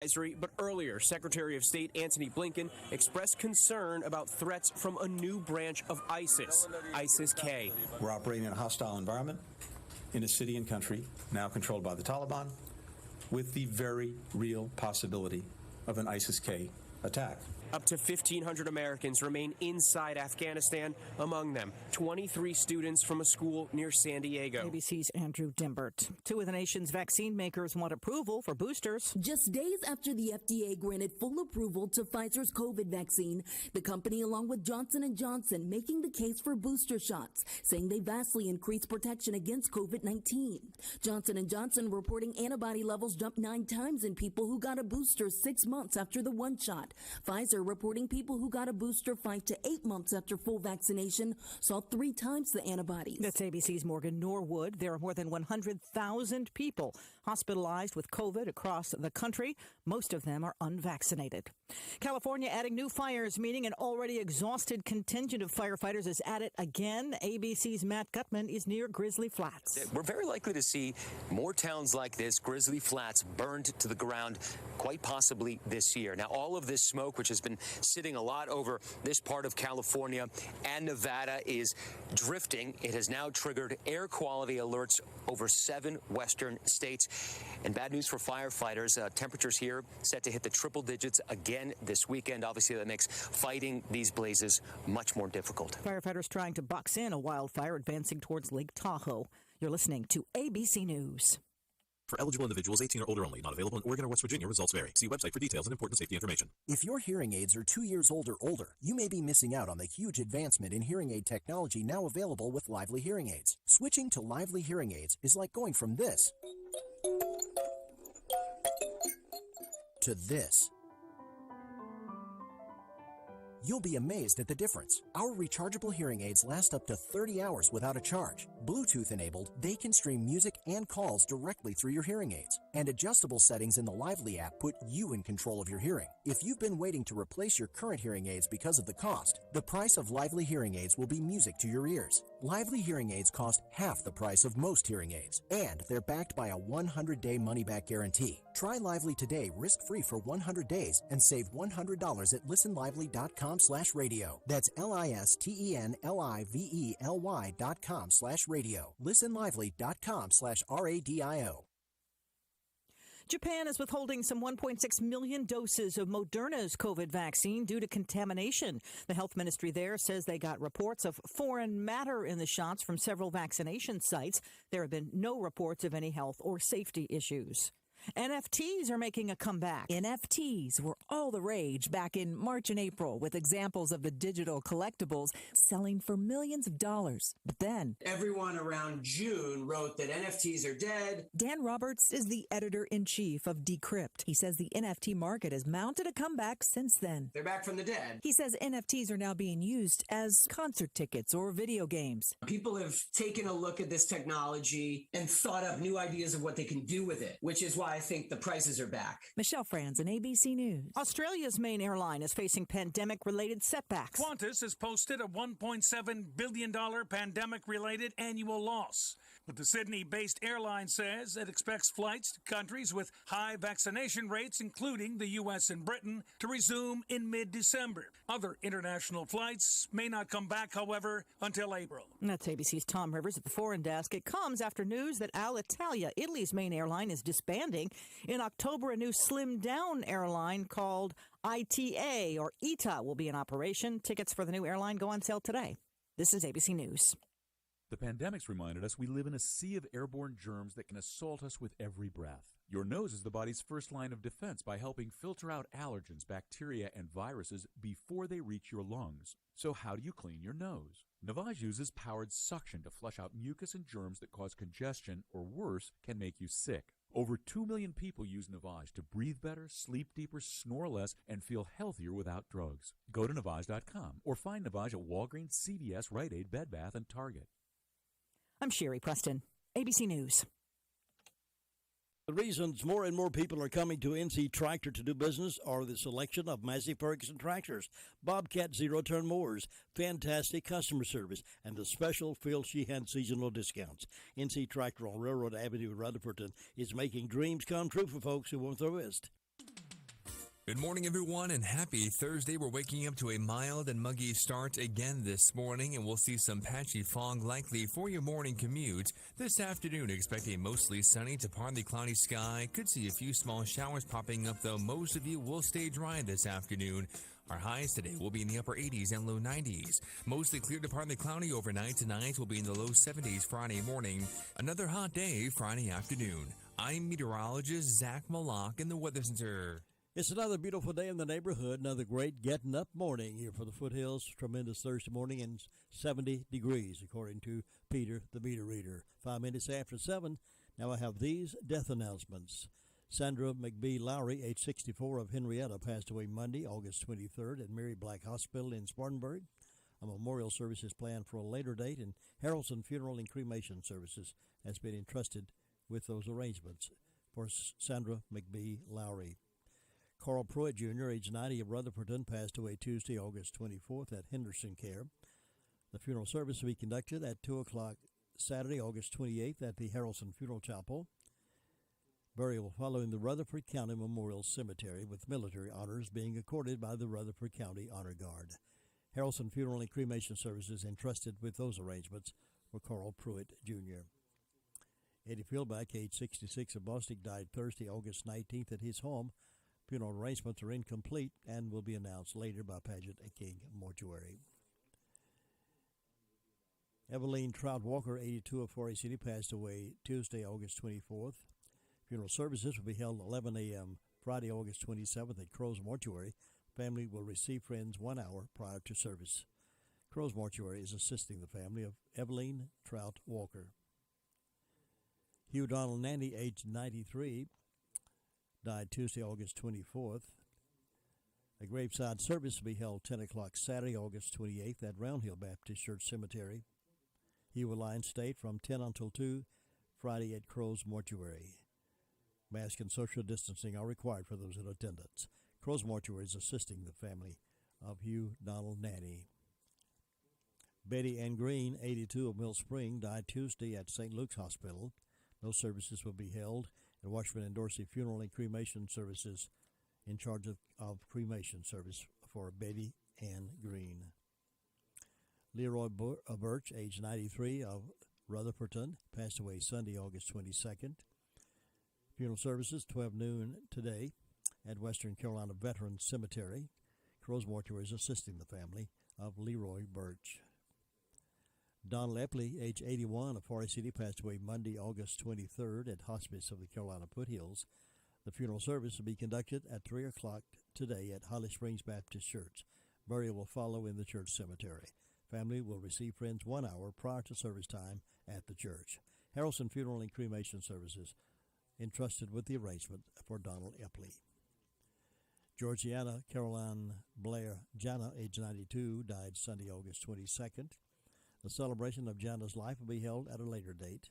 advisory, but earlier, Secretary of State Antony Blinken expressed concern about threats from a new branch of ISIS, ISIS-K. We're operating in a hostile environment in a city and country now controlled by the Taliban, with the very real possibility of an ISIS-K attack. Up to 1,500 Americans remain inside Afghanistan, among them 23 students from a school near San Diego. ABC's Andrew Dimbert. Two of the nation's vaccine makers want approval for boosters. Just days after the FDA granted full approval to Pfizer's COVID vaccine, the company, along with Johnson & Johnson, making the case for booster shots, saying they vastly increase protection against COVID-19. Johnson & Johnson reporting antibody levels jumped 9 times in people who got a booster 6 months after the one shot. Pfizer reporting people who got a booster 5 to 8 months after full vaccination saw 3 times the antibodies. That's ABC's Morgan Norwood. There are more than 100,000 people hospitalized with COVID across the country. Most of them are unvaccinated. California adding new fires, meaning an already exhausted contingent of firefighters is at it again. ABC's Matt Gutman is near Grizzly Flats. We're very likely to see more towns like this, Grizzly Flats, burned to the ground, quite possibly this year. Now, all of this smoke, which has been sitting a lot over this part of California and Nevada, is drifting. It has now triggered air quality alerts over 7 western states. And bad news for firefighters. Temperatures here set to hit the triple digits again this weekend. Obviously, that makes fighting these blazes much more difficult. Firefighters trying to box in a wildfire advancing towards Lake Tahoe. You're listening to ABC News. For eligible individuals 18 or older only. Not available in Oregon or West Virginia. Results vary. See website for details and important safety information. If your hearing aids are 2 years old or older, you may be missing out on the huge advancement in hearing aid technology now available with Lively Hearing Aids. Switching to Lively Hearing Aids is like going from this to this. You'll be amazed at the difference. Our rechargeable hearing aids last up to 30 hours without a charge. Bluetooth enabled, they can stream music and calls directly through your hearing aids. And adjustable settings in the Lively app put you in control of your hearing. If you've been waiting to replace your current hearing aids because of the cost, the price of Lively hearing aids will be music to your ears. Lively hearing aids cost half the price of most hearing aids, and they're backed by a 100-day money-back guarantee. Try Lively today risk-free for 100 days and save $100 at listenlively.com/radio. That's listenlively.com/radio. listenlively.com/radio. Japan is withholding some 1.6 million doses of Moderna's COVID vaccine due to contamination. The health ministry there says they got reports of foreign matter in the shots from several vaccination sites. There have been no reports of any health or safety issues. NFTs are making a comeback. NFTs were all the rage back in March and April, with examples of the digital collectibles selling for millions of dollars. But then everyone around June wrote that NFTs are dead. Dan Roberts is the editor-in-chief of Decrypt. He says the NFT market has mounted a comeback since then. They're back from the dead. He says NFTs are now being used as concert tickets or video games. People have taken a look at this technology and thought up new ideas of what they can do with it, which is why I think the prices are back. Michelle Franz, ABC News. Australia's main airline is facing pandemic-related setbacks. Qantas has posted a $1.7 billion pandemic-related annual loss. But the Sydney-based airline says it expects flights to countries with high vaccination rates, including the U.S. and Britain, to resume in mid-December. Other international flights may not come back, however, until April. And that's ABC's Tom Rivers at the Foreign Desk. It comes after news that Alitalia, Italy's main airline, is disbanding. In October, a new slimmed-down airline called ITA, or ITA, will be in operation. Tickets for the new airline go on sale today. This is ABC News. The pandemic's reminded us we live in a sea of airborne germs that can assault us with every breath. Your nose is the body's first line of defense by helping filter out allergens, bacteria, and viruses before they reach your lungs. So how do you clean your nose? Navage uses powered suction to flush out mucus and germs that cause congestion, or worse, can make you sick. Over 2 million people use Navage to breathe better, sleep deeper, snore less, and feel healthier without drugs. Go to Navage.com or find Navage at Walgreens, CVS, Rite Aid, Bed Bath, and Target. I'm Sherry Preston, ABC News. The reasons more and more people are coming to NC Tractor to do business are the selection of Massey Ferguson tractors, Bobcat zero-turn mowers, fantastic customer service, and the special Phil Sheehan seasonal discounts. NC Tractor on Railroad Avenue in Rutherford is making dreams come true for folks who want the rest. Good morning, everyone, and happy Thursday. We're waking up to a mild and muggy start again this morning, and we'll see some patchy fog likely for your morning commute. This afternoon, expect a mostly sunny to partly cloudy sky. Could see a few small showers popping up, though most of you will stay dry this afternoon. Our highs today will be in the upper 80s and low 90s. Mostly clear to partly cloudy overnight. Tonight will be in the low 70s Friday morning. Another hot day Friday afternoon. I'm meteorologist Zach Malak in the Weather Center. It's another beautiful day in the neighborhood, another great getting up morning here for the foothills. Tremendous Thursday morning and 70 degrees, according to Peter, the meter reader. 5 minutes after 7. Now I have these death announcements. Sandra McBee Lowry, age 64, of Henrietta, passed away Monday, August 23rd at Mary Black Hospital in Spartanburg. A memorial service is planned for a later date, and Harrelson Funeral and Cremation Services has been entrusted with those arrangements for Sandra McBee Lowry. Carl Pruitt Jr., age 90, of Rutherfordton, passed away Tuesday, August 24th at Henderson Care. The funeral service will be conducted at 2 o'clock Saturday, August 28th at the Harrelson Funeral Chapel. Burial will follow in the Rutherford County Memorial Cemetery, with military honors being accorded by the Rutherford County Honor Guard. Harrelson Funeral and Cremation Services entrusted with those arrangements for Carl Pruitt Jr. Eddie Fieldback, age 66, of Bostic, died Thursday, August 19th at his home. Funeral arrangements are incomplete and will be announced later by Paget and King Mortuary. Eveline Trout Walker, 82, of Forest City, passed away Tuesday, August 24th. Funeral services will be held at 11 a.m. Friday, August 27th at Crow's Mortuary. Family will receive friends 1 hour prior to service. Crow's Mortuary is assisting the family of Eveline Trout Walker. Hugh Donald Nanny, age 93, died Tuesday, August 24th. A graveside service will be held 10 o'clock Saturday, August 28th at Round Hill Baptist Church Cemetery. He will lie in state from 10 until 2 Friday at Crow's Mortuary. Mask and social distancing are required for those in attendance. Crow's Mortuary is assisting the family of Hugh Donald Nanny. Betty Ann Green, 82, of Mill Spring, died Tuesday at St. Luke's Hospital. No services will be held at Washburn and Dorsey Funeral and Cremation Services, in charge of cremation service for Betty Ann Green. Leroy Birch, age 93, of Rutherfordton, passed away Sunday, August 22nd. Funeral services, 12 noon today at Western Carolina Veterans Cemetery. Crow's Mortuary is assisting the family of Leroy Birch. Don Lepley, age 81, of Forest City, passed away Monday, August 23rd at Hospice of the Carolina Foothills. The funeral service will be conducted at 3 o'clock today at Holly Springs Baptist Church. Burial will follow in the church cemetery. Family will receive friends 1 hour prior to service time at the church. Harrelson Funeral and Cremation Services entrusted with the arrangement for Donald Epley. Georgiana Caroline Blair Jana, age 92, died Sunday, August 22nd. The celebration of Jana's life will be held at a later date.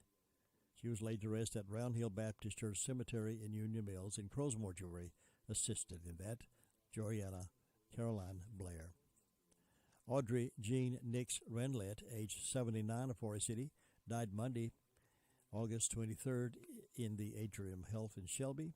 She was laid to rest at Round Hill Baptist Church Cemetery in Union Mills, and Crow's Mortuary assisted in that. Georgiana Caroline Blair. Audrey Jean Nix Renlett, age 79, of Forest City, died Monday, August 23rd in the Atrium Health in Shelby.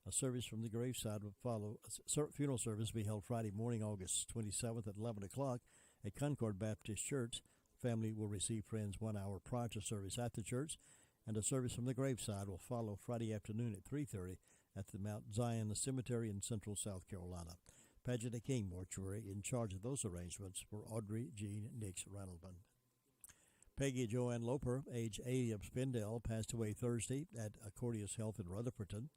A service from the graveside will follow. A funeral service will be held Friday morning, August 27th at 11 o'clock at Concord Baptist Church. Family will receive friends 1 hour prior to service at the church, and a service from the graveside will follow Friday afternoon at 3:30 at the Mount Zion Cemetery in Central South Carolina. Paget and King Mortuary in charge of those arrangements for Audrey Jean Nix Randleman. Peggy Joanne Loper, age 80, of Spindale, passed away Thursday at Accordius Health in Rutherfordton.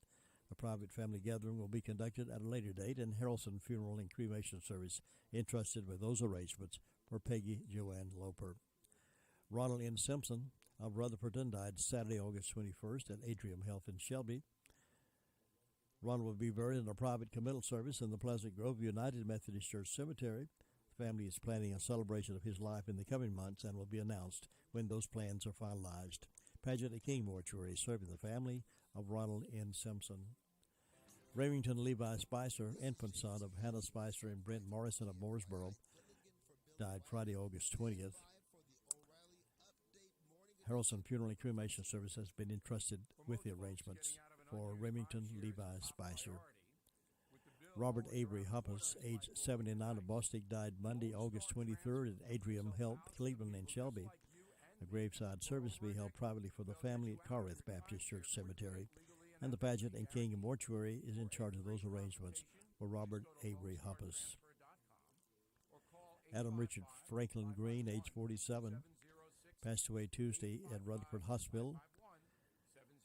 A private family gathering will be conducted at a later date, and Harrelson Funeral and Cremation Service entrusted with those arrangements for Peggy Joanne Loper. Ronald N. Simpson of Rutherfordton died Saturday, August 21st at Atrium Health in Shelby. Ronald will be buried in a private committal service in the Pleasant Grove United Methodist Church Cemetery. The family is planning a celebration of his life in the coming months and will be announced when those plans are finalized. Paget and King Mortuary serving the family of Ronald N. Simpson. Remington Levi Spicer, infant son of Hannah Spicer and Brent Morrison of Mooresboro, died Friday, August 20th. Harrelson Funeral and Cremation Service has been entrusted with the arrangements for Remington Levi Spicer. Robert Avery Hoppus, age 79 of Bostic, died Monday, August 23rd at Atrium Health, Cleveland and Shelby. A graveside service will be held privately for the family at Carruth Baptist Church Cemetery, and the Pageant and King Mortuary is in charge of those arrangements for Robert Avery Hoppus. Adam Richard Franklin Green, age 47, passed away Tuesday at Rutherford Hospital.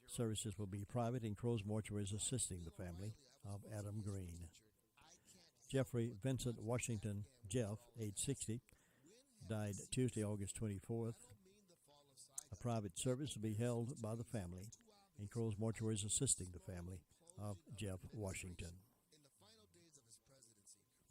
Services will be private, and Crow's Mortuary is assisting the family of Adam Green. Jeffrey Vincent Washington Jeff, age 60, died Tuesday, August 24th. A private service will be held by the family, and Crow's Mortuary is assisting the family of Jeff Washington.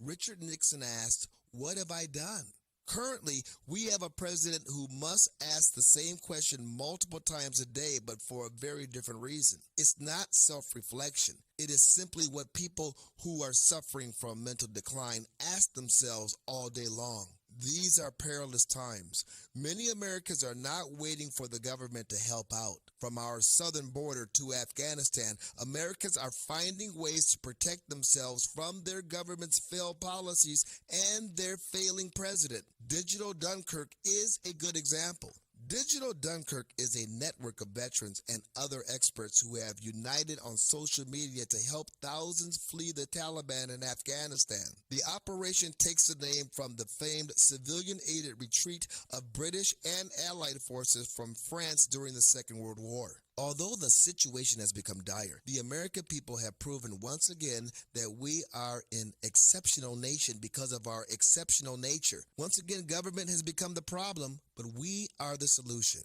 Richard Nixon asked, "What have I done?" Currently, we have a president who must ask the same question multiple times a day, but for a very different reason. It's not self-reflection. It is simply what people who are suffering from mental decline ask themselves all day long. These are perilous times. Many Americans are not waiting for the government to help out. From our southern border to Afghanistan, Americans are finding ways to protect themselves from their government's failed policies and their failing president. Digital Dunkirk is a good example. Digital Dunkirk is a network of veterans and other experts who have united on social media to help thousands flee the Taliban in Afghanistan. The operation takes the name from the famed civilian-aided retreat of British and Allied forces from France during the Second World War. Although the situation has become dire, the American people have proven once again that we are an exceptional nation because of our exceptional nature. Once again, government has become the problem, but we are the solution.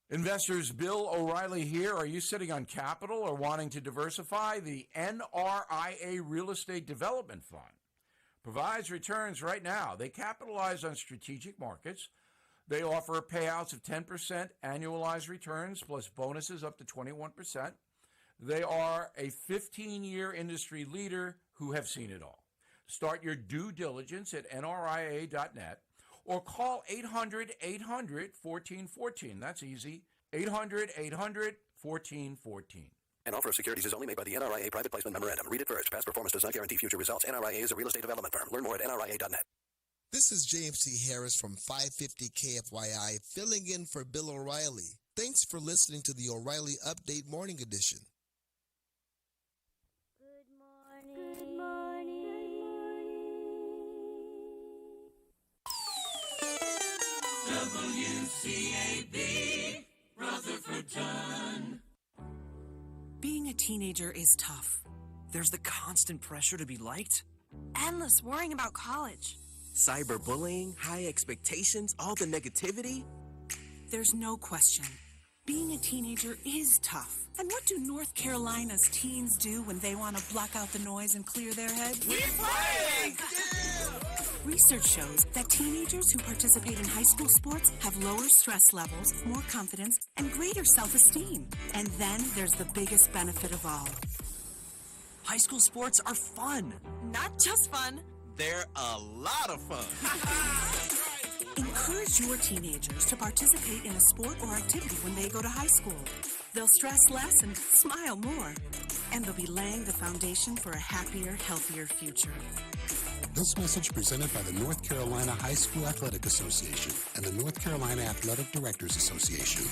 Investors, Bill O'Reilly here. Are you sitting on capital or wanting to diversify? The NRIA Real Estate Development Fund provides returns right now. They capitalize on strategic markets. They offer payouts of 10% annualized returns plus bonuses up to 21%. They are a 15-year industry leader who have seen it all. Start your due diligence at nria.net or call 800-800-1414. That's easy. 800-800-1414. An offer of securities is only made by the NRIA Private Placement Memorandum. Read it first. Past performance does not guarantee future results. NRIA is a real estate development firm. Learn more at nria.net. This is James T. Harris from 550 KFYI, filling in for Bill O'Reilly. Thanks for listening to the O'Reilly Update Morning Edition. Good morning. WCAB, Rutherfordton. Being a teenager is tough. There's the constant pressure to be liked. Endless worrying about college. Cyberbullying, high expectations, all the negativity. There's no question. Being a teenager is tough. And what do North Carolina's teens do when they want to block out the noise and clear their heads? We play! Research shows that teenagers who participate in high school sports have lower stress levels, more confidence, and greater self-esteem. And then there's the biggest benefit of all. High school sports are fun. Not just fun. They're a lot of fun. Encourage your teenagers to participate in a sport or activity when they go to high school. They'll stress less and smile more. And they'll be laying the foundation for a happier, healthier future. This message presented by the North Carolina High School Athletic Association and the North Carolina Athletic Directors Association.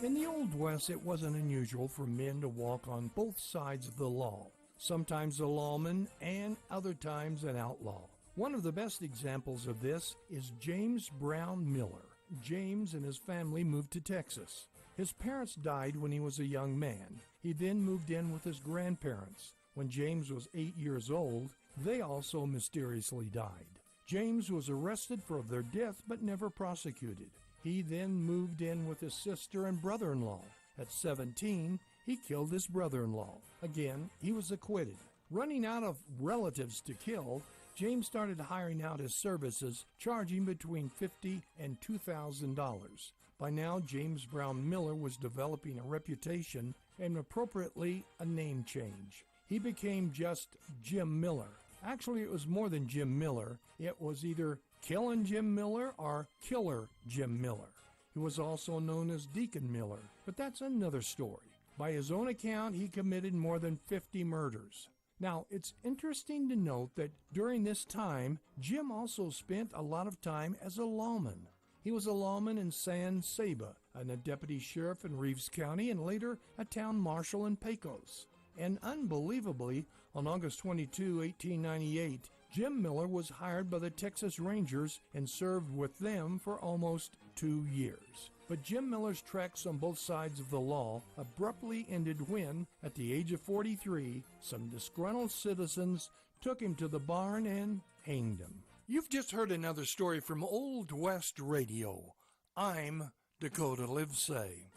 In the Old West, it wasn't unusual for men to walk on both sides of the law, sometimes a lawman and other times an outlaw. One of the best examples of this is James Brown Miller. James and his family moved to Texas. His parents died when he was a young man. He then moved in with his grandparents. When James was 8 years old, they also mysteriously died. James was arrested for their death but never prosecuted. He then moved in with his sister and brother-in-law. At 17, he killed his brother-in-law. Again, he was acquitted. Running out of relatives to kill, James started hiring out his services, charging between $50,000 and $2,000. By now, James Brown Miller was developing a reputation and appropriately a name change. He became just Jim Miller. Actually, it was more than Jim Miller. It was either Killin' Jim Miller or Killer Jim Miller. He was also known as Deacon Miller, but that's another story. By his own account, he committed more than 50 murders. Now, it's interesting to note that during this time, Jim also spent a lot of time as a lawman. He was a lawman in San Saba, and a deputy sheriff in Reeves County, and later a town marshal in Pecos. And unbelievably, on August 22, 1898, Jim Miller was hired by the Texas Rangers and served with them for almost 2 years. But Jim Miller's treks on both sides of the law abruptly ended when, at the age of 43, some disgruntled citizens took him to the barn and hanged him. You've just heard another story from Old West Radio. I'm Dakota Livesay.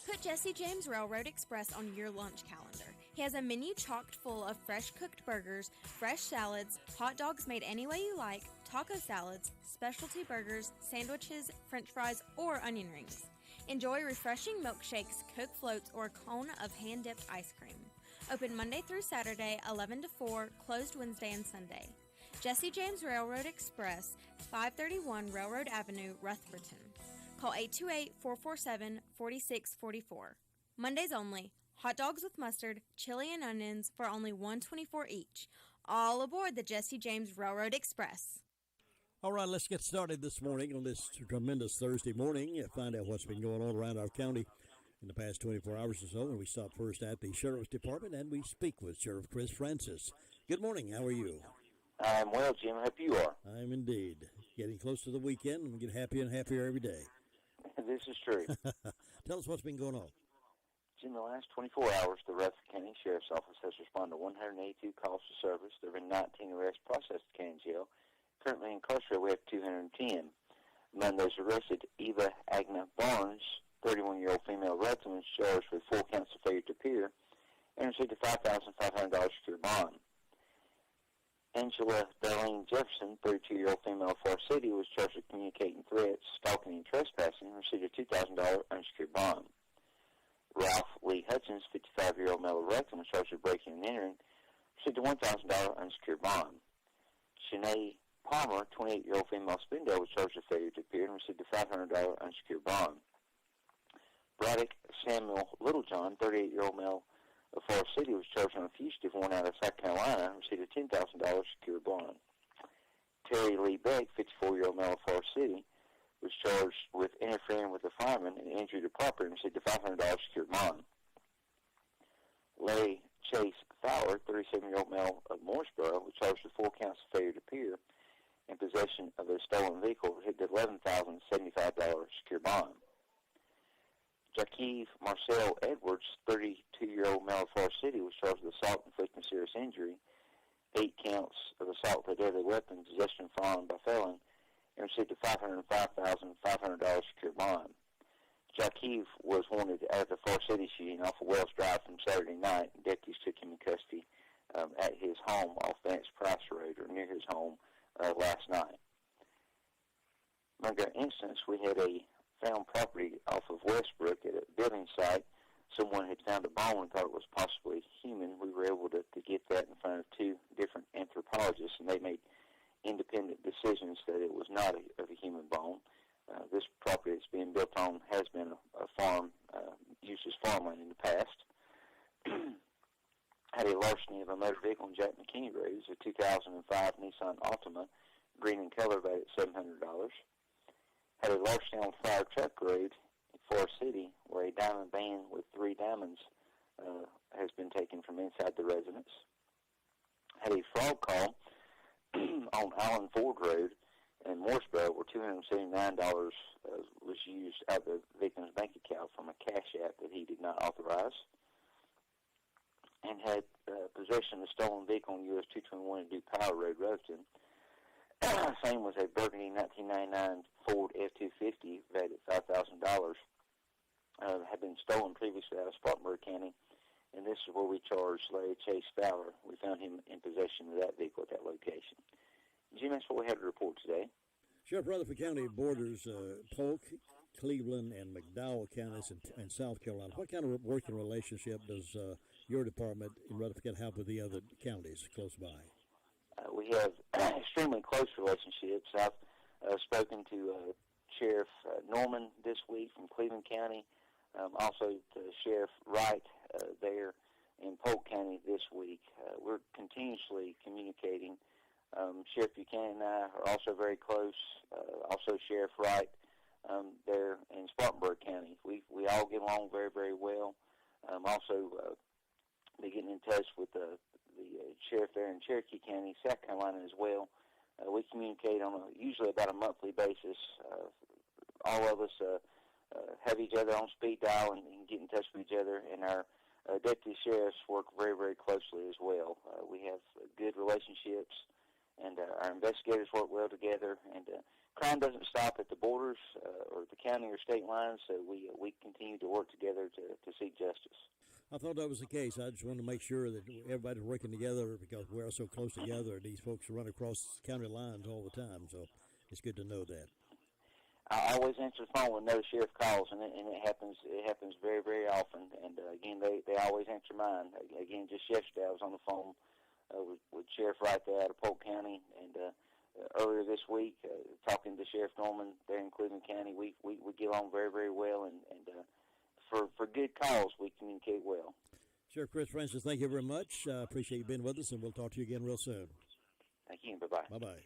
Put Jesse James Railroad Express on your lunch calendar. He has a menu chocked full of fresh cooked burgers, fresh salads, hot dogs made any way you like, taco salads, specialty burgers, sandwiches, french fries, or onion rings. Enjoy refreshing milkshakes, Coke floats, or a cone of hand-dipped ice cream. Open Monday through Saturday, 11 to 4, closed Wednesday and Sunday. Jesse James Railroad Express, 531 Railroad Avenue, Ruthverton. Call 828-447-4644. Mondays only. Hot dogs with mustard, chili, and onions for only $1.24 each. All aboard the Jesse James Railroad Express. All right, let's get started this morning on this tremendous Thursday morning. Find out what's been going on around our county in the past 24 hours or so. And we stop first at the Sheriff's Department and we speak with Sheriff Chris Francis. Good morning. How are you? I'm well, Jim. I hope you are. I'm indeed. Getting close to the weekend and we get happier and happier every day. This is true. Tell us what's been going on. In the last 24 hours, the Rutherford County Sheriff's Office has responded to 182 calls for service. There have been 19 arrests processed at county jail. Currently incarcerated, we have 210. Among those arrested, Eva Agna Barnes, 31-year-old female resident, was charged with 4 counts of failure to appear and received a $5,500 secure bond. Angela Darlene Jefferson, 32-year-old female of Forest City, was charged with communicating threats, stalking, and trespassing and received a $2,000 unsecured bond. Ralph Lee Hutchins, 55-year-old male of Rectum, was charged with breaking and entering, received a $1,000 unsecured bond. Shanae Palmer, 28-year-old female of Spindale, was charged with failure to appear and received a $500 unsecured bond. Braddock Samuel Littlejohn, 38-year-old male of Forest City, was charged on a fugitive warrant out of South Carolina and received a $10,000 secured bond. Terry Lee Beck, 54-year-old male of Forest City, was charged with interfering with a fireman and injury to property and received a $500 secured bond. Larry Chase Fowler, 37-year-old male of Mooresboro, was charged with 4 counts of failure to appear in possession of a stolen vehicle, received an $11,075 secured bond. Jaqueve Marcel Edwards, 32-year-old male of Forest City, was charged with assault inflicting serious injury, 8 counts of assault with a deadly weapon, possession of firearm by felon, and received a $505,500 secured bond. Jaqueve was wanted at the Forest City shooting off of Wells Drive from Saturday night, and deputies took him in custody at his home off Vance Price Road, or near his home, last night. Among our instance, we had a found property off of Westbrook at a building site. Someone had found a bone and thought it was possibly human. We were able to get that in front of 2 different anthropologists, and they made independent decisions that it was not of a human bone. This property that's being built on has been a farm, used as farmland in the past. Had a larceny of a motor vehicle on Jack McKinney Road. It was a 2005 Nissan Altima, green in color, valued at $700. Had a larceny on Fire Truck Road in Forest City, where a diamond band with 3 diamonds has been taken from inside the residence. Had a fraud call on Allen Ford Road in Mooresboro, where $279 was used out of the victim's bank account from a cash app that he did not authorize. And had possession of a stolen vehicle on US 221 and Duke Power Road, Roveton. Same was a burgundy 1999 Ford F-250 valued at $5,000. Had been stolen previously out of Spartanburg County, and this is where we charged Larry Chase Fowler. We found him in possession of that vehicle at that location. Jim, that's what we had to report today. Sheriff, Rutherford County borders Polk, Cleveland, and McDowell counties in South Carolina. What kind of working relationship does your department in Rutherford County have with the other counties close by? We have extremely close relationships. I've spoken to Sheriff Norman this week from Cleveland County, also to Sheriff Wright there in Polk County this week. We're continuously communicating. Sheriff Buchanan and I are also very close. Also Sheriff Wright there in Spartanburg County. We all get along very, very well. Also be getting in touch with the sheriff there in Cherokee County, South Carolina as well. We communicate on usually about a monthly basis. All of us have each other on speed dial and get in touch with each other, and our deputy sheriffs work very, very closely as well. We have good relationships, and our investigators work well together, and crime doesn't stop at the borders or the county or state lines, so we continue to work together to seek justice. I thought that was the case. I just wanted to make sure that everybody's working together because we're so close together. These folks run across county lines all the time, so it's good to know that. I always answer the phone when no sheriff calls, and it happens very, very often. And again, they always answer mine. Again, just yesterday I was on the phone with Sheriff Wright there out of Polk County, and earlier this week talking to Sheriff Norman there in Cleveland County. We get along very, very well, and for good cause, we communicate well. Sheriff Chris Francis, thank you very much. Appreciate you being with us, and we'll talk to you again real soon. Thank you. Bye-bye. Bye-bye.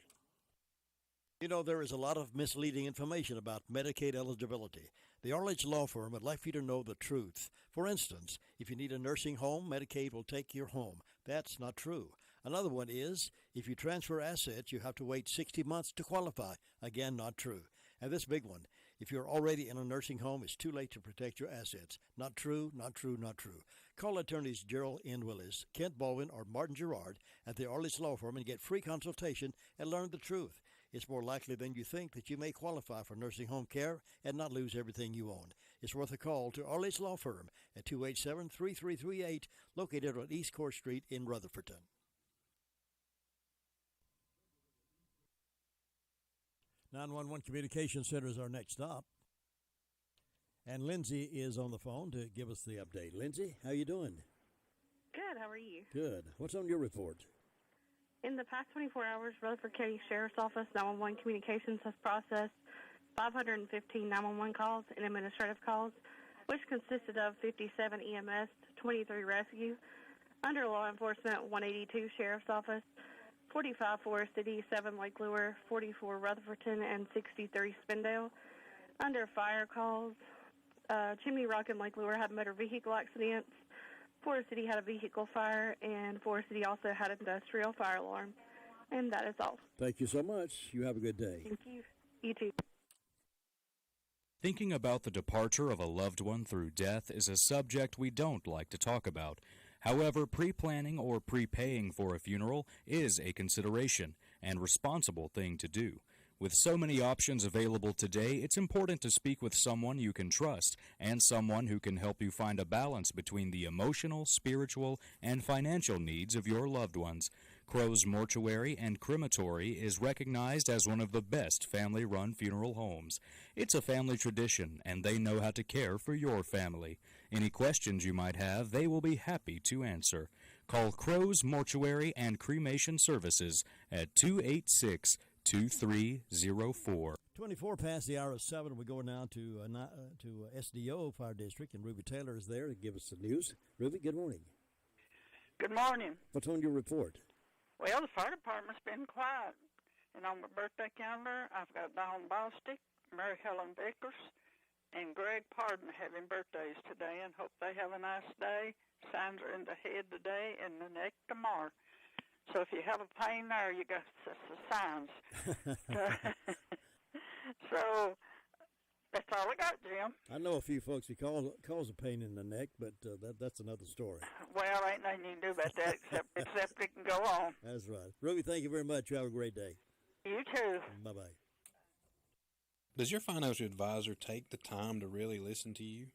You know, there is a lot of misleading information about Medicaid eligibility. The Arledge Law Firm would like for you to know the truth. For instance, if you need a nursing home, Medicaid will take your home. That's not true. Another one is, if you transfer assets, you have to wait 60 months to qualify. Again, not true. And this big one, if you're already in a nursing home, it's too late to protect your assets. Not true, not true, not true. Call attorneys Gerald N. Willis, Kent Baldwin, or Martin Gerard at the Arledge Law Firm and get free consultation and learn the truth. It's more likely than you think that you may qualify for nursing home care and not lose everything you own. It's worth a call to Arledge Law Firm at 287-3338, located on East Court Street in Rutherfordton. (911) Communication Center is our next stop. And Lindsay is on the phone to give us the update. Lindsay, how you doing? Good. How are you? Good. What's on your report? In the past 24 hours, Rutherford County Sheriff's Office 911 Communications has processed 515 911 calls and administrative calls, which consisted of 57 EMS, 23 rescue. Under law enforcement, 182 Sheriff's Office, 45 Forest City, 7 Lake Lure, 44 Rutherfordton, and 63 Spindale. Under fire calls, Chimney Rock and Lake Lure had motor vehicle accidents. Forest City had a vehicle fire, and Forest City also had an industrial fire alarm. And that is all. Thank you so much. You have a good day. Thank you. You too. Thinking about the departure of a loved one through death is a subject we don't like to talk about. However, pre-planning or prepaying for a funeral is a consideration and responsible thing to do. With so many options available today, it's important to speak with someone you can trust and someone who can help you find a balance between the emotional, spiritual, and financial needs of your loved ones. Crow's Mortuary and Crematory is recognized as one of the best family-run funeral homes. It's a family tradition, and they know how to care for your family. Any questions you might have, they will be happy to answer. Call Crow's Mortuary and Cremation Services at 286-2304. 24 past the hour of 7. We're going now to SDO Fire District, and Ruby Taylor is there to give us the news. Ruby, good morning. Good morning. What's on your report? Well, the fire department's been quiet. And on my birthday calendar, I've got Dawn Bostic, Mary Helen Vickers, and Greg Pardon having birthdays today, and hope they have a nice day. Signs are in the head today and the neck tomorrow. So if you have a pain there, you got the signs. So that's all I got, Jim. I know a few folks who cause a pain in the neck, but that's another story. Well, ain't nothing you can do about that except it can go on. That's right. Ruby, thank you very much. You have a great day. You too. Bye-bye. Does your financial advisor take the time to really listen to you?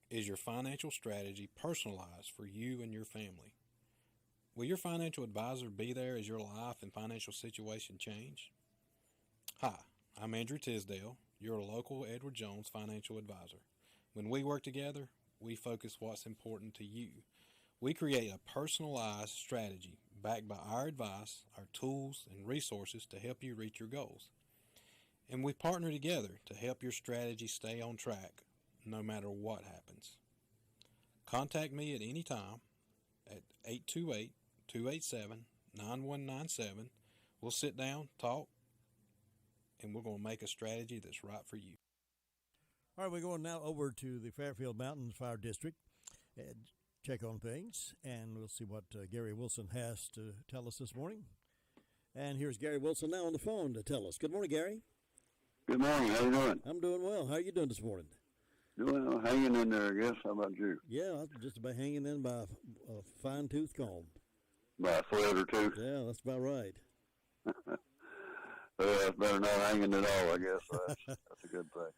Is your financial strategy personalized for you and your family? Will your financial advisor be there as your life and financial situation change? Hi, I'm Andrew Tisdale, your local Edward Jones financial advisor. When we work together, we focus what's important to you. We create a personalized strategy backed by our advice, our tools, and resources to help you reach your goals. And we partner together to help your strategy stay on track, no matter what happens. Contact me at any time at 828-287-9197. We'll sit down, talk, and we're going to make a strategy that's right for you. All right, we're going now over to the Fairfield Mountains Fire District and check on things, and we'll see what Gary Wilson has to tell us this morning. And here's Gary Wilson now on the phone to tell us. Good morning, Gary. Good morning. How you doing? I'm doing well. How are you doing this morning? Doing hanging in there, I guess. How about you? Yeah, I'm just about hanging in by a fine-tooth comb. By a thread or two? Yeah, that's about right. Well, that's better than not hanging at all, I guess. That's a good thing.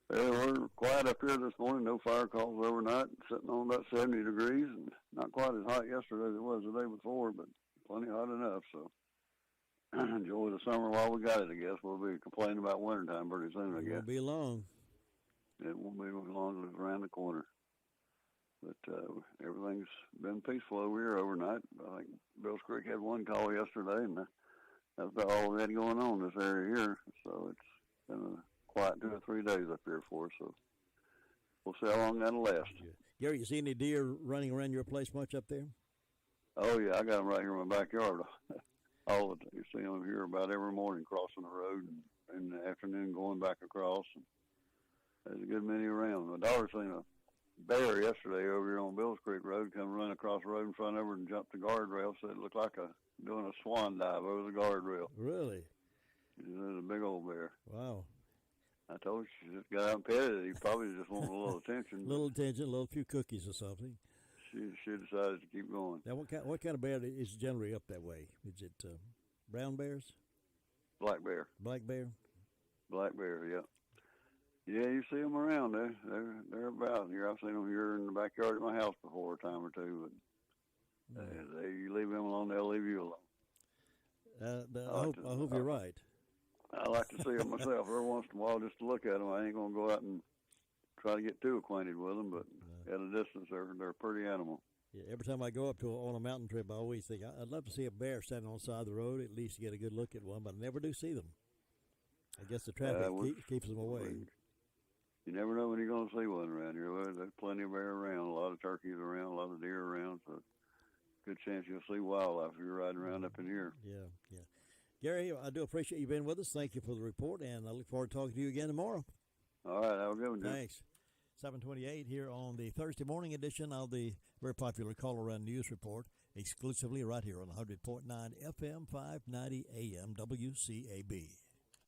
Well, we're quiet up here this morning. No fire calls overnight. Sitting on about 70 degrees, and not quite as hot yesterday as it was the day before, but plenty hot enough. So enjoy the summer while we got it, I guess. We'll be complaining about wintertime pretty soon, I guess. It won't be long. It won't be long as it's around the corner. But everything's been peaceful over here overnight. I think Bills Creek had one call yesterday, and that's about all we had going on in this area here. So it's been a quiet 2 or 3 days up here for us. So we'll see how long that'll last. Gary, you see any deer running around your place much up there? Oh, yeah, I got them right here in my backyard. All the time. You see them here about every morning crossing the road, and in the afternoon going back across. And there's a good many around. My daughter seen a bear yesterday over here on Bills Creek Road, come run across the road in front of her and jump the guardrail, so it looked like doing a swan dive over the guardrail. Really? It was a big old bear. Wow. I told her she just got out and petted it. He probably just wanted a little attention. A little few cookies or something. She decided to keep going. Now, what kind of bear is generally up that way? Is it brown bears? Black bear. Black bear? Black bear, yeah. Yeah, you see them around. They're about here. I've seen them here in the backyard at my house before a time or two. But you leave them alone, they'll leave you alone. I hope you're right. I like to see them myself every once in a while just to look at them. I ain't going to go out and try to get too acquainted with them, but at a distance, they're a pretty animal. Yeah, every time I go up on a mountain trip, I always think I'd love to see a bear standing on the side of the road, at least get a good look at one, but I never do see them. I guess the traffic keeps them away. You never know when you're going to see one around here. Well, there's plenty of bear around, a lot of turkeys around, a lot of deer around, so good chance you'll see wildlife if you're riding around up in here. Yeah. Gary, I do appreciate you being with us. Thank you for the report, and I look forward to talking to you again tomorrow. All right, have a good one, Jim. Thanks. 7:28 here on the Thursday morning edition of the very popular Call Around News Report, exclusively right here on 100.9 FM, 590 AM, WCAB.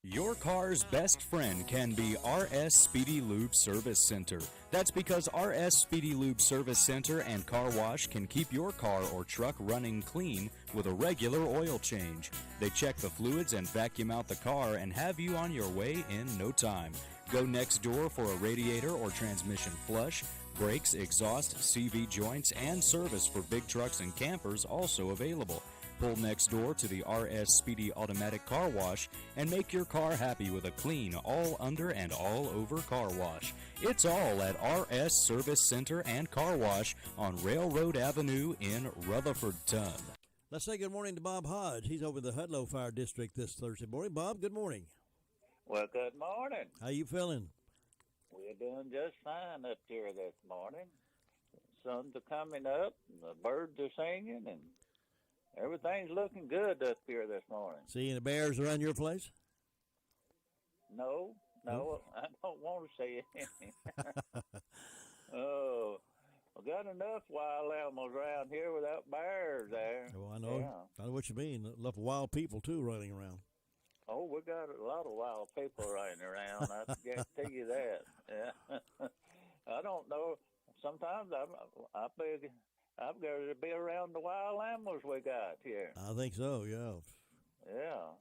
Your car's best friend can be RS Speedy Lube Service Center. That's because RS Speedy Lube Service Center and Car Wash can keep your car or truck running clean with a regular oil change. They check the fluids and vacuum out the car and have you on your way in no time. Go next door for a radiator or transmission flush, brakes, exhaust, CV joints, and service for big trucks and campers also available. Pull next door to the RS Speedy Automatic Car Wash and make your car happy with a clean, all under and all over car wash. It's all at RS Service Center and Car Wash on Railroad Avenue in Rutherfordton. Let's say good morning to Bob Hodge. He's over the Hudlow Fire District this Thursday morning. Bob, good morning. Well, good morning. How you feeling? We're doing just fine up here this morning. The sun's coming up, and the birds are singing, and everything's looking good up here this morning. See any bears around your place? No, I don't want to see any. Oh, we got enough wild animals around here without bears there. Well, I know. Yeah. I know what you mean. A lot of wild people, too, running around. Oh, we got a lot of wild people running around. I guarantee you that. Yeah. I don't know. Sometimes I've got to be around the wild animals we got here. I think so, yeah. Yeah.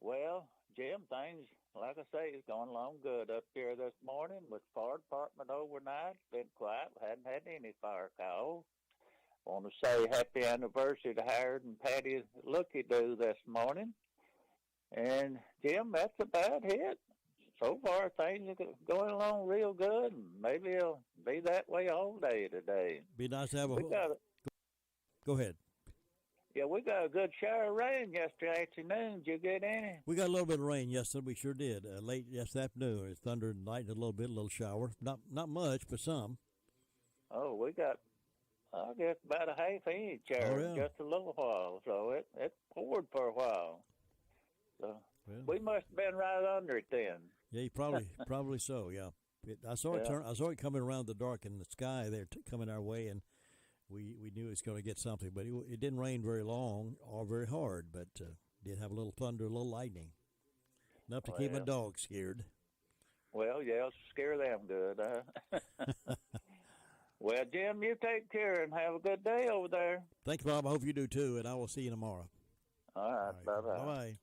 Well, Jim, things, like I say, is going along good up here this morning with the fire department overnight. Been quiet. We hadn't had any fire calls. Want to say happy anniversary to Howard and Patty Looky-Doo this morning. And, Jim, that's about it. So far, things are going along real good. Maybe it'll be that way all day today. Be nice to have Go ahead. Yeah, we got a good shower of rain yesterday afternoon. Did you get any? We got a little bit of rain yesterday. We sure did. Late yesterday afternoon, it thundered and lightened a little shower. Not much, but some. Oh, we got, I guess, about a half inch there in just a little while. So it poured for a while. So we must have been right under it then. Yeah, you probably so. Yeah, I saw it I saw it coming around the dark in the sky there, coming our way, and we knew it was going to get something. But it didn't rain very long or very hard. But did have a little thunder, a little lightning, enough to keep my dog scared. Well, yeah, scare them good, huh? Well, Jim, you take care and have a good day over there. Thanks, Bob. I hope you do too, and I will see you tomorrow. All right. Bye-bye. Bye-bye.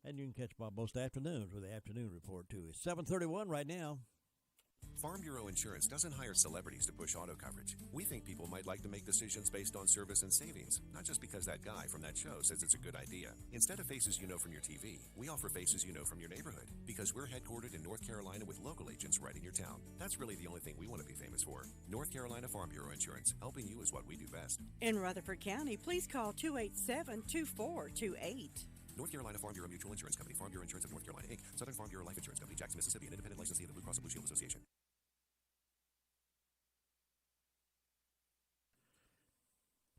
And you can catch Bob most afternoons with the afternoon report, too. It's 7:31 right now. Farm Bureau Insurance doesn't hire celebrities to push auto coverage. We think people might like to make decisions based on service and savings, not just because that guy from that show says it's a good idea. Instead of faces you know from your TV, we offer faces you know from your neighborhood, because we're headquartered in North Carolina with local agents right in your town. That's really the only thing we want to be famous for. North Carolina Farm Bureau Insurance. Helping you is what we do best. In Rutherford County, please call 287-2428. North Carolina Farm Bureau Mutual Insurance Company, Farm Bureau Insurance of North Carolina, Inc., Southern Farm Bureau Life Insurance Company, Jackson, Mississippi, an independent licensee of the Blue Cross and Blue Shield Association.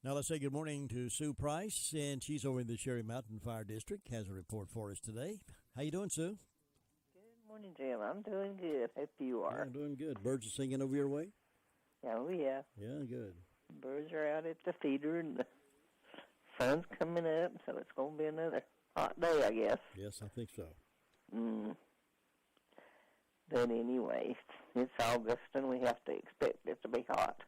Now let's say good morning to Sue Price, and she's over in the Sherry Mountain Fire District, has a report for us today. How you doing, Sue? Good morning, Jim. I'm doing good. Hope you are. Yeah, I'm doing good. Birds are singing over your way? Oh, yeah. Yeah, good. Birds are out at the feeder, and the sun's coming up, so it's going to be another hot day, I guess. Yes, I think so. But anyway, it's August, and we have to expect it to be hot.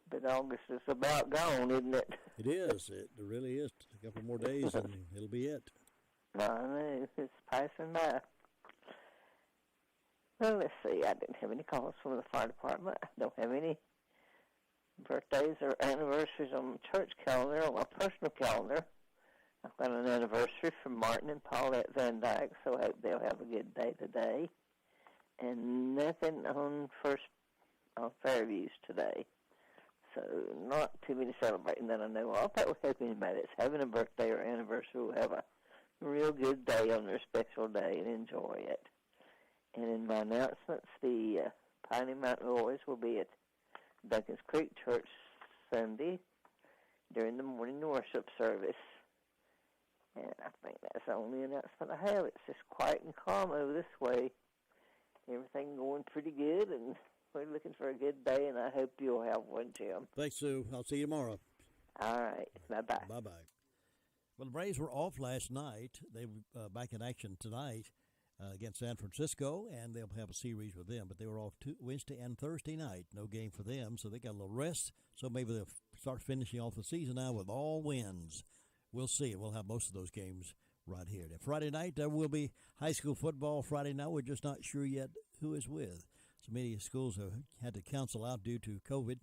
But August is about gone, isn't it? It is. It really is. A couple more days, and it'll be it. I know. It's passing by. Well, let's see. I didn't have any calls from the fire department. I don't have any birthdays or anniversaries on my church calendar, on my personal calendar. I've got an anniversary from Martin and Paulette Van Dyke, so I hope they'll have a good day today. And nothing on Fairviews today. So not too many celebrating that I know of. That will help anybody that's having a birthday or anniversary will have a real good day on their special day and enjoy it. And in my announcements, the Piney Mountain Boys will be at Duncan's Creek Church Sunday during the morning worship service. And I think that's the only announcement I have. It's just quiet and calm over this way. Everything going pretty good, and we're looking for a good day, and I hope you'll have one, Jim. Thanks, Sue. I'll see you tomorrow. All right. Bye-bye. Bye-bye. Well, the Braves were off last night. They were back in action tonight against San Francisco, and they'll have a series with them. But they were off Wednesday and Thursday night. No game for them, so they got a little rest. So maybe they'll start finishing off the season now with all wins. We'll see. We'll have most of those games right here. Now, Friday night, there will be high school football Friday night. We're just not sure yet who is with. So many schools have had to cancel out due to COVID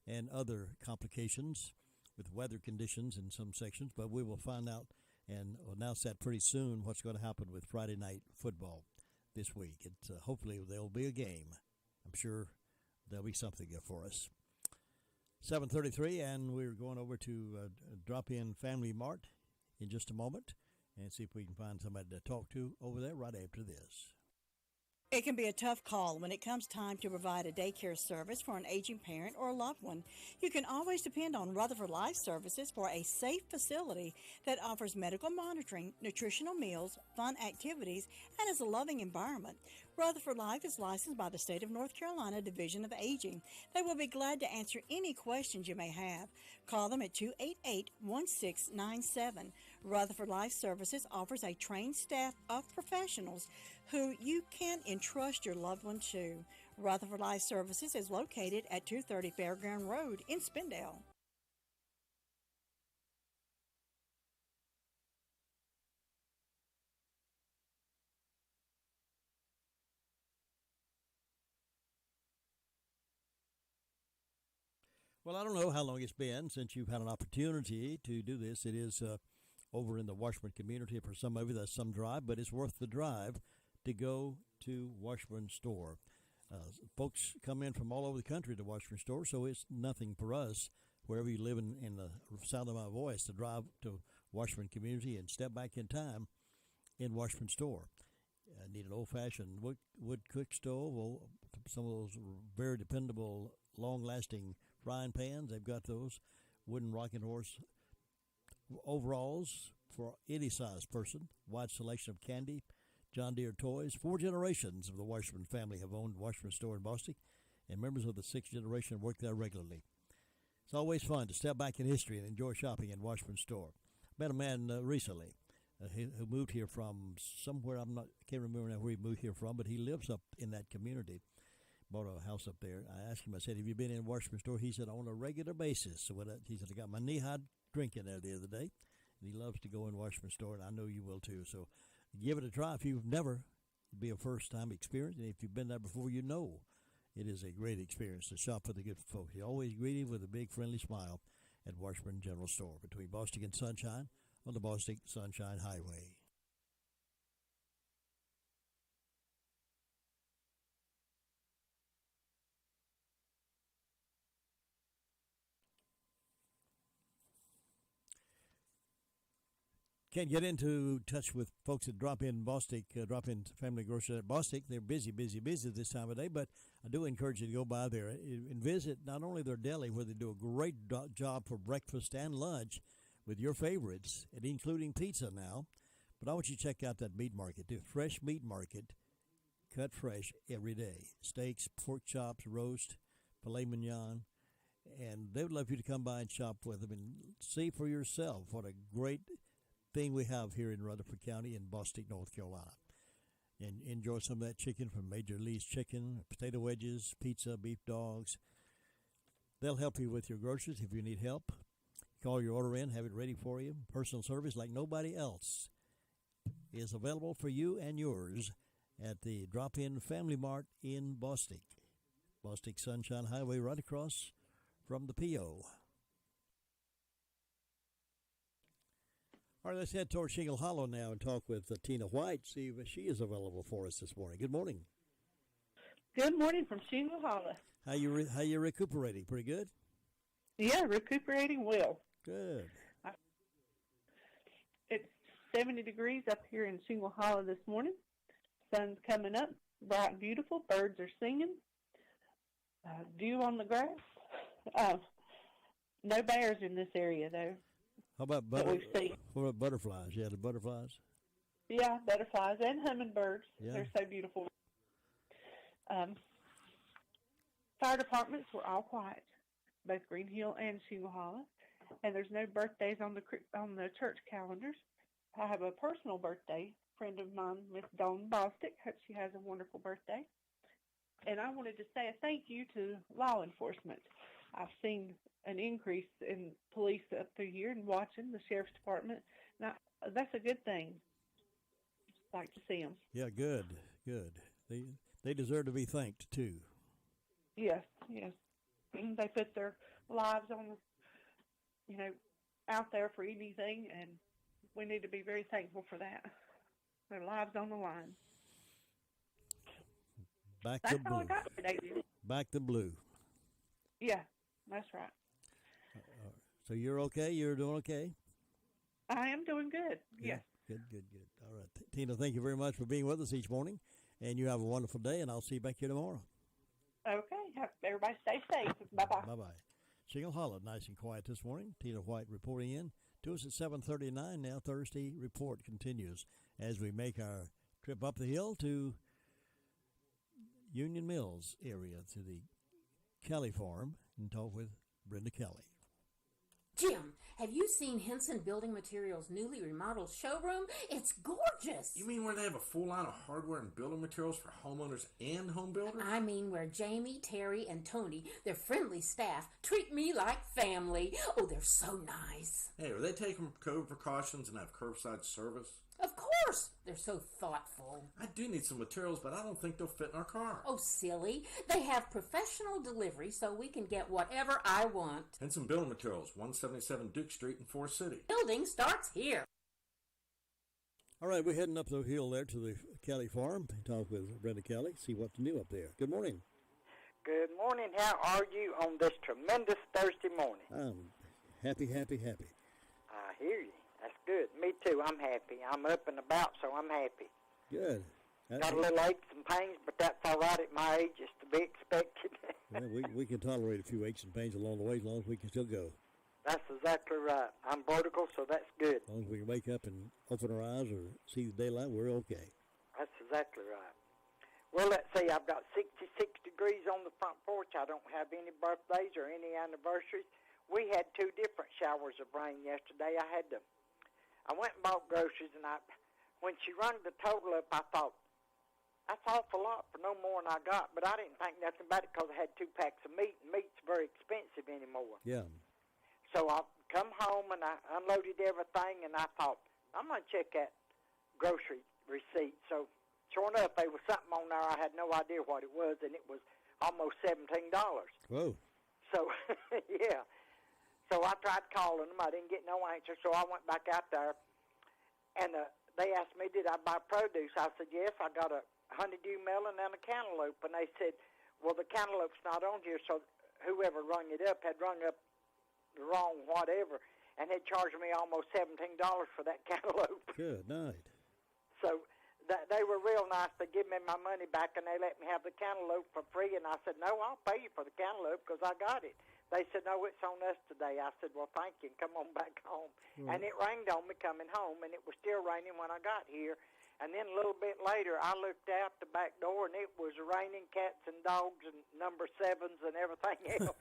and other complications with weather conditions in some sections. But we will find out and announce that pretty soon what's going to happen with Friday night football this week. It's hopefully there will be a game. I'm sure there'll be something there for us. 7:33, and we're going over to drop in Family Mart in just a moment and see if we can find somebody to talk to over there right after this. It can be a tough call when it comes time to provide a daycare service for an aging parent or a loved one. You can always depend on Rutherford Life Services for a safe facility that offers medical monitoring, nutritional meals, fun activities, and is a loving environment. Rutherford Life is licensed by the State of North Carolina Division of Aging. They will be glad to answer any questions you may have. Call them at 288-1697. Rutherford Life Services offers a trained staff of professionals who you can entrust your loved one to. Rutherford Life Services is located at 230 Fairground Road in Spindale. Well, I don't know how long it's been since you've had an opportunity to do this. It is over in the Washburn community. For some of you, that's some drive, but it's worth the drive to go to Washburn Store. Folks come in from all over the country to Washburn Store, so it's nothing for us wherever you live in the sound of my voice, to drive to Washburn Community and step back in time in Washburn Store. Need an old-fashioned wood cook stove, some of those very dependable, long-lasting frying pans. They've got those wooden rocking horse overalls for any size person. Wide selection of candy, John Deere toys. 4 generations of the Washburn family have owned Washburn Store in Bostic, and members of the 6th generation work there regularly. It's always fun to step back in history and enjoy shopping in Washburn Store. Met a man recently who moved here from somewhere. I can't remember now where he moved here from, but he lives up in that community. Bought a house up there. I asked him, I said, have you been in Washburn Store? He said, on a regular basis. So he said, I got my knee-high drink in there the other day, and he loves to go in Washburn Store, and I know you will too. So give it a try. If you've never, it'll be a first-time experience, and if you've been there before, you know it is a great experience to shop for the good folks. You always greet him with a big, friendly smile at Washburn General Store between Bostic and Sunshine on the Bostic Sunshine Highway. Can't get into touch with folks that drop in Bostic, drop in Family Grocery at Bostic. They're busy this time of day, but I do encourage you to go by there and visit not only their deli, where they do a great job for breakfast and lunch with your favorites, and including pizza now, but I want you to check out that meat market, the fresh meat market, cut fresh every day. Steaks, pork chops, roast, filet mignon, and they would love you to come by and shop with them and see for yourself what a great thing we have here in Rutherford County in Bostic, North Carolina. And enjoy some of that chicken from Major Lee's Chicken, potato wedges, pizza, beef dogs. They'll help you with your groceries if you need help. Call your order in, have it ready for you. Personal service like nobody else is available for you and yours at the Drop-In Family Mart in Bostic. Bostic Sunshine Highway right across from the P.O. All right, let's head towards Shingle Hollow now and talk with Tina White, see if she is available for us this morning. Good morning. Good morning from Shingle Hollow. How you recuperating? Pretty good? Yeah, recuperating well. Good. It's 70 degrees up here in Shingle Hollow this morning. Sun's coming up, bright and beautiful. Birds are singing. Dew on the grass. No bears in this area, though. How about what about butterflies? Yeah, the butterflies. Yeah, butterflies and hummingbirds. Yeah. They're so beautiful. Fire departments were all quiet, both Green Hill and Shingle Hollow, and there's no birthdays on the church calendars. I have a personal birthday. A friend of mine, Miss Dawn Bostic. Hope she has a wonderful birthday. And I wanted to say a thank you to law enforcement. I've seen an increase in police up through here and watching the sheriff's department. Now, that's a good thing. Just like to see them. Yeah, good. They deserve to be thanked too. Yes. They put their lives on, out there for anything, and we need to be very thankful for that. Their lives on the line. That's all I got today. Back the blue. Yeah, that's right. So you're okay? You're doing okay? I am doing good. Yes. Good. All right. Tina, thank you very much for being with us each morning. And you have a wonderful day, and I'll see you back here tomorrow. Okay. Everybody stay safe. Bye-bye. Bye-bye. Shingle Hollow, nice and quiet this morning. Tina White reporting in to us at 7:39 now. Thursday report continues as we make our trip up the hill to Union Mills area to the Kelly Farm and talk with Brenda Kelly. Jim, have you seen Henson Building Materials' newly remodeled showroom? It's gorgeous. You mean where they have a full line of hardware and building materials for homeowners and home builders? I mean where Jamie, Terry, and Tony, their friendly staff, treat me like family. Oh, they're so nice. Hey, are they taking COVID precautions and have curbside service? Of course. They're so thoughtful. I do need some materials, but I don't think they'll fit in our car. Oh, silly. They have professional delivery so we can get whatever I want. Henson Building Materials, 177 Duke Street in Forest City. Building starts here. All right, we're heading up the hill there to the Kelly Farm. Talk with Brenda Kelly, see what's new up there. Good morning. Good morning. How are you on this tremendous Thursday morning? I'm happy. I hear you. That's good. Me too. I'm happy. I'm up and about, so I'm happy. Good. Got a little aches and pains, but that's all right at my age. It's to be expected. Well, we can tolerate a few aches and pains along the way as long as we can still go. That's exactly right. I'm vertical, so that's good. As long as we can wake up and open our eyes or see the daylight, we're okay. That's exactly right. Well, let's see. I've got 66 degrees on the front porch. I don't have any birthdays or any anniversaries. We had 2 different showers of rain yesterday. I went and bought groceries, and when she rung the total up, I thought, that's an awful lot for no more than I got. But I didn't think nothing about it because I had 2 packs of meat, and meat's very expensive anymore. Yeah. So I come home, and I unloaded everything, and I thought, I'm going to check that grocery receipt. So sure enough, there was something on there. I had no idea what it was, and it was almost $17. Whoa. So, yeah. So I tried calling them. I didn't get no answer, so I went back out there, and they asked me, did I buy produce? I said, yes, I got a honeydew melon and a cantaloupe. And they said, well, the cantaloupe's not on here, so whoever rung it up had rung up the wrong whatever and had charged me almost $17 for that cantaloupe. Good night. So they were real nice to give me my money back, and they let me have the cantaloupe for free. And I said, no, I'll pay you for the cantaloupe because I got it. They said, no, it's on us today. I said, well, thank you, and come on back home. Right. And it rained on me coming home, and it was still raining when I got here. And then a little bit later, I looked out the back door, and it was raining cats and dogs and number 7s and everything else.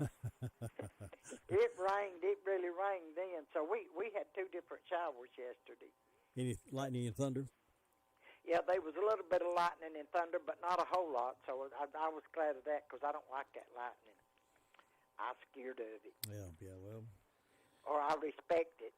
It rained. It really rained then. So we had 2 different showers yesterday. Any lightning and thunder? Yeah, there was a little bit of lightning and thunder, but not a whole lot. So I was glad of that because I don't like that lightning. I'm scared of it. Yeah, well. Or I respect it.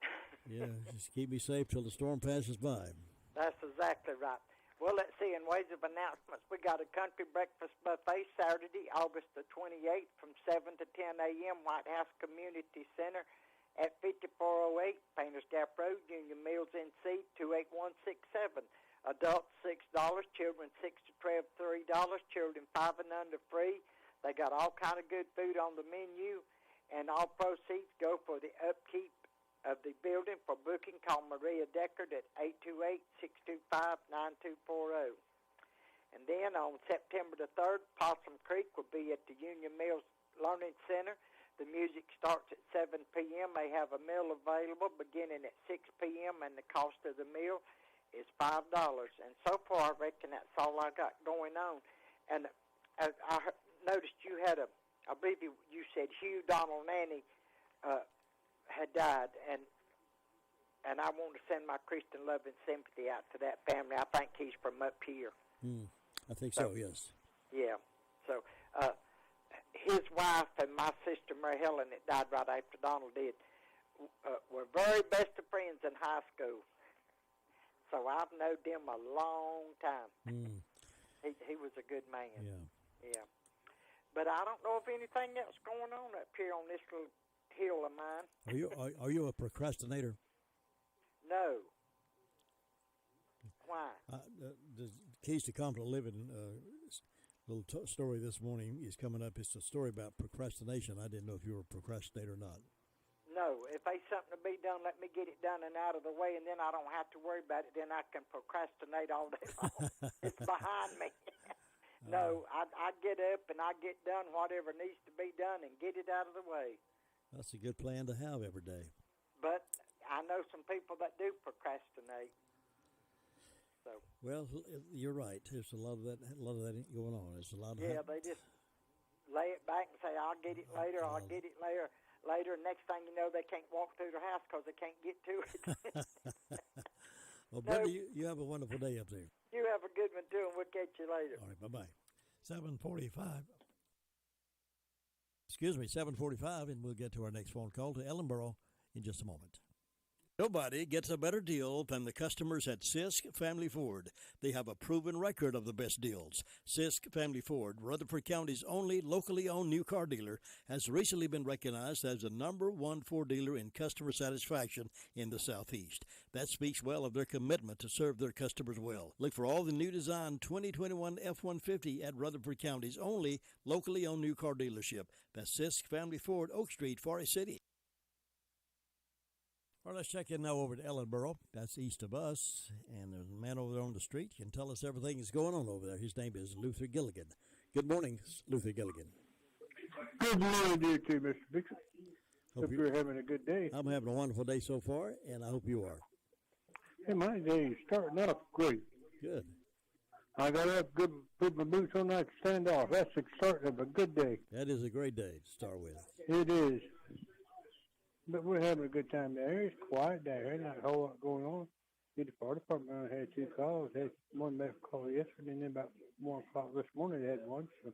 Yeah, just keep me safe till the storm passes by. That's exactly right. Well, let's see. In ways of announcements, we got a country breakfast buffet Saturday, August the 28th from 7 to 10 a.m., White House Community Center at 5408 Painters Gap Road, Union Mills, NC 28167. Adults $6, children 6 to 12 $3, children 5 and under free. They got all kind of good food on the menu, and all proceeds go for the upkeep of the building. For booking, call Maria Deckard at 828-625-9240. And then on September the 3rd, Possum Creek will be at the Union Mills Learning Center. The music starts at 7 p.m. They have a meal available beginning at 6 p.m., and the cost of the meal is $5. And so far, I reckon that's all I got going on. And I noticed you had I believe you said Hugh Donald Nanny had died, and I want to send my Christian love and sympathy out to that family. I think he's from up here. I think so, yes. Yeah. So his wife and my sister Mary Helen, that died right after Donald did, were very best of friends in high school. So I've known them a long time. He was a good man. Yeah. But I don't know if anything else going on up here on this little hill of mine. Are you a procrastinator? No. Why? The Keys to Confident Living little story this morning is coming up. It's a story about procrastination. I didn't know if you were a procrastinator or not. No. If there's something to be done, let me get it done and out of the way, and then I don't have to worry about it. Then I can procrastinate all day long. It's behind me. No, I get up and I get done whatever needs to be done and get it out of the way. That's a good plan to have every day. But I know some people that do procrastinate. So. Well, you're right. There's a lot of that going on. There's a lot of they just lay it back and say, "I'll get it later. I'll get it later." Later, next thing you know, they can't walk through their house because they can't get to it. Well, Brenda, you have a wonderful day up there. You have a good one, too, and we'll catch you later. All right, bye-bye. 7:45. Excuse me, 7:45, and we'll get to our next phone call to Ellenboro in just a moment. Nobody gets a better deal than the customers at Sisk Family Ford. They have a proven record of the best deals. Sisk Family Ford, Rutherford County's only locally owned new car dealer, has recently been recognized as the #1 Ford dealer in customer satisfaction in the Southeast. That speaks well of their commitment to serve their customers well. Look for all the new design 2021 F-150 at Rutherford County's only locally owned new car dealership. That's Sisk Family Ford, Oak Street, Forest City. Well, let's check in now over to Ellenboro. That's east of us. And there's a man over there on the street who can tell us everything that's going on over there. His name is Luther Gilligan. Good morning, Luther Gilligan. Good morning to you too, Mr. Dixon. Hope you're having a good day. I'm having a wonderful day so far, and I hope you are. Hey, my day is starting off great. Good. I got up, put my boots on, I can stand off. That's the start of a good day. That is a great day to start with. It is. But we're having a good time there. It's quiet there. There's not a whole lot going on. The fire department had 2 calls. They had one back call yesterday, and then about 1 o'clock this morning they had one. So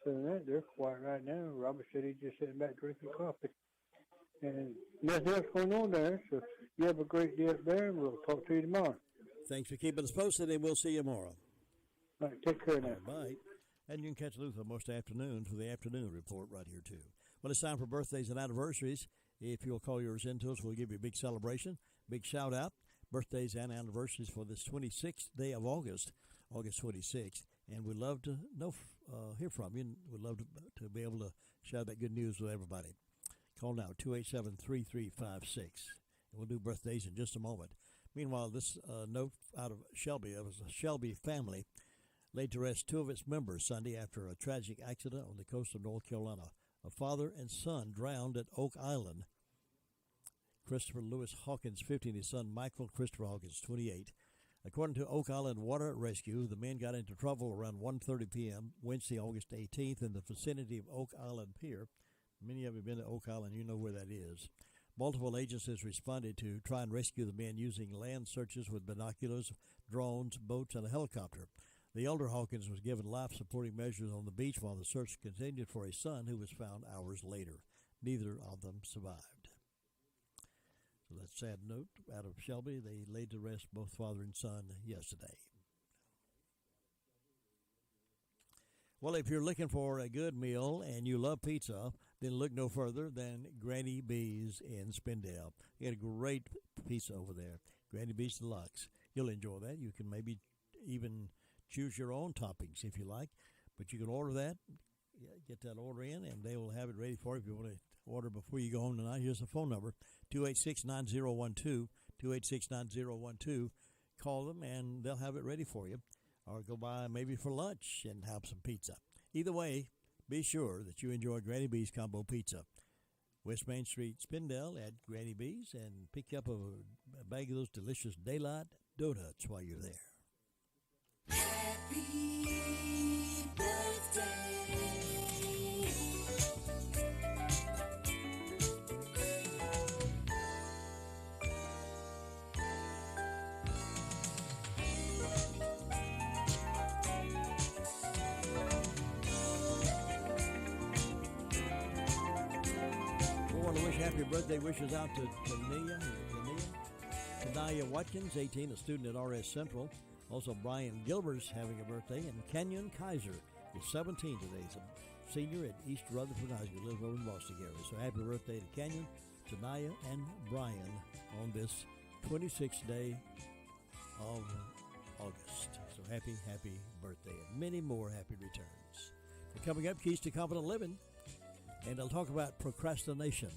other than that, they're quiet right now. Robert said he's just sitting back drinking coffee. And nothing else going on there. So you have a great day up there, and we'll talk to you tomorrow. Thanks for keeping us posted, and we'll see you tomorrow. All right, take care now. Bye. And you can catch Luther most afternoons for the afternoon report right here, too. Well, it's time for birthdays and anniversaries. If you'll call yours in to us, we'll give you a big celebration, big shout-out, birthdays and anniversaries for this 26th day of August, August 26th. And we'd love to hear from you. We'd love to be able to share that good news with everybody. Call now, 287-3356. We'll do birthdays in just a moment. Meanwhile, this note out of Shelby, it was a Shelby family laid to rest 2 of its members Sunday after a tragic accident on the coast of North Carolina. A father and son drowned at Oak Island. Christopher Lewis Hawkins, 50, and his son Michael Christopher Hawkins, 28. According to Oak Island Water Rescue, the men got into trouble around 1:30 p.m. Wednesday, August 18th, in the vicinity of Oak Island Pier. Many of you have been to Oak Island, you know where that is. Multiple agencies responded to try and rescue the men using land searches with binoculars, drones, boats, and a helicopter. The elder Hawkins was given life-supporting measures on the beach while the search continued for his son, who was found hours later. Neither of them survived. So that sad note out of Shelby. They laid to rest both father and son yesterday. Well, if you're looking for a good meal and you love pizza, then look no further than Granny B's in Spindale. They got a great pizza over there, Granny B's Deluxe. You'll enjoy that. You can maybe even choose your own toppings if you like, but you can order that, get that order in, and they will have it ready for you if you want to order before you go home tonight. Here's the phone number, 286-9012, 286-9012. Call them, and they'll have it ready for you, or go by maybe for lunch and have some pizza. Either way, be sure that you enjoy Granny B's Combo Pizza. West Main Street, Spindale at Granny B's, and pick up a bag of those delicious Daylight Donuts while you're there. Happy birthday. We want to wish happy birthday wishes out to Tanaya Watkins, 18, a student at RS Central. Also, Brian Gilbert's having a birthday, and Kenyon Kaiser is 17 today. He's a senior at East Rutherford High School, lives over in Boston area. So happy birthday to Kenyon, Tanaya, and Brian on this 26th day of August. So happy birthday, and many more happy returns. And coming up, Keys to Confident Living, and I'll talk about procrastination.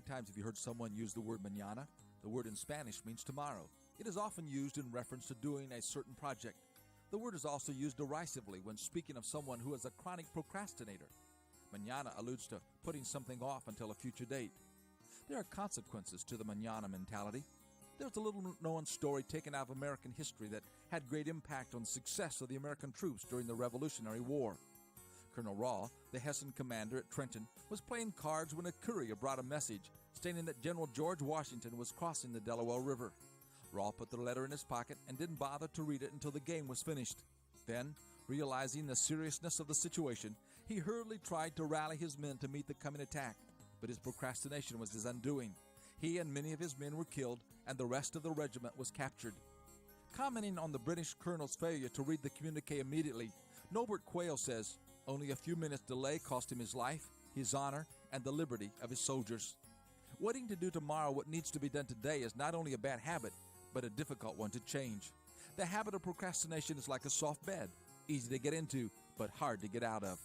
times have you heard someone use the word mañana? The word in Spanish means tomorrow. It is often used in reference to doing a certain project. The word is also used derisively when speaking of someone who is a chronic procrastinator. Mañana alludes to putting something off until a future date. There are consequences to the mañana mentality. There's a little-known story taken out of American history that had great impact on the success of the American troops during the Revolutionary War. Colonel Raw, the Hessian commander at Trenton, was playing cards when a courier brought a message stating that General George Washington was crossing the Delaware River. Raw put the letter in his pocket and didn't bother to read it until the game was finished. Then, realizing the seriousness of the situation, he hurriedly tried to rally his men to meet the coming attack, but his procrastination was his undoing. He and many of his men were killed, and the rest of the regiment was captured. Commenting on the British colonel's failure to read the communique immediately, Norbert Quayle says, "Only a few minutes' delay cost him his life, his honor, and the liberty of his soldiers." Waiting to do tomorrow what needs to be done today is not only a bad habit, but a difficult one to change. The habit of procrastination is like a soft bed, easy to get into, but hard to get out of.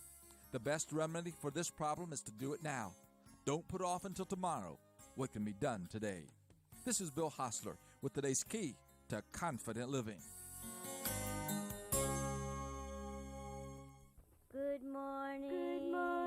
The best remedy for this problem is to do it now. Don't put off until tomorrow what can be done today. This is Bill Hostler with today's key to confident living. Good morning. Good morning.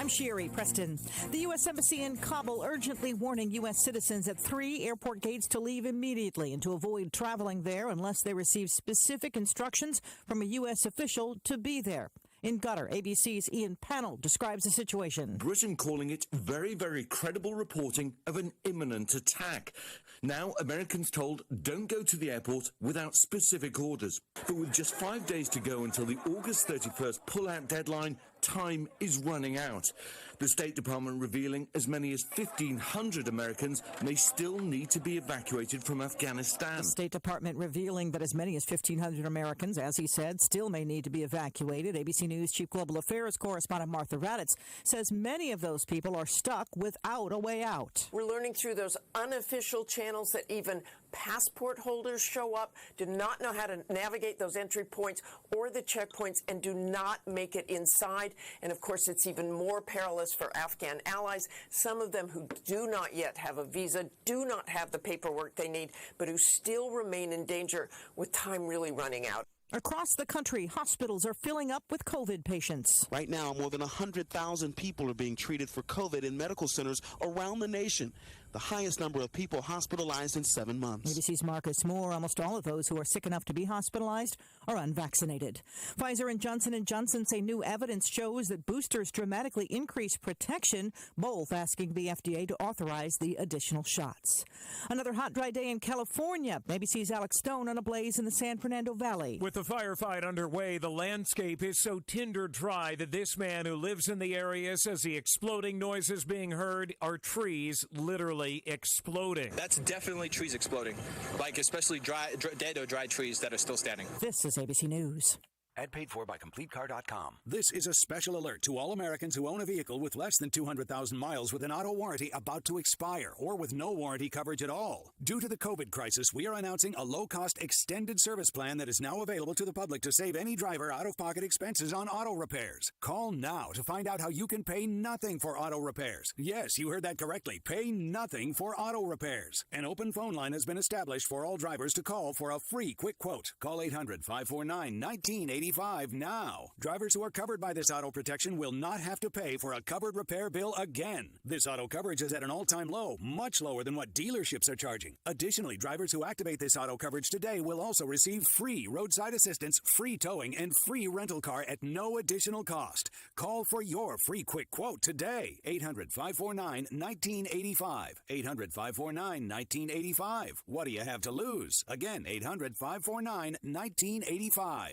I'm Sherry Preston. The U.S. Embassy in Kabul urgently warning U.S. citizens at 3 airport gates to leave immediately and to avoid traveling there unless they receive specific instructions from a U.S. official to be there. In Qatar, ABC's Ian Pannell describes the situation. Britain calling it very, very credible reporting of an imminent attack. Now, Americans told don't go to the airport without specific orders. But with just 5 days to go until the August 31st pull-out deadline, time is running out. The State Department revealing as many as 1,500 Americans may still need to be evacuated from Afghanistan. The State Department revealing that as many as 1,500 Americans, as he said, still may need to be evacuated. ABC News Chief Global Affairs correspondent Martha Raddatz says many of those people are stuck without a way out. We're learning through those unofficial channels that even passport holders show up, do not know how to navigate those entry points or the checkpoints, and do not make it inside. And of course, it's even more perilous for Afghan allies, some of them who do not yet have a visa, do not have the paperwork they need, but who still remain in danger with time really running out. Across the country, hospitals are filling up with COVID patients. Right now, more than 100,000 people are being treated for COVID in medical centers around the nation, the highest number of people hospitalized in 7 months. ABC's Marcus Moore. Almost all of those who are sick enough to be hospitalized are unvaccinated. Pfizer and Johnson & Johnson say new evidence shows that boosters dramatically increase protection, both asking the FDA to authorize the additional shots. Another hot, dry day in California. ABC's Alex Stone on a blaze in the San Fernando Valley. With the firefight underway, the landscape is so tinder dry that this man who lives in the area says the exploding noises being heard are trees literally exploding. That's definitely trees exploding, like especially dead or dry trees that are still standing. This is ABC News. Ad paid for by CompleteCar.com. This is a special alert to all Americans who own a vehicle with less than 200,000 miles with an auto warranty about to expire or with no warranty coverage at all. Due to the COVID crisis, we are announcing a low-cost extended service plan that is now available to the public to save any driver out-of-pocket expenses on auto repairs. Call now to find out how you can pay nothing for auto repairs. Yes, you heard that correctly. Pay nothing for auto repairs. An open phone line has been established for all drivers to call for a free quick quote. Call 800-549-1980 now. Drivers who are covered by this auto protection will not have to pay for a covered repair bill again. This auto coverage is at an all-time low, much lower than what dealerships are charging. Additionally, drivers who activate this auto coverage today will also receive free roadside assistance, free towing, and free rental car at no additional cost. Call for your free quick quote today. 800-549-1985. 800-549-1985. What do you have to lose? Again, 800-549-1985.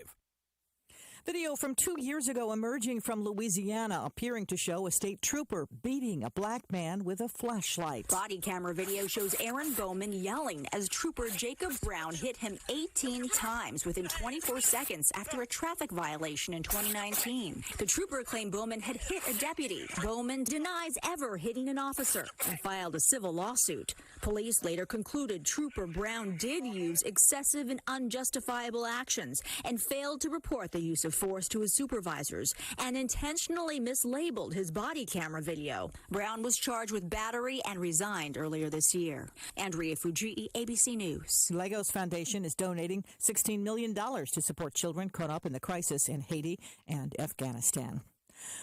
Video from 2 years ago emerging from Louisiana, appearing to show a state trooper beating a black man with a flashlight. Body camera video shows Aaron Bowman yelling as Trooper Jacob Brown hit him 18 times within 24 seconds after a traffic violation in 2019. The trooper claimed Bowman had hit a deputy. Bowman denies ever hitting an officer and filed a civil lawsuit. Police later concluded Trooper Brown did use excessive and unjustifiable actions and failed to report the use of force to his supervisors and intentionally mislabeled his body camera video. Brown was charged with battery and resigned earlier this year. Andrea Fujii, ABC News. Legos Foundation is donating $16 million to support children caught up in the crisis in Haiti and Afghanistan.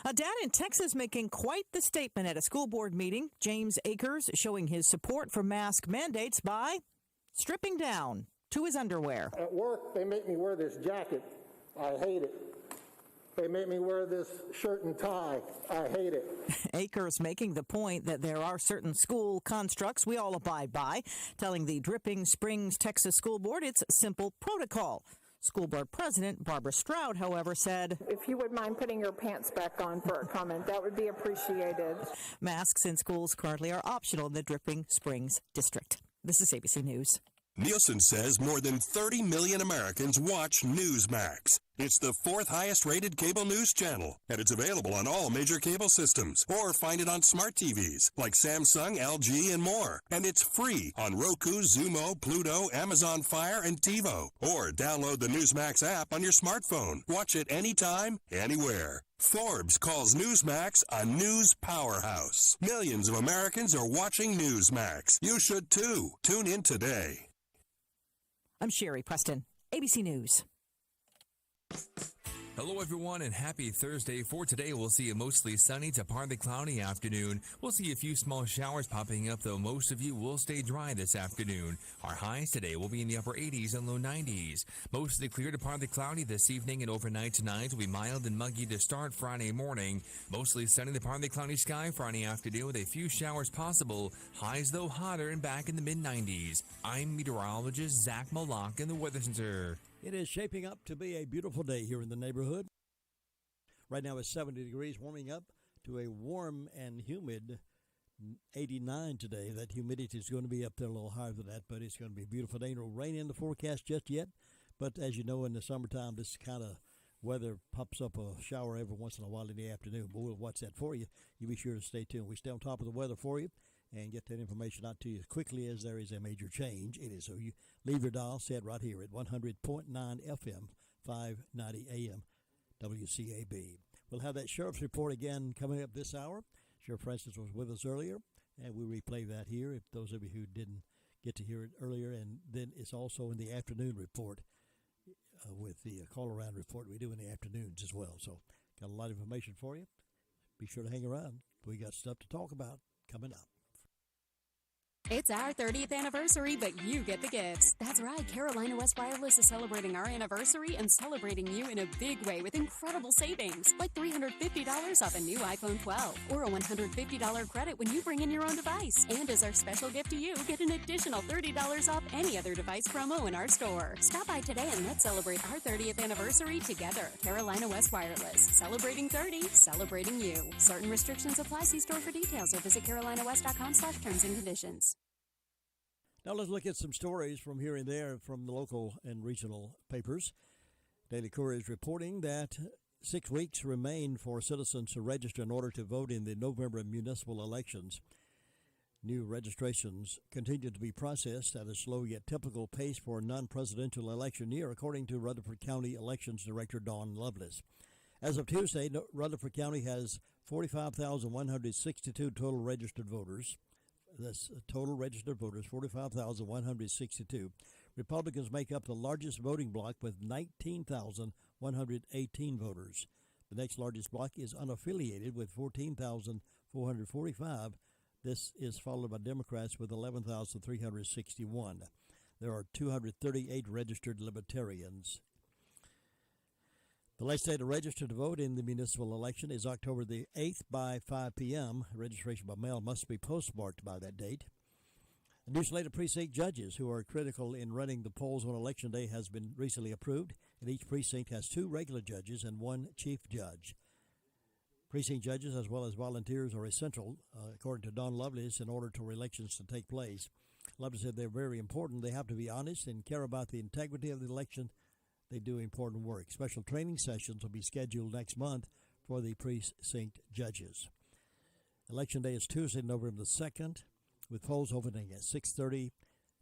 A dad in Texas making quite the statement at a school board meeting. James Akers showing his support for mask mandates by stripping down to his underwear. At work, they make me wear this jacket. I hate it. They make me wear this shirt and tie. I hate it. Akers making the point that there are certain school constructs we all abide by, telling the Dripping Springs Texas School Board it's simple protocol. School Board President Barbara Stroud, however, said, "If you would mind putting your pants back on for a comment, that would be appreciated." Masks in schools currently are optional in the Dripping Springs District. This is ABC News. Nielsen says more than 30 million Americans watch Newsmax. It's the 4th highest rated cable news channel, and it's available on all major cable systems, or find it on smart TVs like Samsung, LG, and more. And it's free on Roku, Zumo, Pluto, Amazon Fire, and TiVo. Or download the Newsmax app on your smartphone. Watch it anytime, anywhere. Forbes calls Newsmax a news powerhouse. Millions of Americans are watching Newsmax. You should too. Tune in today. I'm Sherry Preston, ABC News. Hello, everyone, and happy Thursday. For today, we'll see a mostly sunny to partly cloudy afternoon. We'll see a few small showers popping up, though most of you will stay dry this afternoon. Our highs today will be in the upper 80s and low 90s. Mostly clear to partly cloudy this evening, and overnight tonight will be mild and muggy to start Friday morning. Mostly sunny to partly cloudy sky Friday afternoon with a few showers possible. Highs, though, hotter and back in the mid-90s. I'm meteorologist Zach Moloch in the Weather Center. It is shaping up to be a beautiful day here in the neighborhood. Right now it's 70 degrees, warming up to a warm and humid 89 today. That humidity is going to be up there a little higher than that, but it's going to be a beautiful day. No rain in the forecast just yet, but as you know, in the summertime, this kind of weather pops up a shower every once in a while in the afternoon. But we'll watch that for you. You be sure to stay tuned. We stay on top of the weather for you and get that information out to you as quickly as there is a major change. It is so you leave your dial set right here at 100.9 FM, 590 AM, WCAB. We'll have that sheriff's report again coming up this hour. Sheriff Francis was with us earlier, and we replay that here if those of you who didn't get to hear it earlier. And then it's also in the afternoon report with the call-around report we do in the afternoons as well. So got a lot of information for you. Be sure to hang around. We got stuff to talk about coming up. It's our 30th anniversary, but you get the gifts. That's right, Carolina West Wireless is celebrating our anniversary and celebrating you in a big way with incredible savings, like $350 off a new iPhone 12 or a $150 credit when you bring in your own device. And as our special gift to you, get an additional $30 off any other device promo in our store. Stop by today and let's celebrate our 30th anniversary together. Carolina West Wireless, celebrating 30, celebrating you. Certain restrictions apply. See store for details or visit carolinawest.com/terms and conditions. Now let's look at some stories from here and there from the local and regional papers. Daily Courier is reporting that 6 weeks remain for citizens to register in order to vote in the November municipal elections. New registrations continue to be processed at a slow yet typical pace for a non-presidential election year, according to Rutherford County Elections Director Dawn Lovelace. As of Tuesday, Rutherford County has 45,162 total registered voters. That's total registered voters, 45,162. Republicans make up the largest voting bloc with 19,118 voters. The next largest bloc is unaffiliated with 14,445. This is followed by Democrats with 11,361. There are 238 registered Libertarians. The last day to register to vote in the municipal election is October the 8th by 5 p.m. Registration by mail must be postmarked by that date. A new slate of precinct judges who are critical in running the polls on Election Day has been recently approved, and each precinct has 2 regular judges and 1 chief judge. Precinct judges as well as volunteers are essential, according to Dawn Lovelace, in order for elections to take place. Lovelace said they're very important. They have to be honest and care about the integrity of the election. They do important work. Special training sessions will be scheduled next month for the precinct judges. Election day is Tuesday, November the 2nd, with polls opening at 6:30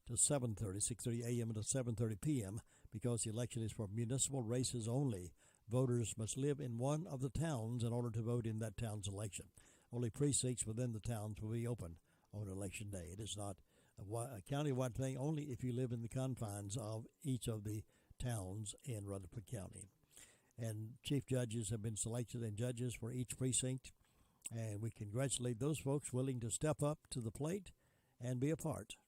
to 7:30, 6:30 a.m. to 7:30 p.m. Because the election is for municipal races only, voters must live in one of the towns in order to vote in that town's election. Only precincts within the towns will be open on Election Day. It is not a county-wide thing, only if you live in the confines of each of the towns in Rutherford County. And chief judges have been selected and judges for each precinct, and we congratulate those folks willing to step up to the plate and be a part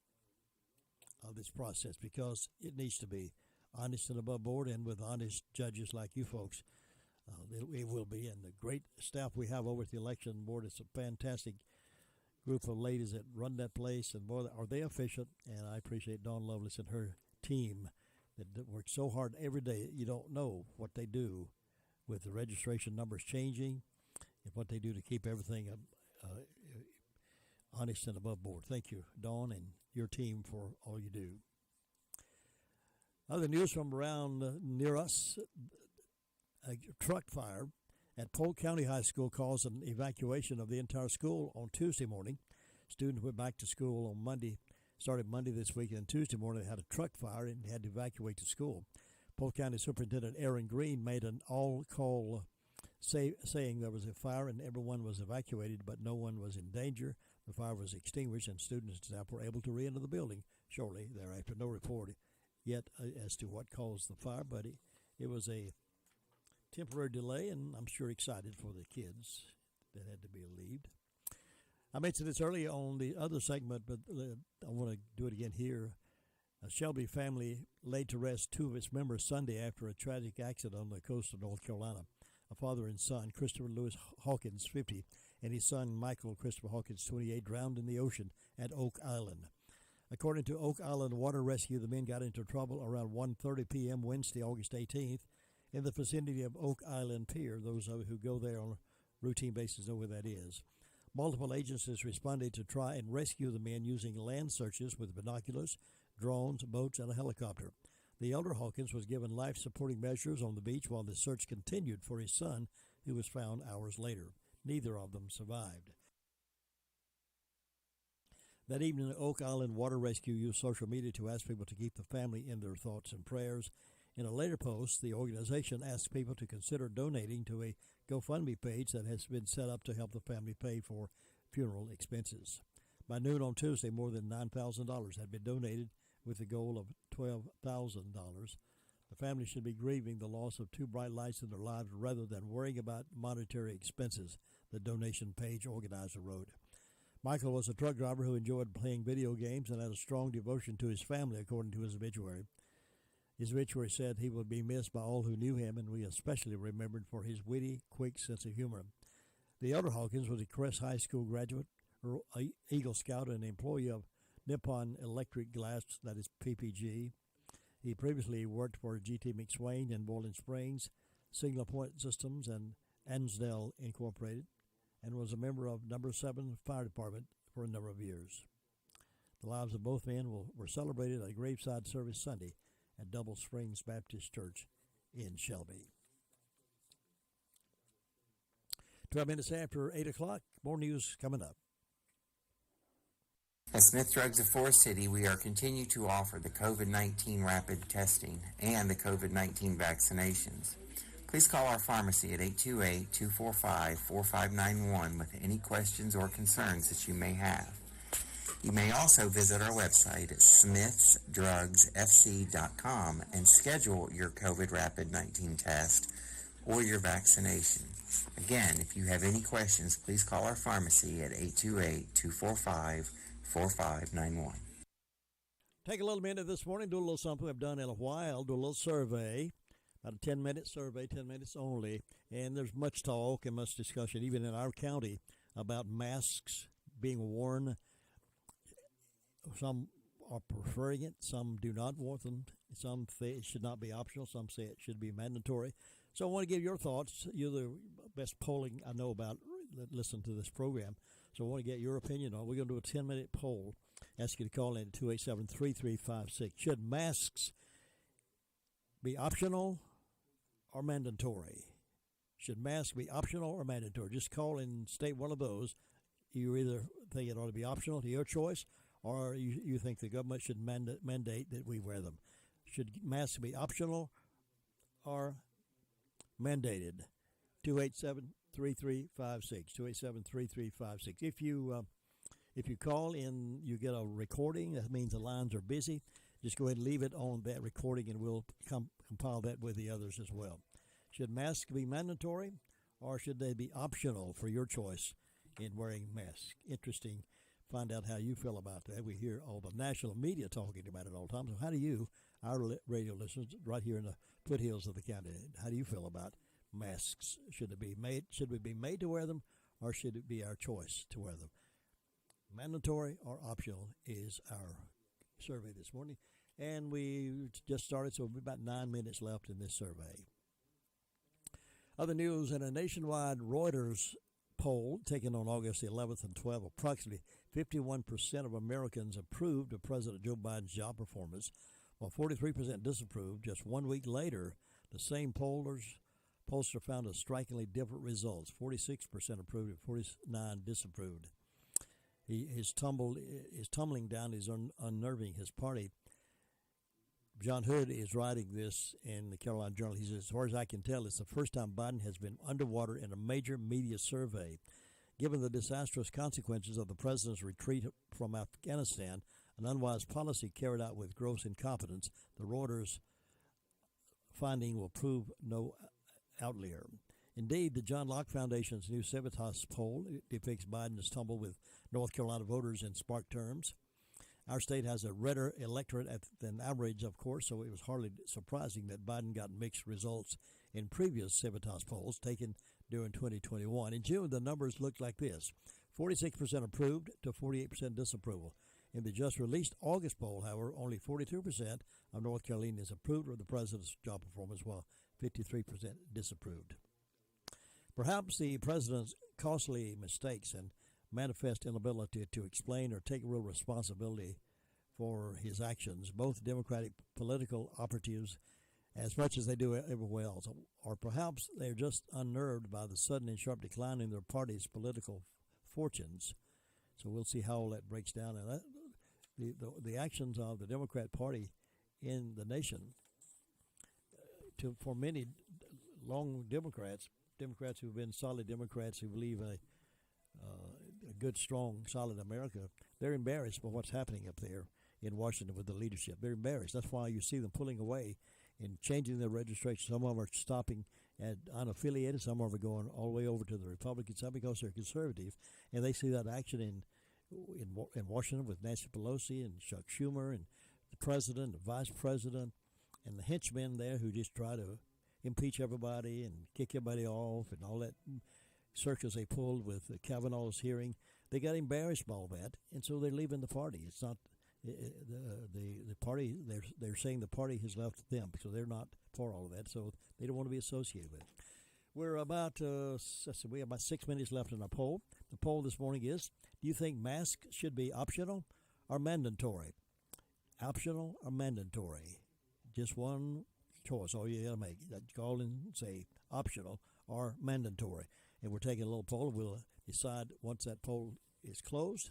of this process, because it needs to be honest and above board, and with honest judges like you folks, it will be. And the great staff we have over at the election board, it's a fantastic group of ladies that run that place, and boy, are they efficient. And I appreciate Dawn Lovelace and her team that work so hard every day. You don't know what they do with the registration numbers changing and what they do to keep everything honest and above board. Thank you, Dawn, and your team for all you do. Other news from around near us, a truck fire at Polk County High School caused an evacuation of the entire school on Tuesday morning. Students went back to school on Monday. Started Monday this week, and Tuesday morning they had a truck fire and had to evacuate the school. Polk County Superintendent Aaron Green made an all-call saying there was a fire and everyone was evacuated, but no one was in danger. The fire was extinguished, and students and staff were able to re-enter the building shortly thereafter. No report yet as to what caused the fire, but it was a temporary delay, and I'm sure excited for the kids that had to be relieved. I mentioned this earlier on the other segment, but I want to do it again here. A Shelby family laid to rest two of its members Sunday after a tragic accident on the coast of North Carolina. A father and son, Christopher Lewis Hawkins, 50, and his son, Michael Christopher Hawkins, 28, drowned in the ocean at Oak Island. According to Oak Island Water Rescue, the men got into trouble around 1:30 p.m. Wednesday, August 18th, in the vicinity of Oak Island Pier. Those of you who go there on a routine basis know where that is. Multiple agencies responded to try and rescue the men using land searches with binoculars, drones, boats, and a helicopter. The elder Hawkins was given life-supporting measures on the beach while the search continued for his son, who was found hours later. Neither of them survived. That evening, the Oak Island Water Rescue used social media to ask people to keep the family in their thoughts and prayers. In a later post, the organization asked people to consider donating to a GoFundMe page that has been set up to help the family pay for funeral expenses. By noon on Tuesday, more than $9,000 had been donated with the goal of $12,000. The family should be grieving the loss of two bright lights in their lives rather than worrying about monetary expenses, the donation page organizer wrote. Michael was a truck driver who enjoyed playing video games and had a strong devotion to his family, according to his obituary. His obituary said he would be missed by all who knew him, and we especially remembered for his witty, quick sense of humor. The elder Hawkins was a Crest High School graduate, Eagle Scout, and employee of Nippon Electric Glass, that is PPG. He previously worked for GT McSwain in Boiling Springs, Signal Point Systems, and Ansdell Incorporated, and was a member of Number 7 Fire Department for a number of years. The lives of both men were celebrated at a graveside service Sunday at Double Springs Baptist Church in Shelby. 12 minutes after 8 o'clock, more news coming up. At Smith Drugs of Forest City, we are continuing to offer the COVID-19 rapid testing and the COVID-19 vaccinations. Please call our pharmacy at 828-245-4591 with any questions or concerns that you may have. You may also visit our website at smithsdrugsfc.com and schedule your COVID rapid 19 test or your vaccination. Again, if you have any questions, please call our pharmacy at 828-245-4591. Take a little minute this morning, do a little something I've done in a while, do a little survey. About a 10-minute survey, 10 minutes only, and there's much talk and much discussion, even in our county, about masks being worn. Some are preferring it, some do not want them, some say it should not be optional, some say it should be mandatory. So I want to give your thoughts. You're the best polling I know about that listen to this program, so I want to get your opinion on it. We're going to do a 10-minute poll. Ask you to call in at 287-3356. Should masks be optional or mandatory? Should masks be optional or mandatory? Just call and state one of those. You either think it ought to be optional to your choice, or you think the government should mandate that we wear them. Should masks be optional or mandated? 287-3356. 287-3356. If you call in, you get a recording. That means the lines are busy. Just go ahead and leave it on that recording, and we'll compile that with the others as well. Should masks be mandatory, or should they be optional for your choice in wearing masks? Interesting. Find out how you feel about that. We hear all the national media talking about it all the time. So how do you, our radio listeners, right here in the foothills of the county, how do you feel about masks? Should we be made to wear them, or should it be our choice to wear them? Mandatory or optional is our survey this morning, and we just started, so about 9 minutes left in this survey. Other news: in a nationwide Reuters poll taken on August 11th and 12th, approximately 51% of Americans approved of President Joe Biden's job performance, while 43% disapproved. Just 1 week later, the same pollster found a strikingly different results. 46% approved and 49% disapproved. His tumbling down is unnerving his party. John Hood is writing this in the Carolina Journal. He says, as far as I can tell, it's the first time Biden has been underwater in a major media survey. Given the disastrous consequences of the president's retreat from Afghanistan, an unwise policy carried out with gross incompetence, the Reuters finding will prove no outlier. Indeed, the John Locke Foundation's new Civitas poll depicts Biden's tumble with North Carolina voters in spark terms. Our state has a redder electorate than average, of course, so it was hardly surprising that Biden got mixed results in previous Civitas polls taken during 2021. In June, the numbers looked like this: 46% approved to 48% disapproval. In the just released August poll, however, only 42% of North Carolinians approved of the president's job performance, while 53% disapproved. Perhaps the president's costly mistakes and manifest inability to explain or take real responsibility for his actions, both Democratic political operatives, as much as they do everywhere else, or perhaps they're just unnerved by the sudden and sharp decline in their party's political fortunes. So we'll see how all that breaks down. And the actions of the Democrat Party in the nation, for many long Democrats who have been solid Democrats who believe a good, strong, solid America, they're embarrassed by what's happening up there in Washington with the leadership. They're embarrassed. That's why you see them pulling away and changing their registration. Some of them are stopping at unaffiliated. Some of them are going all the way over to the Republican side because they're conservative. And they see that action in Washington with Nancy Pelosi and Chuck Schumer and the president, the vice president, and the henchmen there who just try to impeach everybody and kick everybody off and all that circus they pulled with Kavanaugh's hearing. They got embarrassed by all that, and so they're leaving the party. It's not the party. They're saying the party has left them, so they're not for all of that. So they don't want to be associated with it. We're about we have about 6 minutes left in our poll. The poll this morning is: do you think masks should be optional or mandatory? Optional or mandatory? Just one choice. All you got to make. Call and say optional or mandatory. And we're taking a little poll. We'll decide once that poll is closed.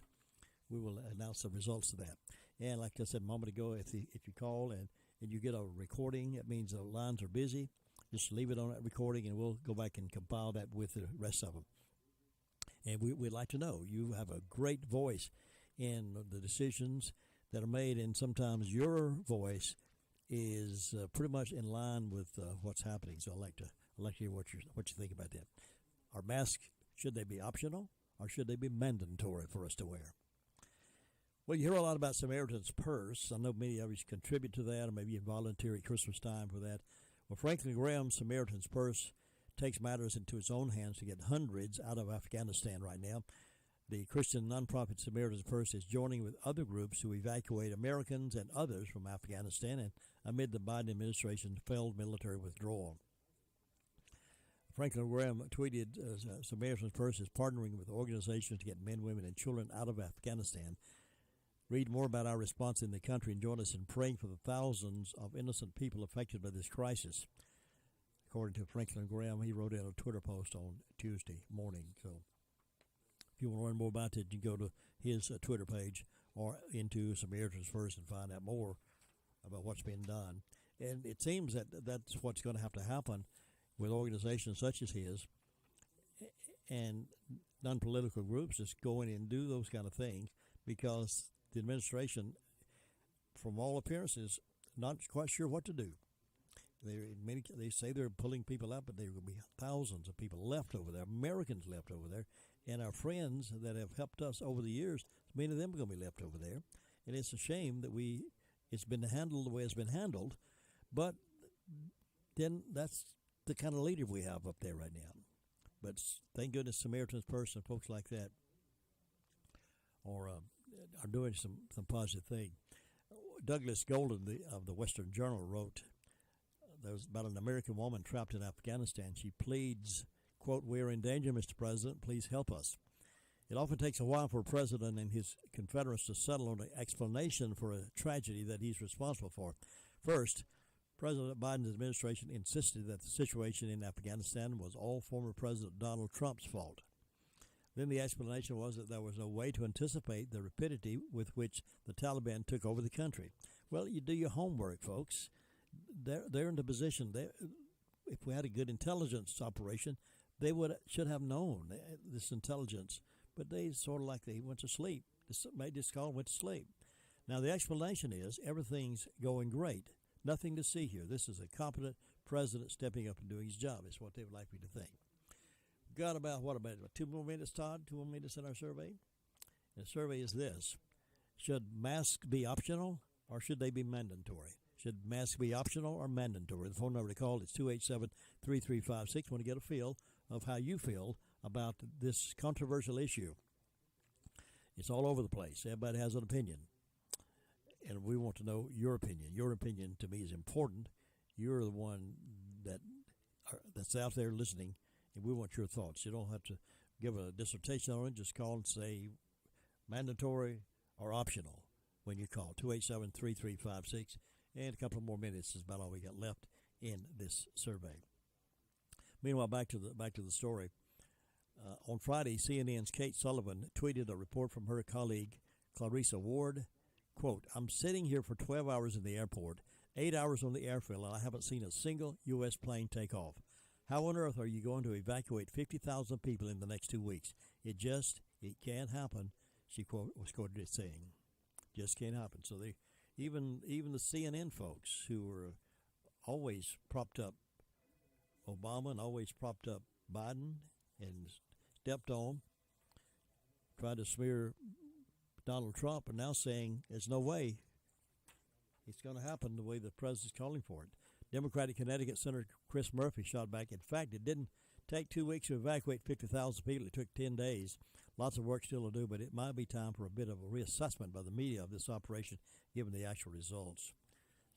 We will announce the results of that. And like I said a moment ago, if you call and you get a recording, it means the lines are busy. Just leave it on that recording, and we'll go back and compile that with the rest of them. And we'd like to know. You have a great voice in the decisions that are made, and sometimes your voice is pretty much in line with what's happening. So I'd like to hear what you think about that. Are masks, should they be optional or should they be mandatory for us to wear? Well, you hear a lot about Samaritan's Purse. I know many of you contribute to that, or maybe you volunteer at Christmas time for that. Well, Franklin Graham's Samaritan's Purse takes matters into its own hands to get hundreds out of Afghanistan right now. The Christian nonprofit Samaritan's Purse is joining with other groups to evacuate Americans and others from Afghanistan and amid the Biden administration's failed military withdrawal. Franklin Graham tweeted, Samaritan's Purse is partnering with organizations to get men, women, and children out of Afghanistan. Read more about our response in the country and join us in praying for the thousands of innocent people affected by this crisis. According to Franklin Graham, he wrote in a Twitter post on Tuesday morning. So if you want to learn more about it, you can go to his Twitter page or into Samaritan's Purse and find out more about what's being done. And it seems that that's what's going to have to happen with organizations such as his and non-political groups just go in and do those kind of things, because the administration, from all appearances, not quite sure what to do. They say they're pulling people out, but there will be thousands of people left over there, Americans left over there, and our friends that have helped us over the years, many of them are going to be left over there. And it's a shame that it's been handled the way it's been handled, but then that's the kind of leader we have up there right now. But thank goodness Samaritan's Purse and folks like that are doing some positive thing. Douglas Golden of the Western Journal wrote, there was about an American woman trapped in Afghanistan. She pleads, quote, "We are in danger, Mr. President. Please help us." It often takes a while for a president and his Confederates to settle on an explanation for a tragedy that he's responsible for. First, President Biden's administration insisted that the situation in Afghanistan was all former President Donald Trump's fault. Then the explanation was that there was no way to anticipate the rapidity with which the Taliban took over the country. Well, you do your homework, folks. They're in the position. If we had a good intelligence operation, they should have known this intelligence. But they sort of like they went to sleep. Made this call and went to sleep. Now, the explanation is everything's going great. Nothing to see here. This is a competent president stepping up and doing his job. Is what they would like me to think. Got about 2 more minutes, Todd? 2 more minutes in our survey? The survey is this. Should masks be optional or should they be mandatory? Should masks be optional or mandatory? The phone number to call is 287-3356. Want to get a feel of how you feel about this controversial issue. It's all over the place. Everybody has an opinion. And we want to know your opinion. Your opinion to me is important. You're the one that's out there listening, and we want your thoughts. You don't have to give a dissertation on it. Just call and say mandatory or optional when you call. 287-3356. And a couple more minutes is about all we got left in this survey. Meanwhile, back to the story. On Friday, CNN's Kate Sullivan tweeted a report from her colleague Clarissa Ward. Quote, I'm sitting here for 12 hours in the airport, 8 hours on the airfield, and I haven't seen a single U.S. plane take off. How on earth are you going to evacuate 50,000 people in the next 2 weeks? It can't happen, she was quoted as saying. Just can't happen. So even the CNN folks who were always propped up Obama and always propped up Biden and stepped on, tried to smear Donald Trump, are now saying there's no way it's going to happen the way the president's calling for it. Democratic Connecticut Senator Chris Murphy shot back. In fact, it didn't take 2 weeks to evacuate 50,000 people. It took 10 days. Lots of work still to do, but it might be time for a bit of a reassessment by the media of this operation, given the actual results.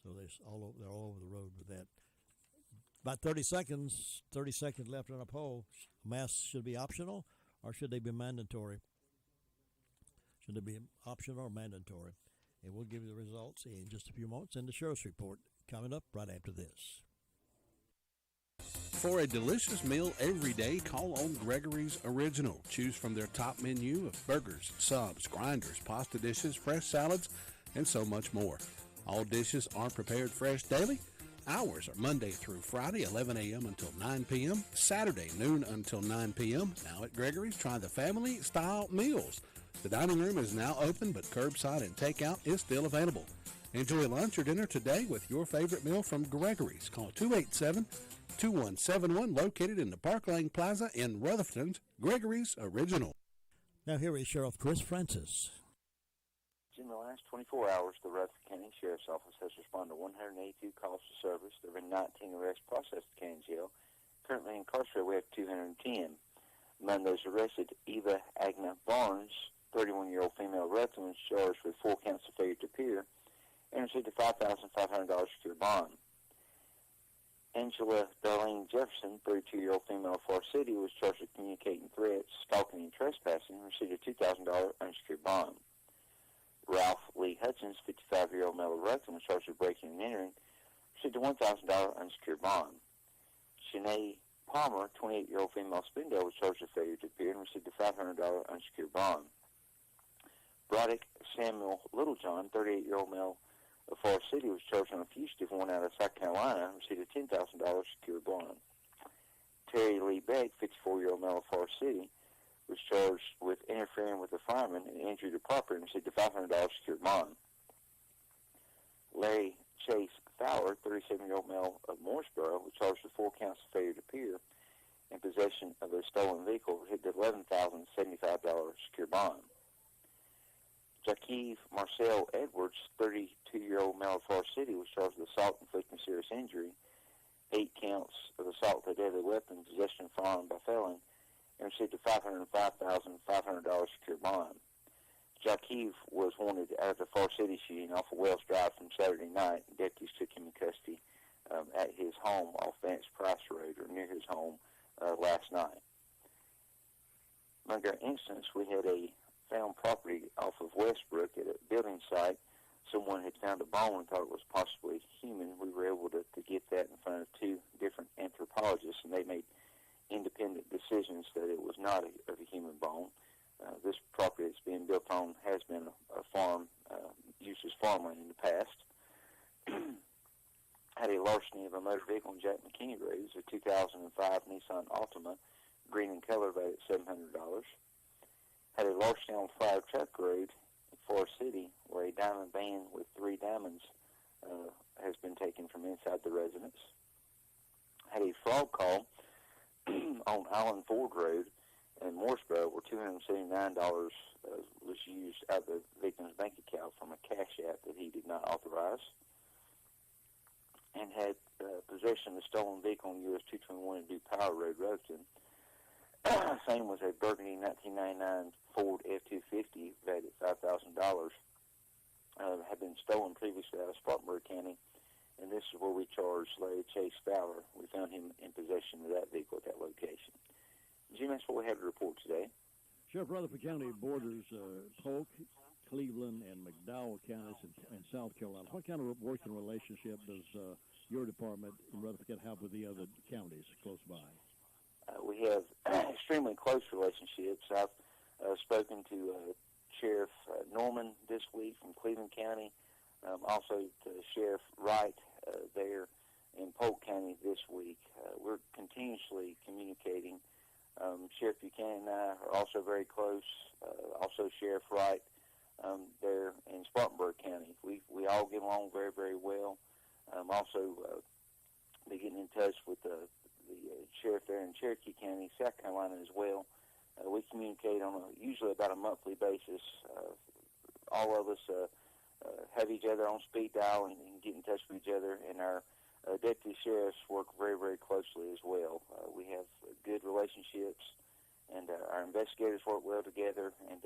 So they're all over the road with that. About 30 seconds left on a poll. Masks should be optional or should they be mandatory? Should they be optional or mandatory? And we'll give you the results in just a few moments in the Sheriff's Report coming up right after this. For a delicious meal every day, call on Gregory's Original. Choose from their top menu of burgers, subs, grinders, pasta dishes, fresh salads, and so much more. All dishes are prepared fresh daily. Hours are Monday through Friday, 11 a.m. until 9 p.m., Saturday, noon until 9 p.m. Now at Gregory's, try the family-style meals. The dining room is now open, but curbside and takeout is still available. Enjoy lunch or dinner today with your favorite meal from Gregory's. Call 287-2171, located in the Park Lane Plaza in Rutherford's Gregory's Original. Now here is Sheriff Chris Francis. In the last 24 hours, the Rutherford County Sheriff's Office has responded to 182 calls for service. There have been 19 arrests processed at County Jail. Currently incarcerated, we have 210. Among those arrested, Eva Agna Barnes, 31-year-old female Rutherford, was charged with 4 counts of failure to appear and received a $5,500 secure bond. Angela Darlene Jefferson, 32-year-old female of Forest City, was charged with communicating threats, stalking, and trespassing and received a $2,000 unsecured bond. Ralph Lee Hutchins, 55-year-old male of Rutherford, was charged with breaking and entering, received a $1,000 unsecured bond. Shanae Palmer, 28-year-old female of Spindale, was charged with failure to appear and received a $500 unsecured bond. Broderick Samuel Littlejohn, 38-year-old male of Forest City, was charged on a fugitive warrant out of South Carolina and received a $10,000 secured bond. Terry Lee Beck, 54-year-old male of Forest City, was charged with interfering with a fireman and injury to property and received a $500 secured bond. Larry Chase Fowler, 37-year-old male of Mooresboro, was charged with 4 counts of failure to appear and possession of a stolen vehicle, received an $11,075 secured bond. Jaqueve Marcel Edwards, 32-year-old male of Forest City, was charged with assault inflicting serious injury, 8 counts of assault with a deadly weapon, possession of a firearm by felon, and received a $505,500 secured bond. Jaqueve was wanted out of the Forest City shooting off of Wells Drive from Saturday night. Deputies took him in custody at his home off Vance Price Road, or near his home, last night. Among our incidents, we had a found property off of Westbrook at a building site. Someone had found a bone and thought it was possibly human. We were able to get that in front of 2 different anthropologists, and they made independent decisions that it was not of a human bone. This property that's being built on has been a farm, used as farmland in the past. Had a larceny of a motor vehicle on Jack McKinney Road. It was a 2005 Nissan Altima, green in color, valued at $700. Had a larceny on Fire Truck Road in Forest City, where a diamond band with 3 diamonds has been taken from inside the residence. had a fraud call on Island Ford Road in Mooresboro where $279 was used out of the victim's bank account from a cash app that he did not authorize, and had possession of the stolen vehicle on US 221 and Dew Power Road, Roveton. Same was a burgundy 1999 Ford F-250 valued at $5,000. Had been stolen previously out of Spartanburg County, and this is where we charged Larry Chase Fowler. We found him in possession of that vehicle at that location. Jim, that's what we have to report today. Sheriff, Rutherford County borders Polk, Cleveland, and McDowell counties in South Carolina. What kind of working relationship does your department in Rutherford County have with the other counties close by? We have extremely close relationships. I've spoken to Sheriff Norman this week from Cleveland County, also to Sheriff Wright there in Polk County this week. We're continuously communicating. Sheriff Buchanan and I are also very close. Also Sheriff Wright there in Spartanburg County. We all get along very, very well. Also be getting in touch with the sheriff there in Cherokee County, South Carolina as well. We communicate on usually about a monthly basis. All of us have each other on speed dial and get in touch with each other, and our deputy sheriffs work very, very closely as well. We have good relationships, and our investigators work well together, and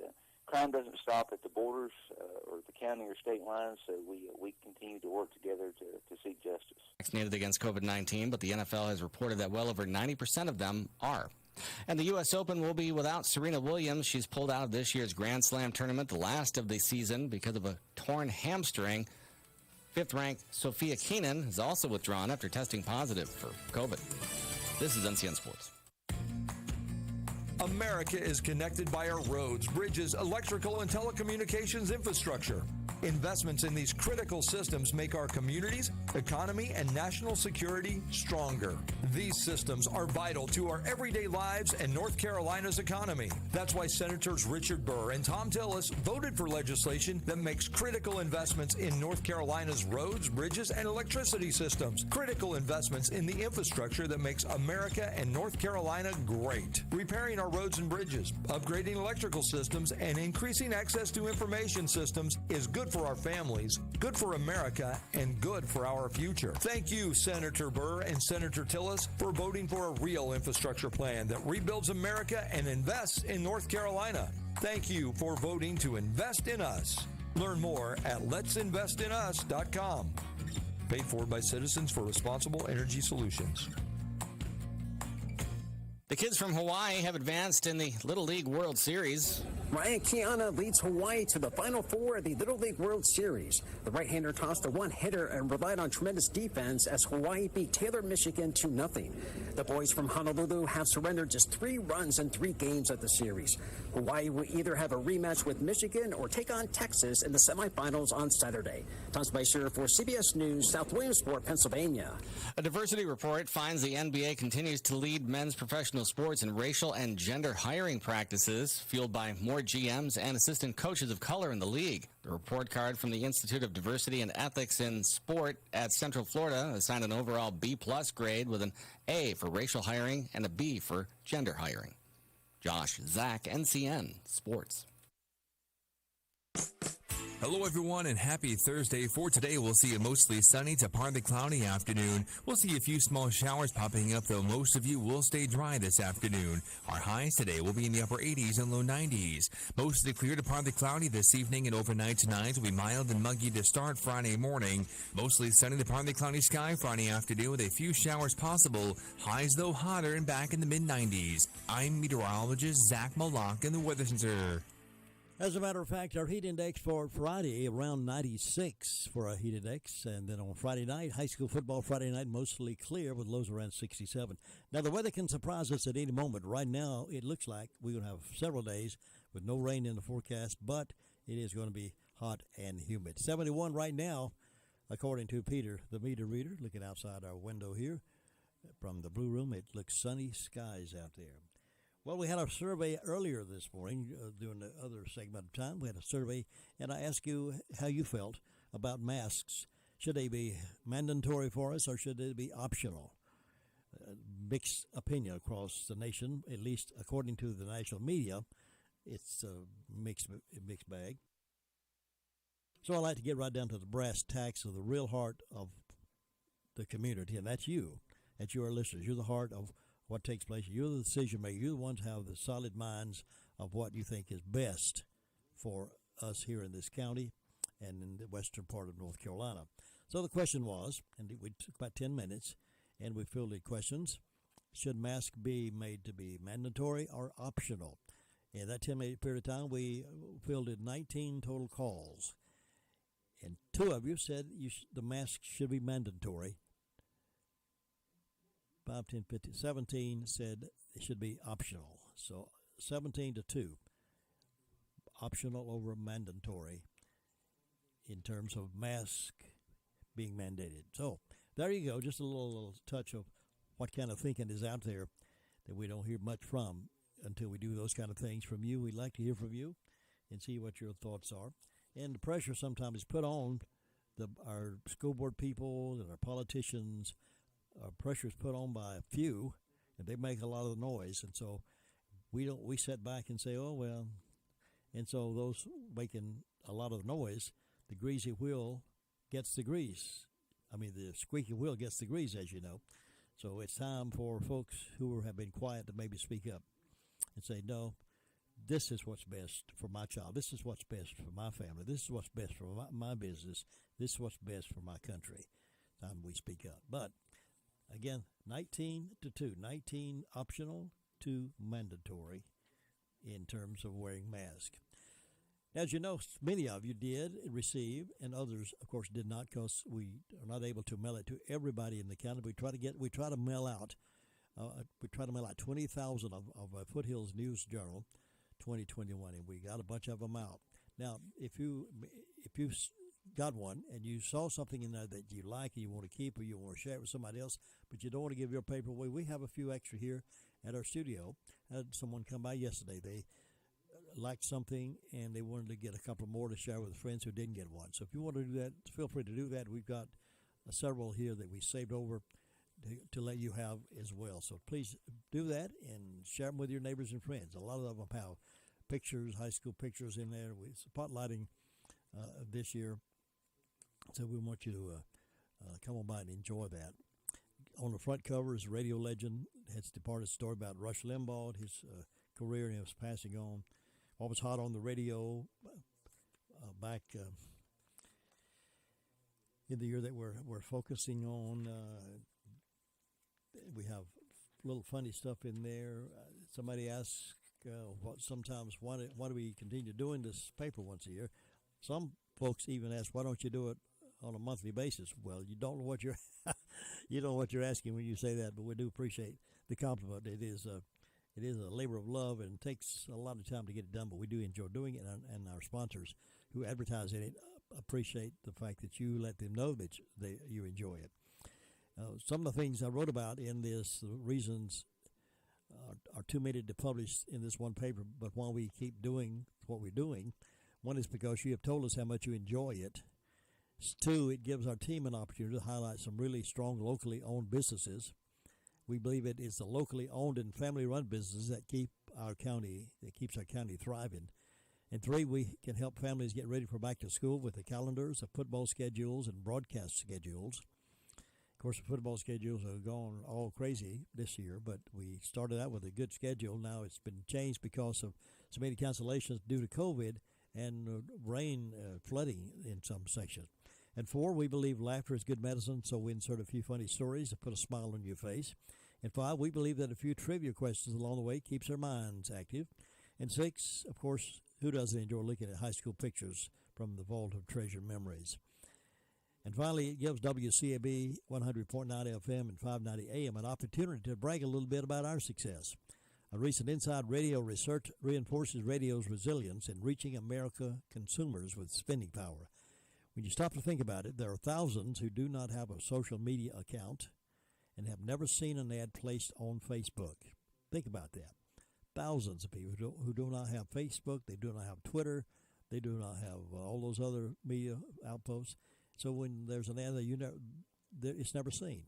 crime doesn't stop at the borders or the county or state lines, so we continue to work together to seek justice. Vaccinated against COVID-19, but the NFL has reported that well over 90% of them are. And the U.S. Open will be without Serena Williams. She's pulled out of this year's Grand Slam tournament, the last of the season, because of a torn hamstring. Fifth-ranked Sophia Keenan is also withdrawn after testing positive for COVID. This is NCN Sports. America is connected by our roads, bridges, electrical, and telecommunications infrastructure. Investments in these critical systems make our communities, economy, and national security stronger. These systems are vital to our everyday lives and North Carolina's economy. That's why Senators Richard Burr and Tom Tillis voted for legislation that makes critical investments in North Carolina's roads, bridges, and electricity systems. Critical investments in the infrastructure that makes America and North Carolina great. Repairing our roads and bridges, upgrading electrical systems, and increasing access to information systems is good for our families, good for America, and good for our future. Thank you, Senator Burr and Senator Tillis, for voting for a real infrastructure plan that rebuilds America and invests in North Carolina. Thank you for voting to invest in us. Learn more at let'sinvestinus.com. Paid for by Citizens for Responsible Energy Solutions. The kids from Hawaii have advanced in the Little League World Series. Ryan Kiana leads Hawaii to the Final Four of the Little League World Series. The right-hander tossed a one-hitter and relied on tremendous defense as Hawaii beat Taylor, Michigan 2-0. The boys from Honolulu have surrendered just 3 runs in 3 games of the series. Hawaii will either have a rematch with Michigan or take on Texas in the semifinals on Saturday. Tom Spicer for CBS News, South Williamsport, Pennsylvania. A diversity report finds the NBA continues to lead men's professional sports in racial and gender hiring practices, fueled by more GMs and assistant coaches of color in the league. The report card from the Institute of Diversity and Ethics in Sport at Central Florida assigned an overall B+ grade with an A for racial hiring and a B for gender hiring. Josh Zach, NCN Sports. Hello, everyone, and happy Thursday. For today, we'll see a mostly sunny to partly cloudy afternoon. We'll see a few small showers popping up, though most of you will stay dry this afternoon. Our highs today will be in the upper 80s and low 90s. Mostly clear to partly cloudy this evening, and overnight tonight will be mild and muggy to start Friday morning. Mostly sunny to partly cloudy sky Friday afternoon with a few showers possible. Highs, though, hotter and back in the mid-90s. I'm meteorologist Zach Malak in the Weather Center. As a matter of fact, our heat index for Friday, around 96 for our heat index. And then on Friday night, high school football Friday night, mostly clear with lows around 67. Now, the weather can surprise us at any moment. Right now, it looks like we're going to have several days with no rain in the forecast, but it is going to be hot and humid. 71 right now, according to Peter, the meter reader, looking outside our window here. From the Blue Room, it looks sunny skies out there. Well, we had a survey earlier this morning during the other segment of time. We had a survey, and I asked you how you felt about masks. Should they be mandatory for us or should they be optional? mixed opinion across the nation, at least according to the national media. It's a mixed bag. So I'd like to get right down to the brass tacks of the real heart of the community, and that's you. That's your listeners. You're the heart of what takes place. You're the decision maker. You're the ones who have the solid minds of what you think is best for us here in this county and in the western part of North Carolina. So the question was, and we took about 10 minutes, and we fielded questions. Should masks be made to be mandatory or optional? In that 10-minute period of time, we fielded 19 total calls. And 2 of you said the mask should be mandatory. 5, 10, 15, 17 said it should be optional. So 17-2, optional over mandatory in terms of mask being mandated. So there you go, just a little touch of what kind of thinking is out there that we don't hear much from until we do those kind of things from you. We'd like to hear from you and see what your thoughts are. And the pressure sometimes is put on our school board people and our politicians. Pressure is put on by a few, and they make a lot of noise. And so we sit back and say, oh, well. And so those making a lot of noise, the greasy wheel gets the grease. I mean, the squeaky wheel gets the grease, as you know. So it's time for folks who have been quiet to maybe speak up and say, no, this is what's best for my child. This is what's best for my family. This is what's best for my business. This is what's best for my country. Time we speak up. But, again, 19-2, 19 optional, 2 mandatory in terms of wearing masks. As you know, many of you did receive, and others, of course, did not, because we are not able to mail it to everybody in the county. We try to mail out 20,000 of Foothills News Journal 2021, and we got a bunch of them out. Now, if you got one and you saw something in there that you like and you want to keep or you want to share it with somebody else, but you don't want to give your paper away, we have a few extra here at our studio. I had someone come by yesterday. They liked something and they wanted to get a couple more to share with friends who didn't get one. So if you want to do that, feel free to do that. We've got several here that we saved over to let you have as well. So please do that and share them with your neighbors and friends. A lot of them have pictures, high school pictures in there. We're spotlighting this year. So we want you to come on by and enjoy that. On the front cover is radio legend. It's departed story about Rush Limbaugh, his career and his passing on. What was hot on the radio back in the year that we're focusing on. We have a little funny stuff in there. Somebody asked why do we continue doing this paper once a year? Some folks even ask, why don't you do it on a monthly basis? Well, you don't know what you're you know what you're asking when you say that, but we do appreciate the compliment. It is a labor of love, and it takes a lot of time to get it done, but we do enjoy doing it, and our sponsors who advertise in it appreciate the fact that you let them know that you enjoy it. Some of the things I wrote about in this, the reasons are too many to publish in this one paper, but why we keep doing what we're doing. One is because you have told us how much you enjoy it. 2, it gives our team an opportunity to highlight some really strong locally owned businesses. We believe it is the locally owned and family run businesses that keeps our county thriving. And 3, we can help families get ready for back to school with the calendars, the football schedules, and broadcast schedules. Of course, the football schedules have gone all crazy this year, but we started out with a good schedule. Now it's been changed because of so many cancellations due to COVID and rain flooding in some sections. And 4, we believe laughter is good medicine, so we insert a few funny stories to put a smile on your face. And 5, we believe that a few trivia questions along the way keeps our minds active. And 6, of course, who doesn't enjoy looking at high school pictures from the vault of treasured memories? And finally, it gives WCAB 100.9 FM and 590 AM an opportunity to brag a little bit about our success. A recent Inside Radio research reinforces radio's resilience in reaching America consumers with spending power. When you stop to think about it, there are thousands who do not have a social media account and have never seen an ad placed on Facebook. Think about that. Thousands of people who do not have Facebook, they do not have Twitter, they do not have all those other media outposts. So when there's an ad that it's never seen.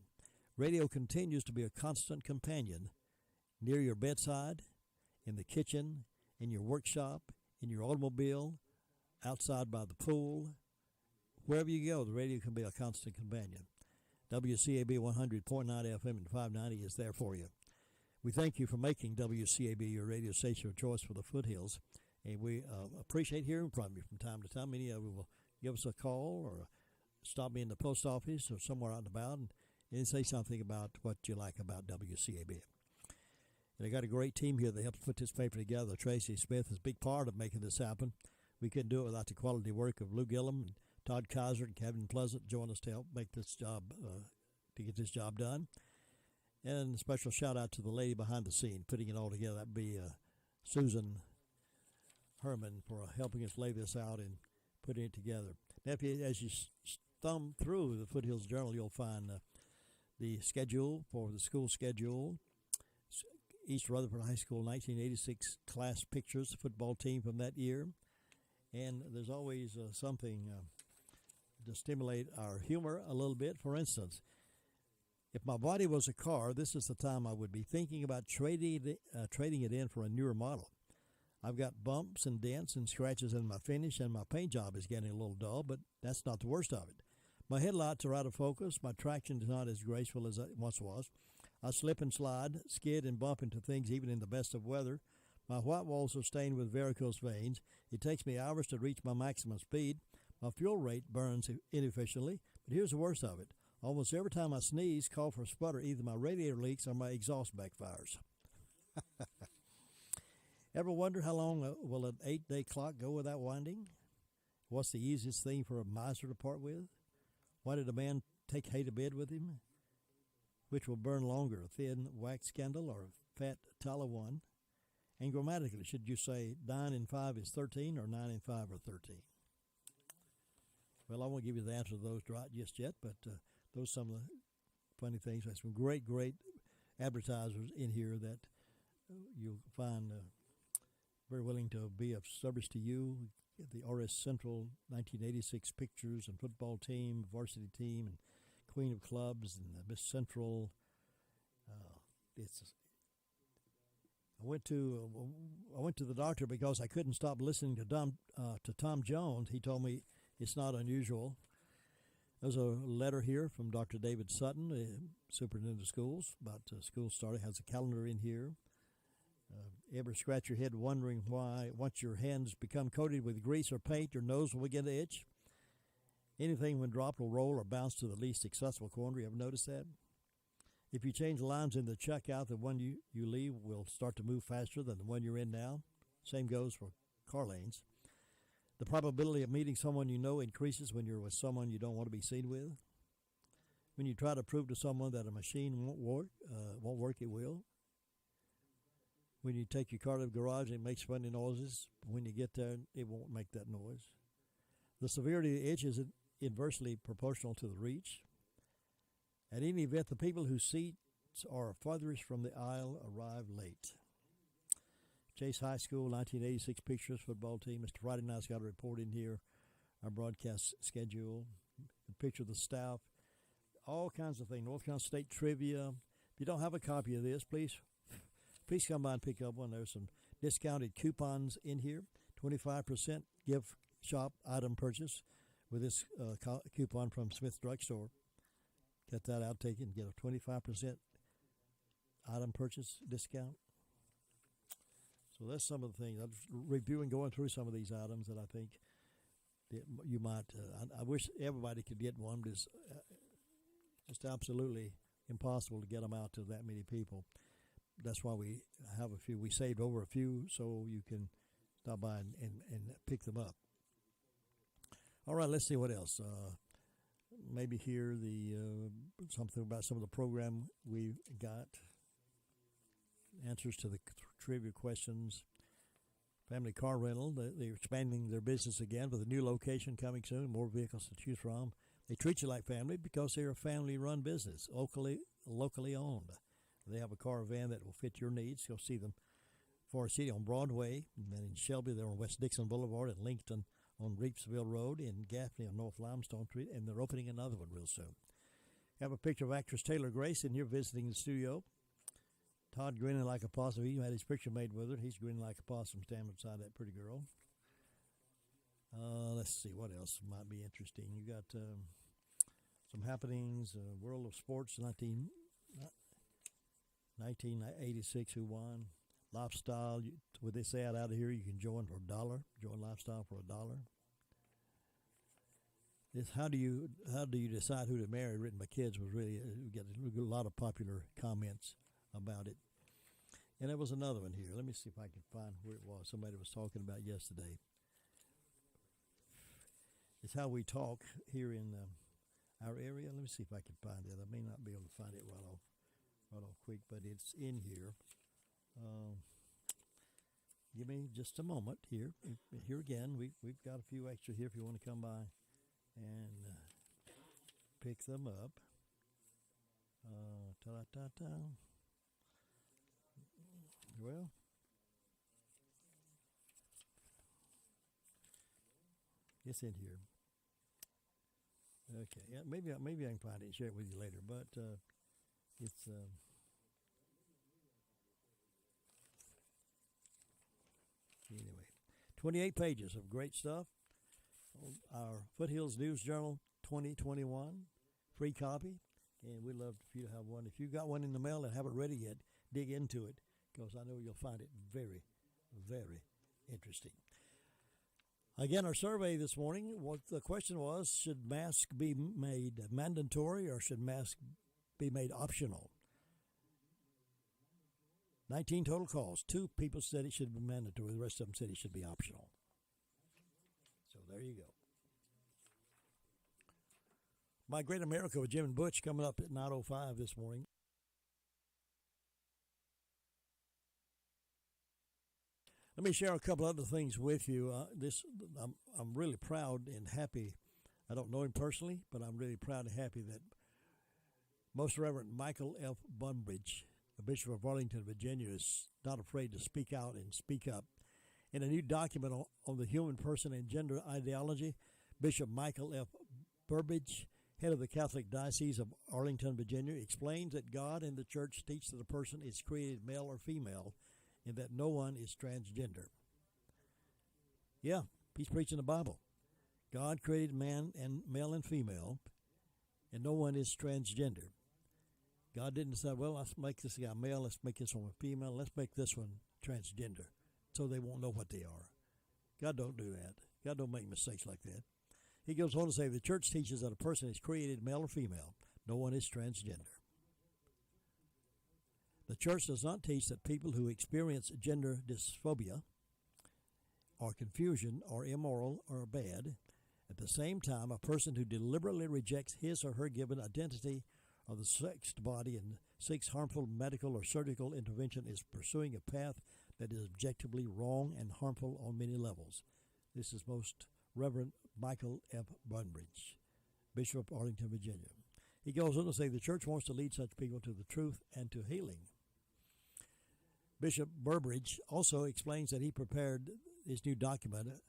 Radio continues to be a constant companion near your bedside, in the kitchen, in your workshop, in your automobile, outside by the pool. Wherever you go, the radio can be a constant companion. WCAB 100.9 FM and 590 is there for you. We thank you for making WCAB your radio station of choice for the foothills, and we appreciate hearing from you from time to time. Many of you will give us a call or stop me in the post office or somewhere out and about and say something about what you like about WCAB. And I got a great team here that helps put this paper together. Tracy Smith is a big part of making this happen. We couldn't do it without the quality work of Lou Gillum and Todd Kaiser and Kevin Pleasant join us to help make this job, to get this job done. And a special shout out to the lady behind the scene putting it all together. That'd be Susan Herman for helping us lay this out and putting it together. Now, as you thumb through the Foothills Journal, you'll find the schedule for the school schedule. East Rutherford High School 1986 class pictures, football team from that year. And there's always something to stimulate our humor a little bit. For instance, if my body was a car, this is the time I would be thinking about trading it in for a newer model. I've got bumps and dents and scratches in my finish, and my paint job is getting a little dull, but that's not the worst of it. My headlights are out of focus. My traction is not as graceful as it once was. I slip and slide, skid and bump into things even in the best of weather. My white walls are stained with varicose veins. It takes me hours to reach my maximum speed. My fuel rate burns inefficiently, but here's the worst of it. Almost every time I sneeze, cough, or sputter, either my radiator leaks or my exhaust backfires. Ever wonder how long will an 8-day clock go without winding? What's the easiest thing for a miser to part with? Why did a man take hay to bed with him? Which will burn longer, a thin wax candle or a fat tallow one? And grammatically, should you say 9 and 5 is 13 or 9 and 5 are 13? Well, I won't give you the answer to those right just yet, but those are some of the funny things. There's some great advertisers in here that you'll find very willing to be of service to you. The RS Central 1986 pictures and football team, varsity team, and Queen of Clubs and Miss Central. I went to the doctor because I couldn't stop listening to Tom Jones. He told me it's not unusual. There's a letter here from Dr. David Sutton, superintendent of schools, about school starting. Has a calendar in here. Ever scratch your head wondering why, once your hands become coated with grease or paint, your nose will begin to itch? Anything when dropped will roll or bounce to the least accessible corner. You ever notice that? If you change lines in the checkout, the one you leave will start to move faster than the one you're in now. Same goes for car lanes. The probability of meeting someone you know increases when you're with someone you don't want to be seen with. When you try to prove to someone that a machine won't work, it will. When you take your car to the garage, it makes funny noises. When you get there, it won't make that noise. The severity of the itch is inversely proportional to the reach. At any event, the people whose seats are farthest from the aisle arrive late. Chase High School, 1986 pictures, football team. Mr. Friday night's got a report in here, our broadcast schedule, a picture of the staff, all kinds of things. North Carolina State trivia. If you don't have a copy of this, please come by and pick up one. There's some discounted coupons in here, 25% gift shop item purchase with this coupon from Smith Drugstore. Get that out, take it, and get a 25% item purchase discount. So that's some of the things. I'm reviewing, going through some of these items that I think that you might. I wish everybody could get one, but it's just absolutely impossible to get them out to that many people. That's why we have a few. We saved over a few so you can stop by and pick them up. All right, let's see what else. Maybe hear something about some of the program we got. Answers to the trivia questions. Family car rental. They're expanding their business again with a new location coming soon. More vehicles to choose from. They treat you like family because they're a family-run business, locally owned. They have a car van that will fit your needs. You'll see them Forest City on Broadway, and then in Shelby they're on West Dixon Boulevard, and Lincoln on Reepsville Road, in Gaffney on North Limestone Street, and they're opening another one real soon. Have a picture of actress Taylor Grace in here visiting the studio. Todd grinning like a possum. He had his picture made with her. He's grinning like a possum standing beside that pretty girl. Let's see what else might be interesting. You got some happenings. World of Sports 1986. Who won? Lifestyle. With this ad out of here, you can join for $1. Join Lifestyle for $1. This how do you decide who to marry? Written by kids was really we got a lot of popular comments about it. And there was another one here. Let me see if I can find where it was. Somebody was talking about yesterday. It's how we talk here in our area. Let me see if I can find it. I may not be able to find it right off quick, but it's in here. Give me just a moment here. Here again, we've got a few extra here if you want to come by and pick them up. Well, it's in here. Okay, yeah, maybe I can find it and share it with you later. But it's anyway, 28 pages of great stuff. Our Foothills News Journal 2021, free copy, and we'd love for you to have one. If you got one in the mail and haven't read it yet, dig into it because I know you'll find it very, very interesting. Again, our survey this morning, what the question was, should masks be made mandatory or should masks be made optional? 19 total calls. 2 people said it should be mandatory. The rest of them said it should be optional. So there you go. My Great America with Jim and Butch coming up at 9:05 this morning. Let me share a couple other things with you. I'm really proud and happy. I don't know him personally, but I'm really proud and happy that Most Reverend Michael F. Bunbridge, the Bishop of Arlington, Virginia, is not afraid to speak out and speak up. In a new document on the human person and gender ideology, Bishop Michael F. Burbidge, head of the Catholic Diocese of Arlington, Virginia, explains that God and the Church teach that a person is created male or female and that no one is transgender. Yeah, he's preaching the Bible. God created man and male and female, and no one is transgender. God didn't say, well, let's make this guy male, let's make this one female, let's make this one transgender, so they won't know what they are. God don't do that. God don't make mistakes like that. He goes on to say, the Church teaches that a person is created male or female. No one is transgender. The Church does not teach that people who experience gender dysphoria or confusion are immoral or bad. At the same time, a person who deliberately rejects his or her given identity or the sexed body and seeks harmful medical or surgical intervention is pursuing a path that is objectively wrong and harmful on many levels. This is Most Reverend Michael F. Bunbridge, Bishop of Arlington, Virginia. He goes on to say the Church wants to lead such people to the truth and to healing. Bishop Burbridge also explains that he prepared his new document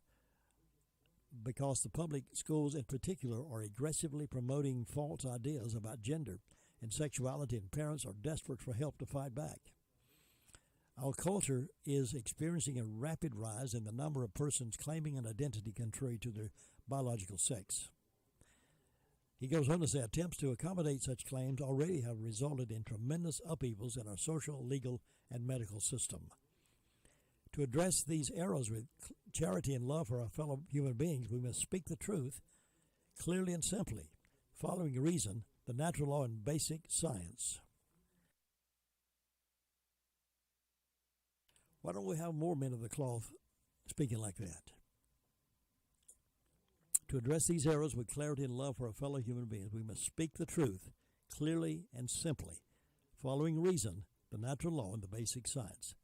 because the public schools in particular are aggressively promoting false ideas about gender and sexuality, and parents are desperate for help to fight back. Our culture is experiencing a rapid rise in the number of persons claiming an identity contrary to their biological sex. He goes on to say attempts to accommodate such claims already have resulted in tremendous upheavals in our social, legal, and medical system. To address these errors with charity and love for our fellow human beings, we must speak the truth clearly and simply, following reason, the natural law, and basic science. Why don't we have more men of the cloth speaking like that? To address these errors with clarity and love for our fellow human beings, we must speak the truth clearly and simply, following reason, the natural law, and the basic science.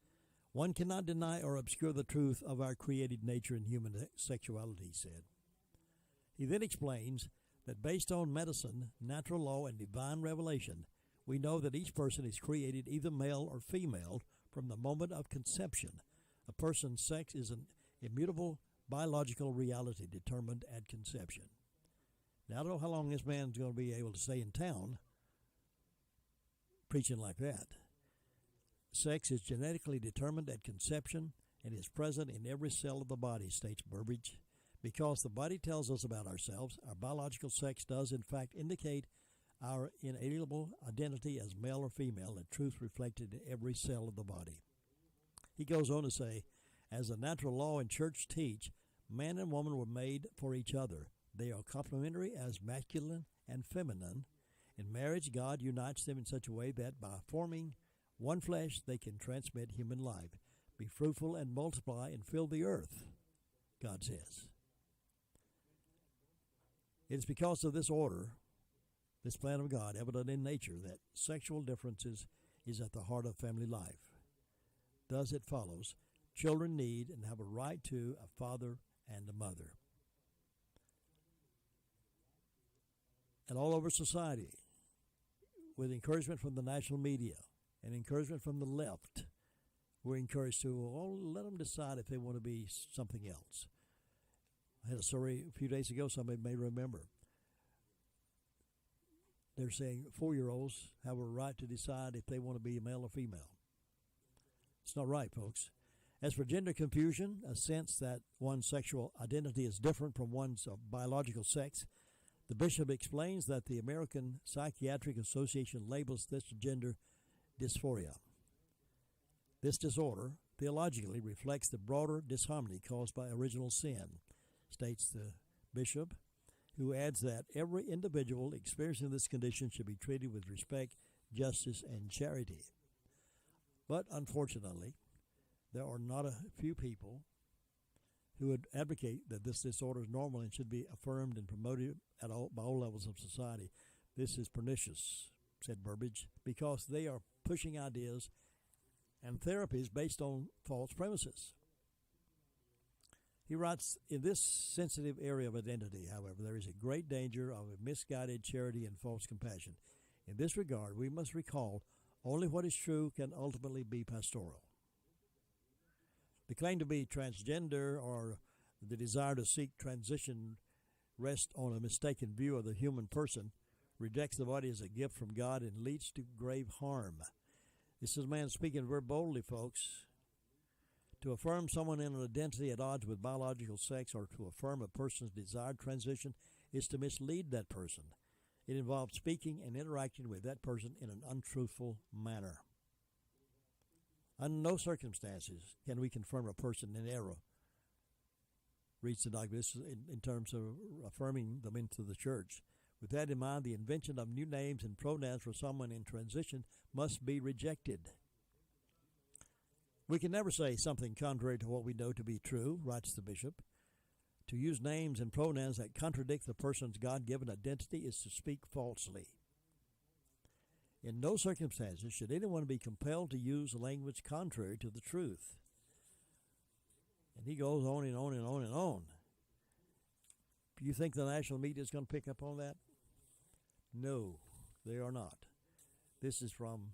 One cannot deny or obscure the truth of our created nature and human sexuality, he said. He then explains that based on medicine, natural law, and divine revelation, we know that each person is created either male or female from the moment of conception. A person's sex is an immutable biological reality determined at conception. Now, I don't know how long this man's going to be able to stay in town, preaching like that. Sex is genetically determined at conception and is present in every cell of the body, states Burbridge. Because the body tells us about ourselves, our biological sex does in fact indicate our inalienable identity as male or female, a truth reflected in every cell of the body. He goes on to say, as the natural law and church teach, man and woman were made for each other. They are complementary as masculine and feminine. In marriage, God unites them in such a way that by forming one flesh, they can transmit human life. Be fruitful and multiply and fill the earth, God says. It is because of this order, this plan of God, evident in nature, that sexual differences is at the heart of family life. Thus it follows, children need and have a right to a father and a mother. And all over society, with encouragement from the national media and encouragement from the left, we're encouraged to, let them decide if they want to be something else. I had a story a few days ago, somebody may remember. They're saying 4-year-olds have a right to decide if they want to be male or female. It's not right, folks. As for gender confusion, a sense that one's sexual identity is different from one's biological sex, the bishop explains that the American Psychiatric Association labels this gender dysphoria. This disorder theologically reflects the broader disharmony caused by original sin, states the bishop, who adds that every individual experiencing this condition should be treated with respect, justice, and charity. But unfortunately, there are not a few people who would advocate that this disorder is normal and should be affirmed and promoted by all levels of society. This is pernicious, said Burbridge, because they are pushing ideas and therapies based on false premises. He writes, in this sensitive area of identity, however, there is a great danger of a misguided charity and false compassion. In this regard, we must recall only what is true can ultimately be pastoral. The claim to be transgender or the desire to seek transition rests on a mistaken view of the human person, rejects the body as a gift from God, and leads to grave harm. This is a man speaking very boldly, folks. To affirm someone in an identity at odds with biological sex or to affirm a person's desired transition is to mislead that person. It involves speaking and interacting with that person in an untruthful manner. Under no circumstances can we confirm a person in error, reads the document. This is in terms of affirming them into the church. With that in mind, the invention of new names and pronouns for someone in transition must be rejected. We can never say something contrary to what we know to be true, writes the bishop. To use names and pronouns that contradict the person's God-given identity is to speak falsely. In no circumstances should anyone be compelled to use language contrary to the truth. And he goes on and on and on and on. Do you think the national media is going to pick up on that? No, they are not. This is from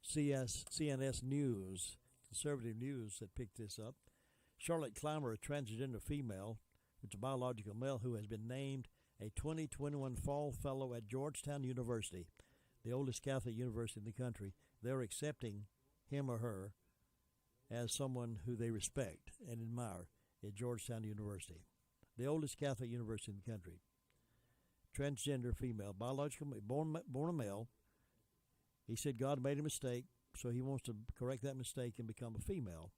CNS News, conservative news, that picked this up. Charlotte Clymer, a transgender female, which is a biological male, who has been named a 2021 Fall Fellow at Georgetown University, the oldest Catholic university in the country. They're accepting him or her as someone who they respect and admire at Georgetown University, the oldest Catholic university in the country. Transgender female, biological, born a male. He said God made a mistake, so he wants to correct that mistake and become a female.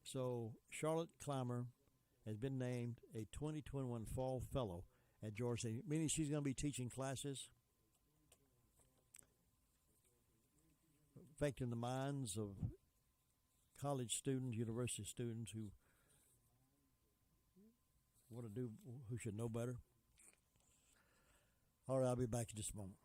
So Charlotte Clymer has been named a 2021 Fall Fellow at Georgetown, meaning she's going to be teaching classes affecting the minds of college students, university students who should know better. All right, I'll be back in just a moment.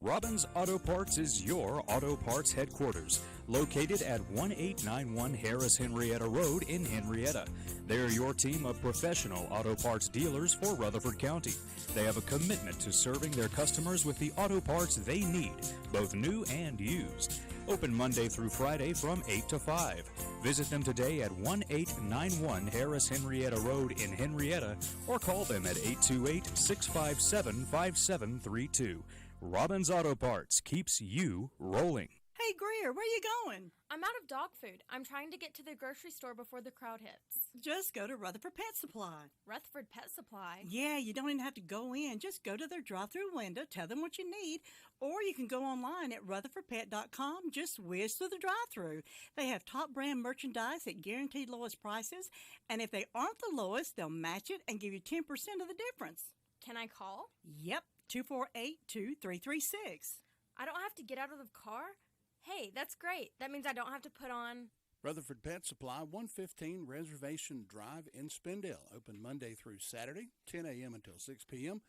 Robbins Auto Parts is your auto parts headquarters, located at 1891 Harris Henrietta Road in Henrietta. They're your team of professional auto parts dealers for Rutherford County. They have a commitment to serving their customers with the auto parts they need, both new and used. Open Monday through Friday from 8 to 5. Visit them today at 1891 Harris Henrietta Road in Henrietta or call them at 828-657-5732. Robbins Auto Parts keeps you rolling. Hey, Greer, where you going? I'm out of dog food. I'm trying to get to the grocery store before the crowd hits. Just go to Rutherford Pet Supply. Rutherford Pet Supply? Yeah, you don't even have to go in. Just go to their drive-thru window, tell them what you need, or you can go online at rutherfordpet.com. Just whiz through the drive-thru. They have top brand merchandise at guaranteed lowest prices, and if they aren't the lowest, they'll match it and give you 10% of the difference. Can I call? Yep, 248-2336. I don't have to get out of the car? Hey, that's great. That means I don't have to put on... Rutherford Pet Supply, 115 Reservation Drive in Spindale. Open Monday through Saturday, 10 a.m. until 6 p.m.,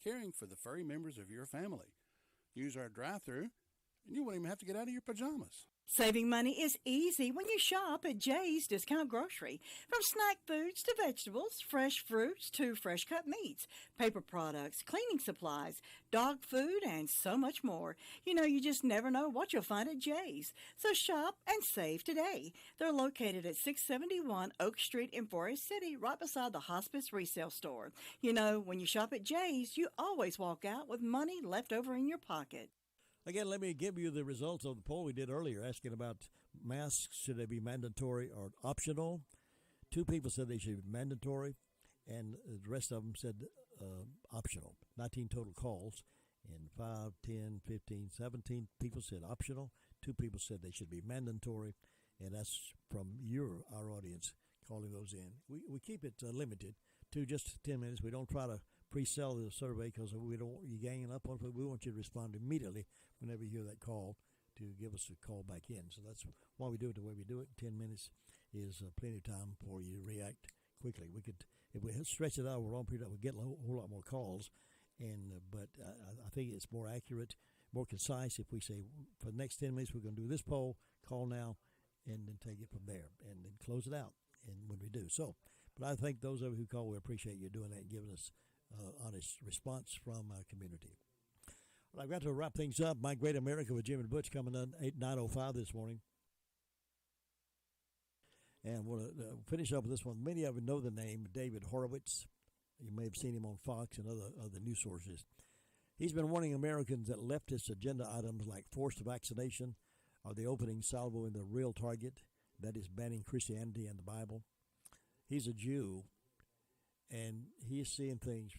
caring for the furry members of your family. Use our drive-thru, and you won't even have to get out of your pajamas. Saving money is easy when you shop at Jay's Discount Grocery. From snack foods to vegetables, fresh fruits to fresh cut meats, paper products, cleaning supplies, dog food, and so much more. You know, you just never know what you'll find at Jay's. So shop and save today. They're located at 671 Oak Street in Forest City, right beside the Hospice Resale Store. You know, when you shop at Jay's, you always walk out with money left over in your pocket. Again, let me give you the results of the poll we did earlier, asking about masks. Should they be mandatory or optional? 2 people said they should be mandatory, and the rest of them said optional. 19 total calls, and 5, 10, 15, 17 people said optional. 2 people said they should be mandatory, and that's from our audience calling those in. We keep it limited to just 10 minutes. We don't try to pre-sell the survey because we don't want you ganging up on it. We want you to respond immediately whenever you hear that call to give us a call back in. So that's why we do it the way we do it. 10 minutes is plenty of time for you to react quickly. We could, if we stretch it out over a long period, we'd get a whole lot more calls. But I think it's more accurate, more concise if we say for the next 10 minutes we're going to do this poll, call now, and then take it from there, and then close it out. And when we do but I think those of you who call, we appreciate you doing that and giving us honest response from our community. Well, I've got to wrap things up. My Great America with Jim and Butch coming on 9:05 this morning. And we'll finish up with this one. Many of you know the name David Horowitz. You may have seen him on Fox and other news sources. He's been warning Americans that leftist agenda items like forced vaccination are the opening salvo in the real target, that is banning Christianity and the Bible. He's a Jew, and he's seeing things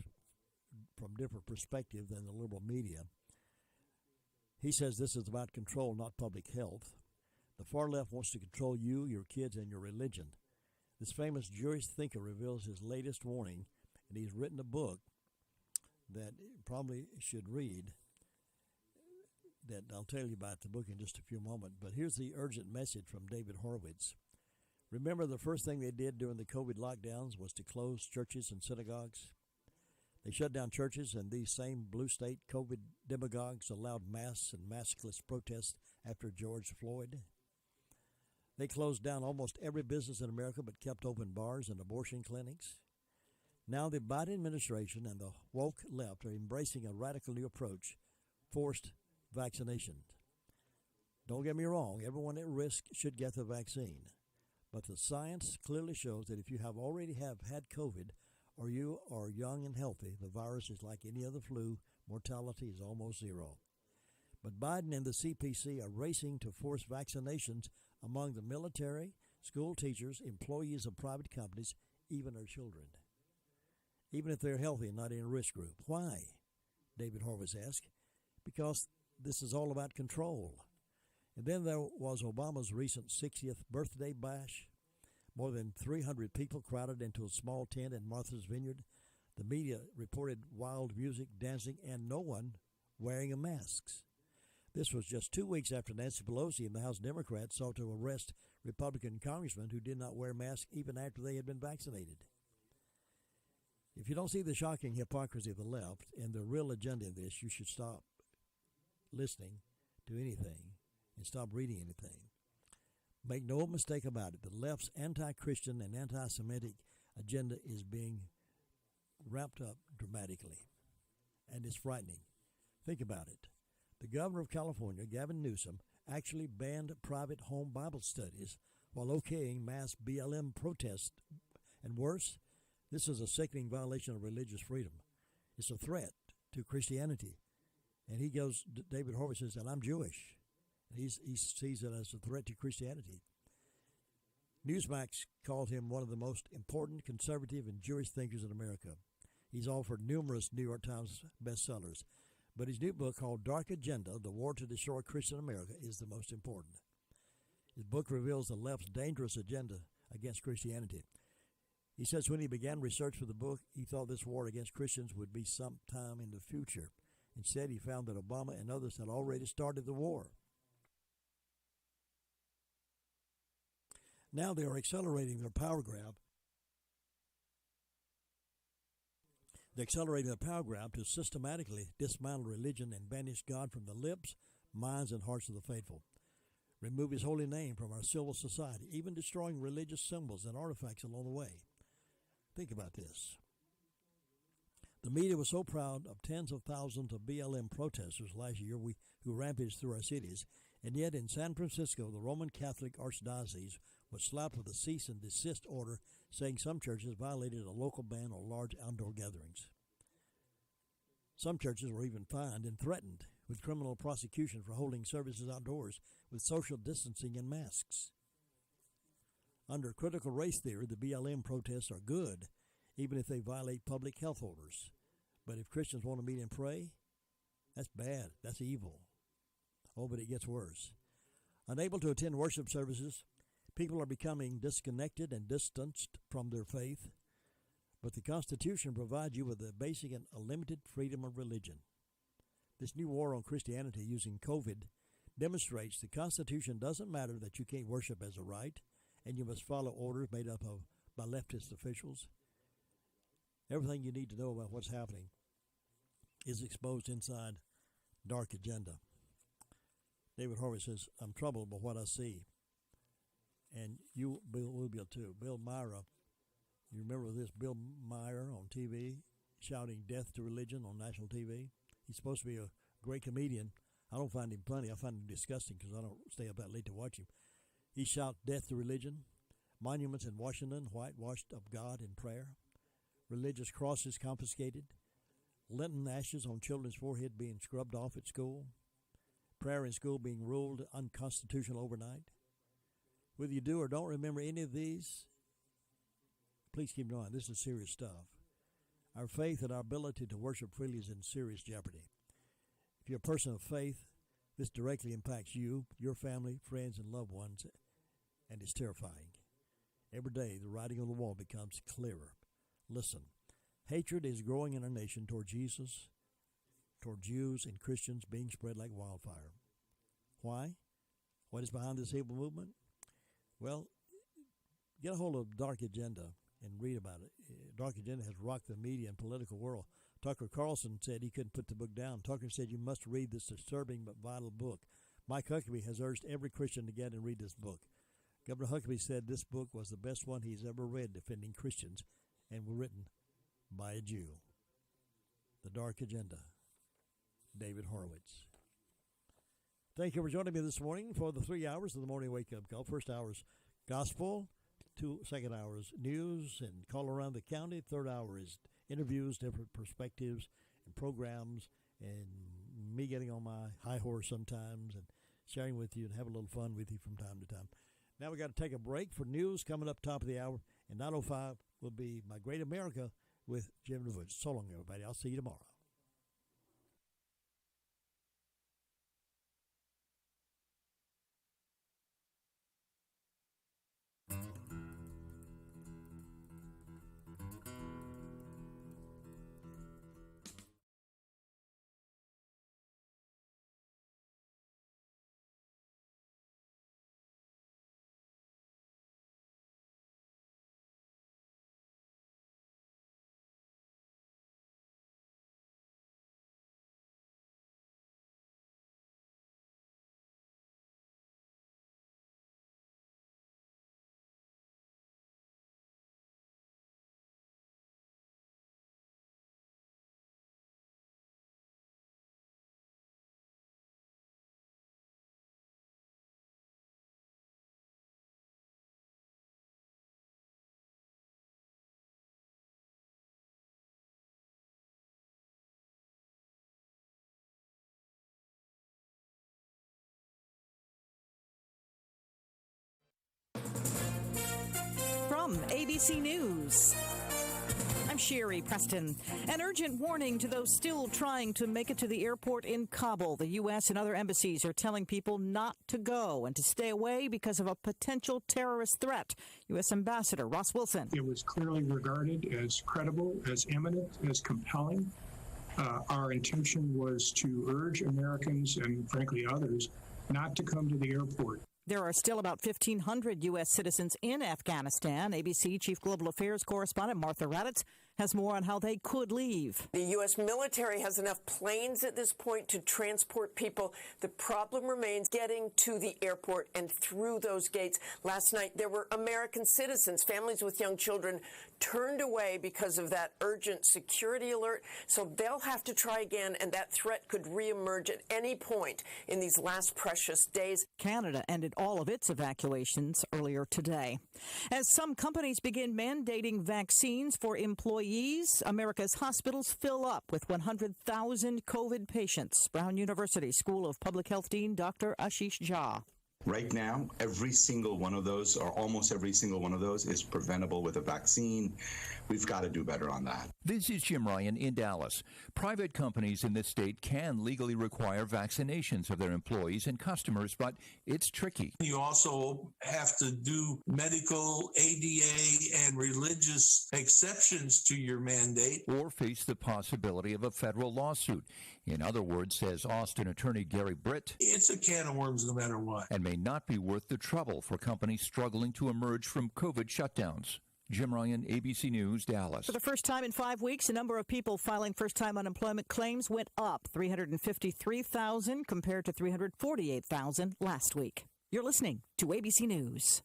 from different perspective than the liberal media. He says this is about control, not public health. The far left wants to control you, your kids, and your religion. This famous Jewish thinker reveals his latest warning, and he's written a book that you probably should read, that I'll tell you about the book in just a few moments. But here's the urgent message from David Horowitz. Remember, the first thing they did during the COVID lockdowns was to close churches and synagogues. They shut down churches, and these same blue state COVID demagogues allowed mass and maskless protests after George Floyd. They closed down almost every business in America but kept open bars and abortion clinics. Now the Biden administration and the woke left are embracing a radical new approach, forced vaccination. Don't get me wrong, everyone at risk should get the vaccine. But the science clearly shows that if you already have had COVID or you are young and healthy, the virus is like any other flu. Mortality is almost zero. But Biden and the CPC are racing to force vaccinations among the military, school teachers, employees of private companies, even our children, even if they're healthy and not in a risk group. Why? David Horowitz asked. Because this is all about control. And then there was Obama's recent 60th birthday bash. More than 300 people crowded into a small tent in Martha's Vineyard. The media reported wild music, dancing, and no one wearing a mask. This was just 2 weeks after Nancy Pelosi and the House Democrats sought to arrest Republican congressmen who did not wear masks even after they had been vaccinated. If you don't see the shocking hypocrisy of the left and the real agenda in this, you should stop listening to anything and stop reading anything. Make no mistake about it, the left's anti-Christian and anti-Semitic agenda is being ramped up dramatically, and it's frightening. Think about it. The governor of California, Gavin Newsom, actually banned private home Bible studies while okaying mass BLM protests. And worse, this is a sickening violation of religious freedom. It's a threat to Christianity. And he goes, David Horowitz says, and I'm Jewish. And he sees it as a threat to Christianity. Newsmax called him one of the most important conservative and Jewish thinkers in America. He's authored numerous New York Times bestsellers. But his new book called Dark Agenda, The War to Destroy Christian America, is the most important. His book reveals the left's dangerous agenda against Christianity. He says when he began research for the book, he thought this war against Christians would be sometime in the future. Instead, he found that Obama and others had already started the war. Now they are accelerating their power grab. They're accelerating their power grab to systematically dismantle religion and banish God from the lips, minds, and hearts of the faithful. Remove his holy name from our civil society, even destroying religious symbols and artifacts along the way. Think about this. The media was so proud of tens of thousands of BLM protesters last year who rampaged through our cities, and yet in San Francisco, the Roman Catholic Archdiocese was slapped with a cease and desist order saying some churches violated a local ban on large outdoor gatherings. Some churches were even fined and threatened with criminal prosecution for holding services outdoors with social distancing and masks. Under critical race theory, the BLM protests are good, even if they violate public health orders. But if Christians want to meet and pray, that's bad. That's evil. Oh, but it gets worse. Unable to attend worship services, people are becoming disconnected and distanced from their faith. But the Constitution provides you with a basic and unlimited freedom of religion. This new war on Christianity using COVID demonstrates the Constitution doesn't matter that you can't worship as a right, and you must follow orders made up of by leftist officials. Everything you need to know about what's happening is exposed inside Dark Agenda. David Horowitz says, I'm troubled by what I see. And you will be too. Bill Myra, you remember this Bill Meyer on TV shouting death to religion on national TV? He's supposed to be a great comedian. I don't find him funny. I find him disgusting because I don't stay up that late to watch him. He shouts death to religion. Monuments in Washington whitewashed of God in prayer. Religious crosses confiscated. Lenten ashes on children's forehead being scrubbed off at school. Prayer in school being ruled unconstitutional overnight. Whether you do or don't remember any of these, please keep in mind, this is serious stuff. Our faith and our ability to worship freely is in serious jeopardy. If you're a person of faith, this directly impacts you, your family, friends, and loved ones, and it's terrifying. Every day, the writing on the wall becomes clearer. Listen, hatred is growing in our nation toward Jesus, toward Jews and Christians being spread like wildfire. Why? What is behind this evil movement? Well, get a hold of Dark Agenda and read about it. Dark Agenda has rocked the media and political world. Tucker Carlson said he couldn't put the book down. Tucker said you must read this disturbing but vital book. Mike Huckabee has urged every Christian to get and read this book. Governor Huckabee said this book was the best one he's ever read defending Christians and was written by a Jew. The Dark Agenda. David Horowitz. Thank you for joining me this morning for the 3 hours of the morning wake-up call. First hour's gospel, second hour's news and call around the county. Third hour is interviews, different perspectives and programs, and me getting on my high horse sometimes and sharing with you and have a little fun with you from time to time. Now we got to take a break for news coming up top of the hour, and 9:05 will be My Great America with Jim DeWoods. So long, everybody. I'll see you tomorrow. From ABC News, I'm Sherry Preston. An urgent warning to those still trying to make it to the airport in Kabul. The U.S. and other embassies are telling people not to go and to stay away because of a potential terrorist threat. U.S. Ambassador Ross Wilson. It was clearly regarded as credible, as imminent, as compelling. Our intention was to urge Americans and, frankly, others not to come to the airport. There are still about 1,500 U.S. citizens in Afghanistan. ABC Chief Global Affairs Correspondent Martha Raddatz has more on how they could leave. The U.S. military has enough planes at this point to transport people. The problem remains getting to the airport and through those gates. Last night, there were American citizens, families with young children, turned away because of that urgent security alert. So they'll have to try again, and that threat could reemerge at any point in these last precious days. Canada ended all of its evacuations earlier today. As some companies begin mandating vaccines for employees, America's hospitals fill up with 100,000 COVID patients. Brown University School of Public Health Dean Dr. Ashish Jha. Right now, every single one of those, or almost every single one of those, is preventable with a vaccine. We've got to do better on that. This is Jim Ryan in Dallas. Private companies in this state can legally require vaccinations of their employees and customers, but it's tricky. You also have to do medical, ADA, and religious exceptions to your mandate. Or face the possibility of a federal lawsuit. In other words, says Austin attorney Gary Britt, it's a can of worms no matter what. And may not be worth the trouble for companies struggling to emerge from COVID shutdowns. Jim Ryan, ABC News, Dallas. For the first time in 5 weeks, the number of people filing first-time unemployment claims went up, 353,000 compared to 348,000 last week. You're listening to ABC News.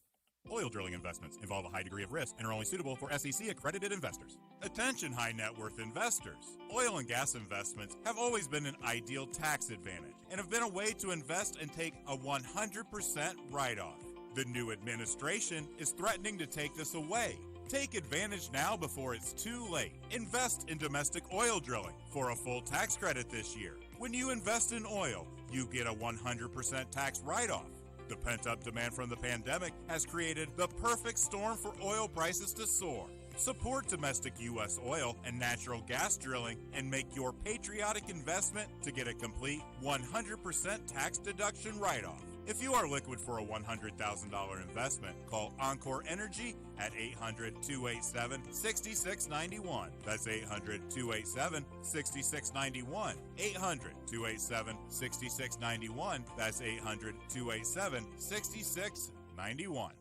Oil drilling investments involve a high degree of risk and are only suitable for SEC-accredited investors. Attention high net worth investors. Oil and gas investments have always been an ideal tax advantage and have been a way to invest and take a 100% write-off. The new administration is threatening to take this away. Take advantage now before it's too late. Invest in domestic oil drilling for a full tax credit this year. When you invest in oil, you get a 100% tax write-off. The pent-up demand from the pandemic has created the perfect storm for oil prices to soar. Support domestic U.S. oil and natural gas drilling and make your patriotic investment to get a complete 100% tax deduction write-off. If you are liquid for a $100,000 investment, call Encore Energy at 800-287-6691. That's 800-287-6691. 800-287-6691. That's 800-287-6691.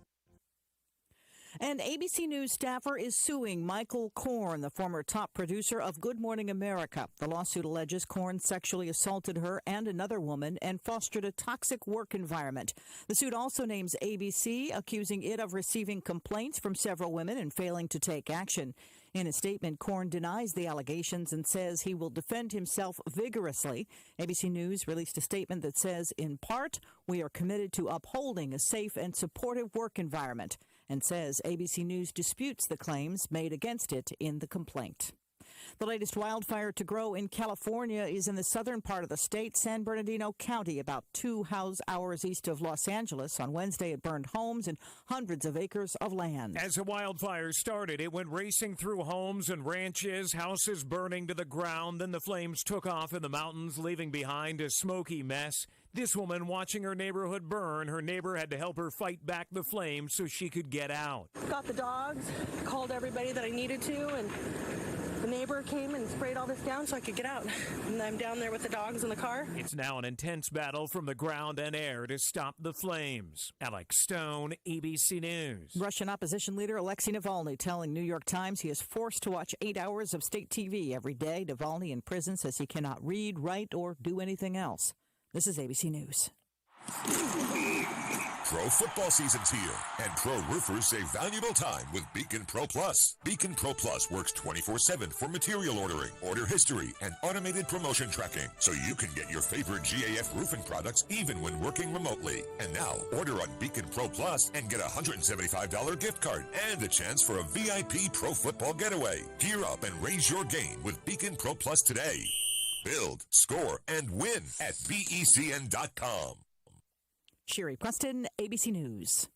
An ABC News staffer is suing Michael Korn, the former top producer of Good Morning America. The lawsuit alleges Korn sexually assaulted her and another woman and fostered a toxic work environment. The suit also names ABC, accusing it of receiving complaints from several women and failing to take action. In a statement, Korn denies the allegations and says he will defend himself vigorously. ABC News released a statement that says, in part, we are committed to upholding a safe and supportive work environment, and says ABC News disputes the claims made against it in the complaint. The latest wildfire to grow in California is in the southern part of the state, San Bernardino County, about 2 hours east of Los Angeles. On Wednesday, it burned homes and hundreds of acres of land. As the wildfire started, it went racing through homes and ranches, houses burning to the ground. Then the flames took off in the mountains, leaving behind a smoky mess. This woman watching her neighborhood burn, her neighbor had to help her fight back the flames so she could get out. Got the dogs, called everybody that I needed to, and the neighbor came and sprayed all this down so I could get out. And I'm down there with the dogs in the car. It's now an intense battle from the ground and air to stop the flames. Alex Stone, ABC News. Russian opposition leader Alexei Navalny telling New York Times he is forced to watch 8 hours of state TV every day. Navalny in prison says he cannot read, write, or do anything else. This is ABC News. Pro football season's here, and pro roofers save valuable time with Beacon Pro Plus. Beacon Pro Plus works 24/7 for material ordering, order history, and automated promotion tracking, so you can get your favorite GAF roofing products even when working remotely. And now, order on Beacon Pro Plus and get a $175 gift card and a chance for a VIP pro football getaway. Gear up and raise your game with Beacon Pro Plus today. Build, score, and win at BECN.com. Sherry Preston, ABC News.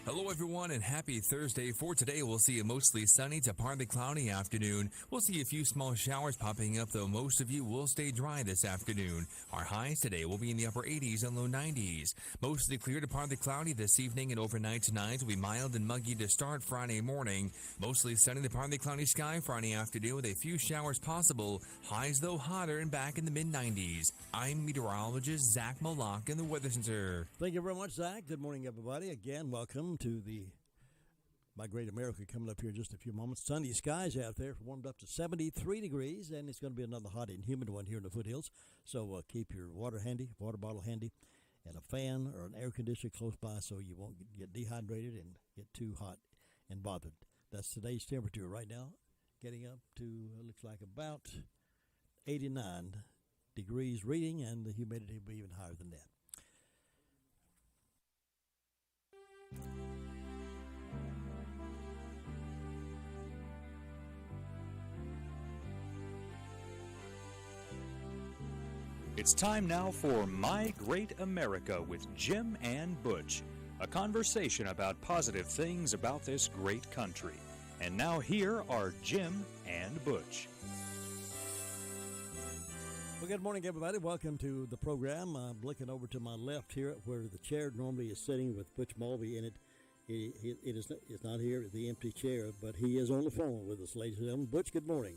Hello, everyone, and happy Thursday. For today, we'll see a mostly sunny to partly cloudy afternoon. We'll see a few small showers popping up, though most of you will stay dry this afternoon. Our highs today will be in the upper 80s and low 90s. Mostly clear to partly cloudy this evening, and overnight tonight will be mild and muggy to start Friday morning. Mostly sunny to partly cloudy sky Friday afternoon with a few showers possible. Highs, though, hotter and back in the mid-90s. I'm meteorologist Zach Malak in the Weather Center. Thank you very much, Zach. Good morning, everybody. Again, welcome to the My Great America coming up here in just a few moments. Sunny skies out there, warmed up to 73 degrees, and it's going to be another hot and humid one here in the foothills. So keep your water bottle handy, and a fan or an air conditioner close by so you won't get dehydrated and get too hot and bothered. That's today's temperature right now, getting up to, looks like about 89 degrees reading, and the humidity will be even higher than that. It's time now for My Great America with Jim and Butch, a conversation about positive things about this great country. And now here are Jim and Butch. Well, good morning, everybody. Welcome to the program. I'm looking over to my left here where the chair normally is sitting with Butch Mulvey in it. It is not here, the empty chair, but he is on the phone with us, ladies and gentlemen. Butch, good morning.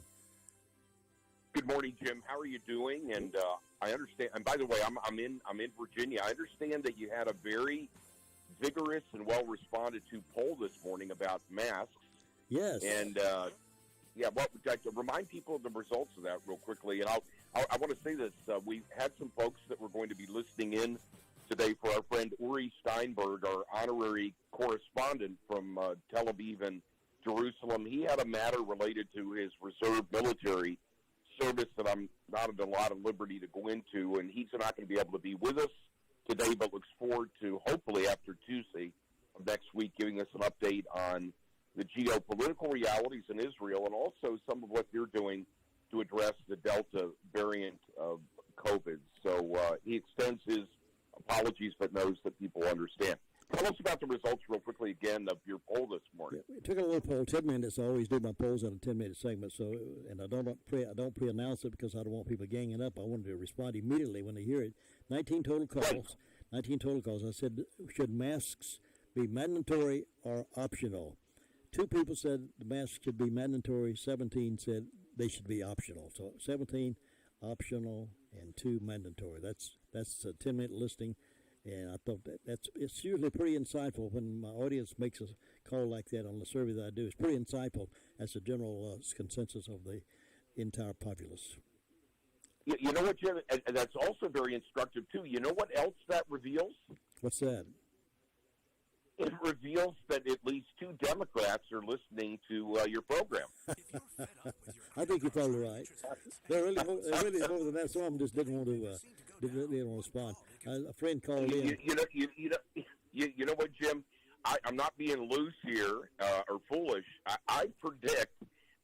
Good morning, Jim. How are you doing? And I understand. And by the way, I'm in Virginia. I understand that you had a very vigorous and well responded to poll this morning about masks. Yes. And well, to remind people of the results of that real quickly. And I want to say this: we had some folks that were going to be listening in today for our friend Uri Steinberg, our honorary correspondent from Tel Aviv and Jerusalem. He had a matter related to his reserve military service that I'm not at a lot of liberty to go into, and he's not going to be able to be with us today, but looks forward to, hopefully after Tuesday of next week, giving us an update on the geopolitical realities in Israel and also some of what they're doing to address the Delta variant of COVID. So he extends his apologies, but knows that people understand. Tell us about the results real quickly again of your poll this morning. Yeah, we took a little poll, 10 minutes. I always do my polls in a 10-minute segment, so and I don't pre-announce it because I don't want people ganging up. I wanted to respond immediately when they hear it. 19 total calls. 19 total calls. I said, should masks be mandatory or optional? 2 people said the mask should be mandatory. 17 said they should be optional. So 17 optional and 2 mandatory. That's a 10-minute listing. And I thought it's usually pretty insightful when my audience makes a call like that on the survey that I do. It's pretty insightful as a general consensus of the entire populace. You know what, Jim? And that's also very instructive, too. You know what else that reveals? What's that? It reveals that at least 2 Democrats are listening to your program. I think you're probably right. They're really more than that. Some of them just didn't want to respond. A friend called in. You know what, Jim? I'm not being loose here or foolish. I predict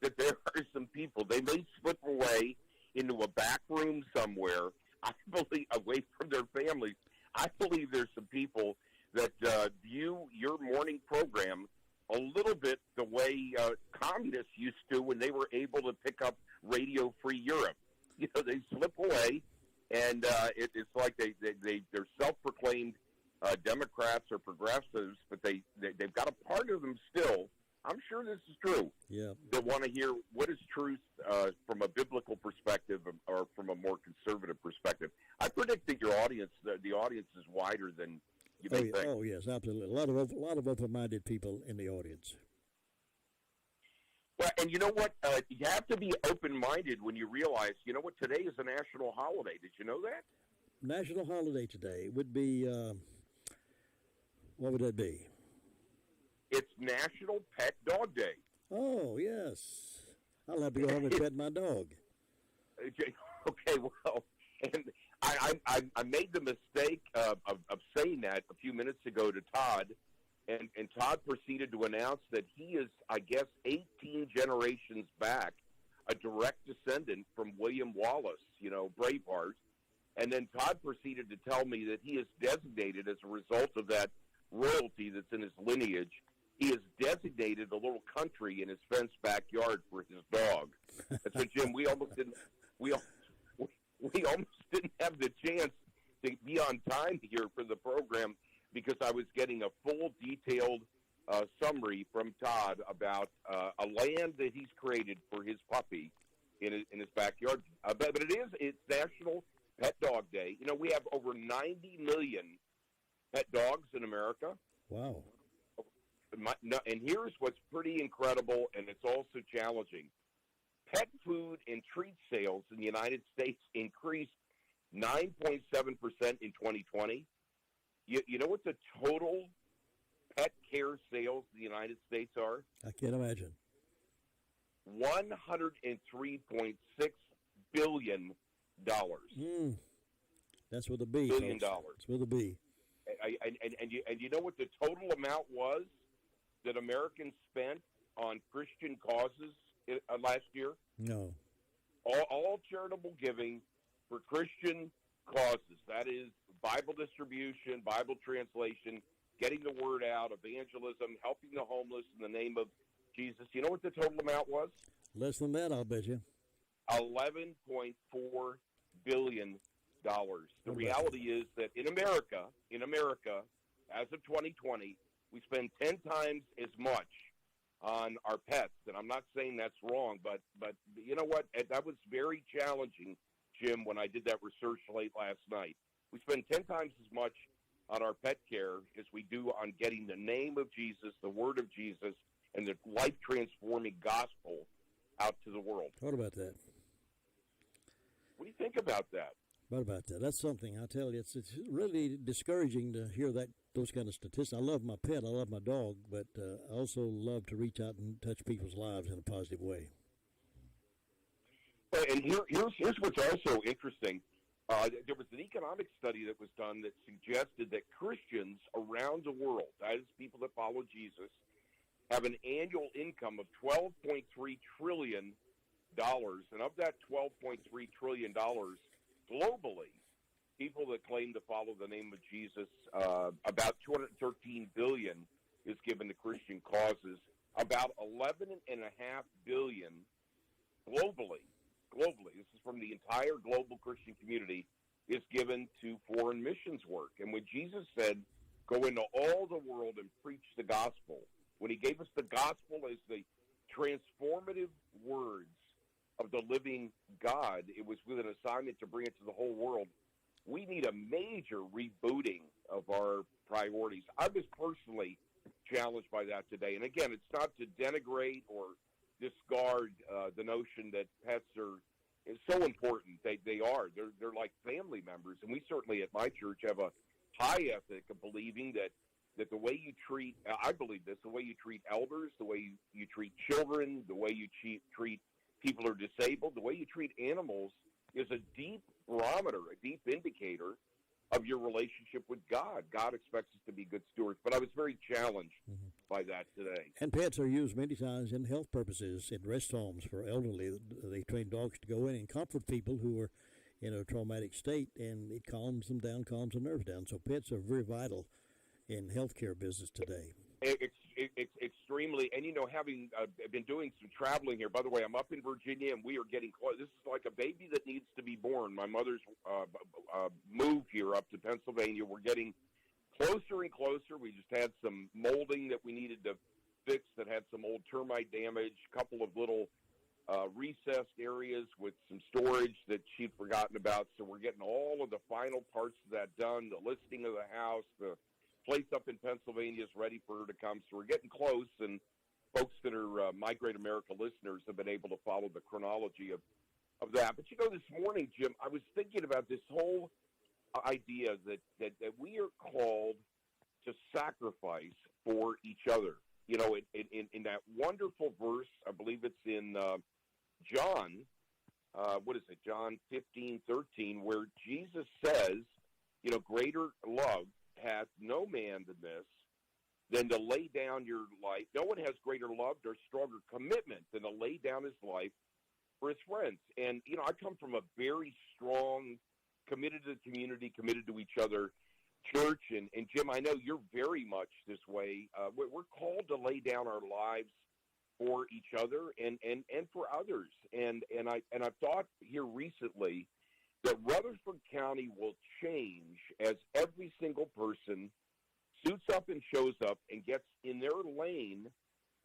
that there are some people, they may slip away into a back room somewhere, I believe, away from their families. I believe there's some people that view your morning program a little bit the way communists used to when they were able to pick up Radio Free Europe. You know, they slip away, and it's like they're self-proclaimed Democrats or progressives, but they've got a part of them still. I'm sure this is true. Yeah. That want to hear what is truth from a biblical perspective or from a more conservative perspective. I predict that your audience, the audience, is wider than you may think. Oh yes, absolutely. A lot of open-minded people in the audience. Well, and you know what? You have to be open-minded when you realize, you know what? Today is a national holiday. Did you know that? National holiday today would be, what would that be? It's National Pet Dog Day. Oh, yes. I'll have to go home and pet my dog. Okay, well, and I made the mistake of saying that a few minutes ago to Todd, and Todd proceeded to announce that he is, I guess, 18 generations back, a direct descendant from William Wallace, you know, Braveheart. And then Todd proceeded to tell me that he is designated as a result of that royalty that's in his lineage, he has designated a little country in his fenced backyard for his dog. And so, Jim, we almost didn't have the chance to be on time here for the program because I was getting a full, detailed summary from Todd about a land that he's created for his puppy in his backyard. But it's National Pet Dog Day. You know, we have over 90 million pet dogs in America. Wow. And here's what's pretty incredible, and it's also challenging. Pet food and treat sales in the United States increased 9.7% in 2020. You know what the total pet care sales in the United States are? I can't imagine. $103.6 billion. That's with a B. $1 billion. It's with a B. And you know what the total amount was that Americans spent on Christian causes last year? No. All charitable giving for Christian causes. That is Bible distribution, Bible translation, getting the word out, evangelism, helping the homeless in the name of Jesus. You know what the total amount was? Less than that, I'll bet you. $11.4 billion. The reality is that in America, as of 2020, we spend 10 times as much on our pets. And I'm not saying that's wrong, but you know what? That was very challenging, Jim, when I did that research late last night. We spend 10 times as much on our pet care as we do on getting the name of Jesus, the word of Jesus, and the life-transforming gospel out to the world. What about that? What do you think about that? What about that? That's something, I tell you. It's really discouraging to hear those kind of statistics. I love my pet. I love my dog, but I also love to reach out and touch people's lives in a positive way. Well, and here's what's also interesting. There was an economic study that was done that suggested that Christians around the world, that is people that follow Jesus, have an annual income of $12.3 trillion. And of that $12.3 trillion globally, people that claim to follow the name of Jesus, about $213 billion is given to Christian causes. About $11.5 billion globally, this is from the entire global Christian community, is given to foreign missions work. And when Jesus said, go into all the world and preach the gospel, when he gave us the gospel as the transformative words of the living God, it was with an assignment to bring it to the whole world. We need a major rebooting of our priorities. I was personally challenged by that today. And again, it's not to denigrate or discard the notion that pets is so important. They are. They're like family members. And we certainly at my church have a high ethic of believing that the way you treat, I believe this, the way you treat elders, the way you treat children, the way you treat people who are disabled, the way you treat animals is a deep barometer, a deep indicator of your relationship with God. God expects us to be good stewards. But I was very challenged by that today. And pets are used many times in health purposes, in rest homes for elderly. They train dogs to go in and comfort people who are in a traumatic state, and it calms them down, calms the nerves down. So pets are very vital in healthcare business today. It's extremely, and having been doing some traveling here, by the way, I'm up in Virginia, and we are getting close. This is like a baby that needs to be born. My mother's moved here up to Pennsylvania. We're getting closer and closer. We just had some molding that we needed to fix that had some old termite damage, a couple of little recessed areas with some storage that she'd forgotten about. So we're getting all of the final parts of that done, the listing of the house, the place up in Pennsylvania is ready for her to come. So we're getting close, and folks that are My Great America listeners have been able to follow the chronology of that. But this morning, Jim, I was thinking about this whole idea that we are called to sacrifice for each other. In that wonderful verse, I believe it's in John, John 15:13, where Jesus says, greater love hath no man than this, than to lay down your life. No one has greater love or stronger commitment than to lay down his life for his friends. And, I come from a very strong, committed to the community, committed to each other church, and Jim, I know you're very much this way. We're called to lay down our lives for each other and for others. And I've thought here recently that Rutherford County will change as every single person suits up and shows up and gets in their lane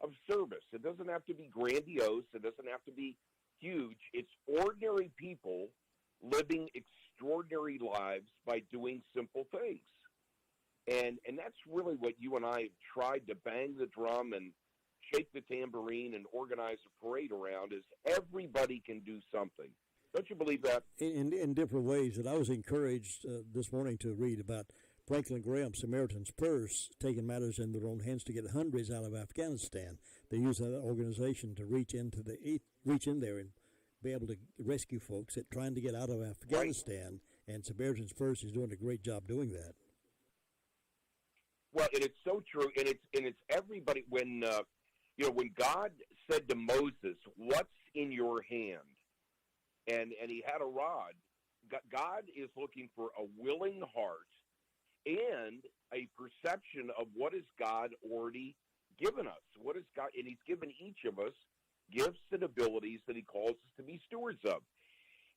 of service. It doesn't have to be grandiose. It doesn't have to be huge. It's ordinary people living extraordinary lives by doing simple things. And that's really what you and I have tried to bang the drum and shake the tambourine and organize a parade around, is everybody can do something. Don't you believe that? In different ways. And I was encouraged this morning to read about Franklin Graham, Samaritan's Purse, taking matters in their own hands to get hundreds out of Afghanistan. They use that organization to reach in there and be able to rescue folks that trying to get out of Afghanistan. Right. And Samaritan's Purse is doing a great job doing that. Well, and it's so true, and it's everybody. When when God said to Moses, "What's in your hand?" and he had a rod. God is looking for a willing heart and a perception of what has God already given us. What is God, and He's given each of us gifts and abilities that He calls us to be stewards of.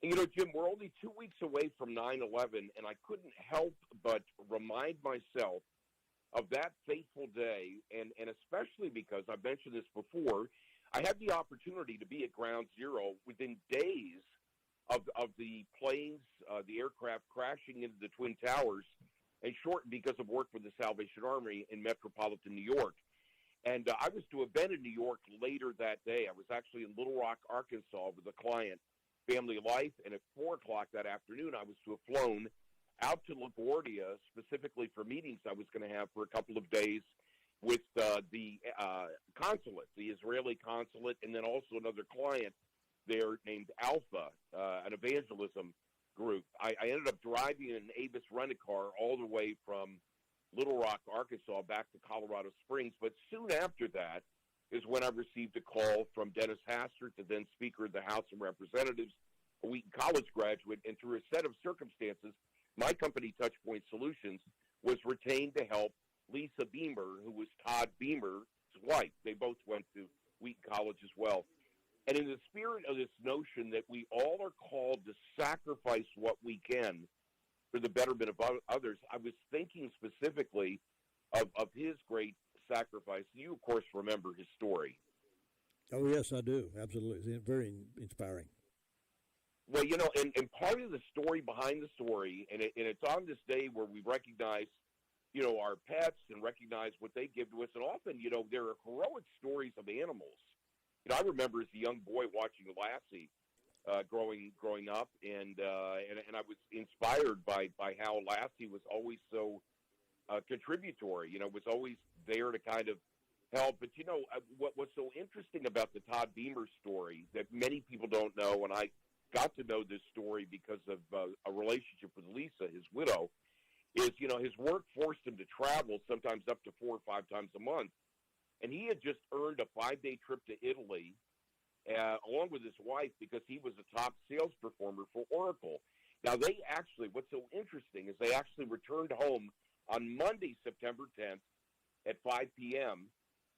And Jim, we're only 2 weeks away from 9/11, and I couldn't help but remind myself of that fateful day, and especially because I've mentioned this before, I had the opportunity to be at Ground Zero within days of the planes, the aircraft crashing into the Twin Towers, and shortened because of work with the Salvation Army in metropolitan New York. And I was to have been in New York later that day. I was actually in Little Rock, Arkansas with a client, Family Life, and at 4 o'clock that afternoon, I was to have flown out to LaGuardia specifically for meetings I was going to have for a couple of days with the consulate, the Israeli consulate, and then also another client there named Alpha, an evangelism group. I ended up driving an Avis rent-a-car all the way from Little Rock, Arkansas, back to Colorado Springs. But soon after that is when I received a call from Dennis Hastert, the then Speaker of the House of Representatives, a Wheaton College graduate, and through a set of circumstances, my company, Touchpoint Solutions, was retained to help Lisa Beamer, who was Todd Beamer's wife. They both went to Wheaton College as well. And in the spirit of this notion that we all are called to sacrifice what we can for the betterment of others, I was thinking specifically of his great sacrifice. You, of course, remember his story. Oh, yes, I do. Absolutely. It's very inspiring. Well, and part of the story behind the story, and it's on this day where we recognize, our pets and recognize what they give to us. And often, there are heroic stories of animals. I remember as a young boy watching Lassie growing up, and I was inspired by how Lassie was always so contributory. Was always there to kind of help. But what's so interesting about the Todd Beamer story that many people don't know, and I got to know this story because of a relationship with Lisa, his widow, is his work forced him to travel sometimes up to 4 or 5 times a month. And he had just earned a 5-day trip to Italy along with his wife because he was a top sales performer for Oracle. Now, what's so interesting is they actually returned home on Monday, September 10th at 5 p.m.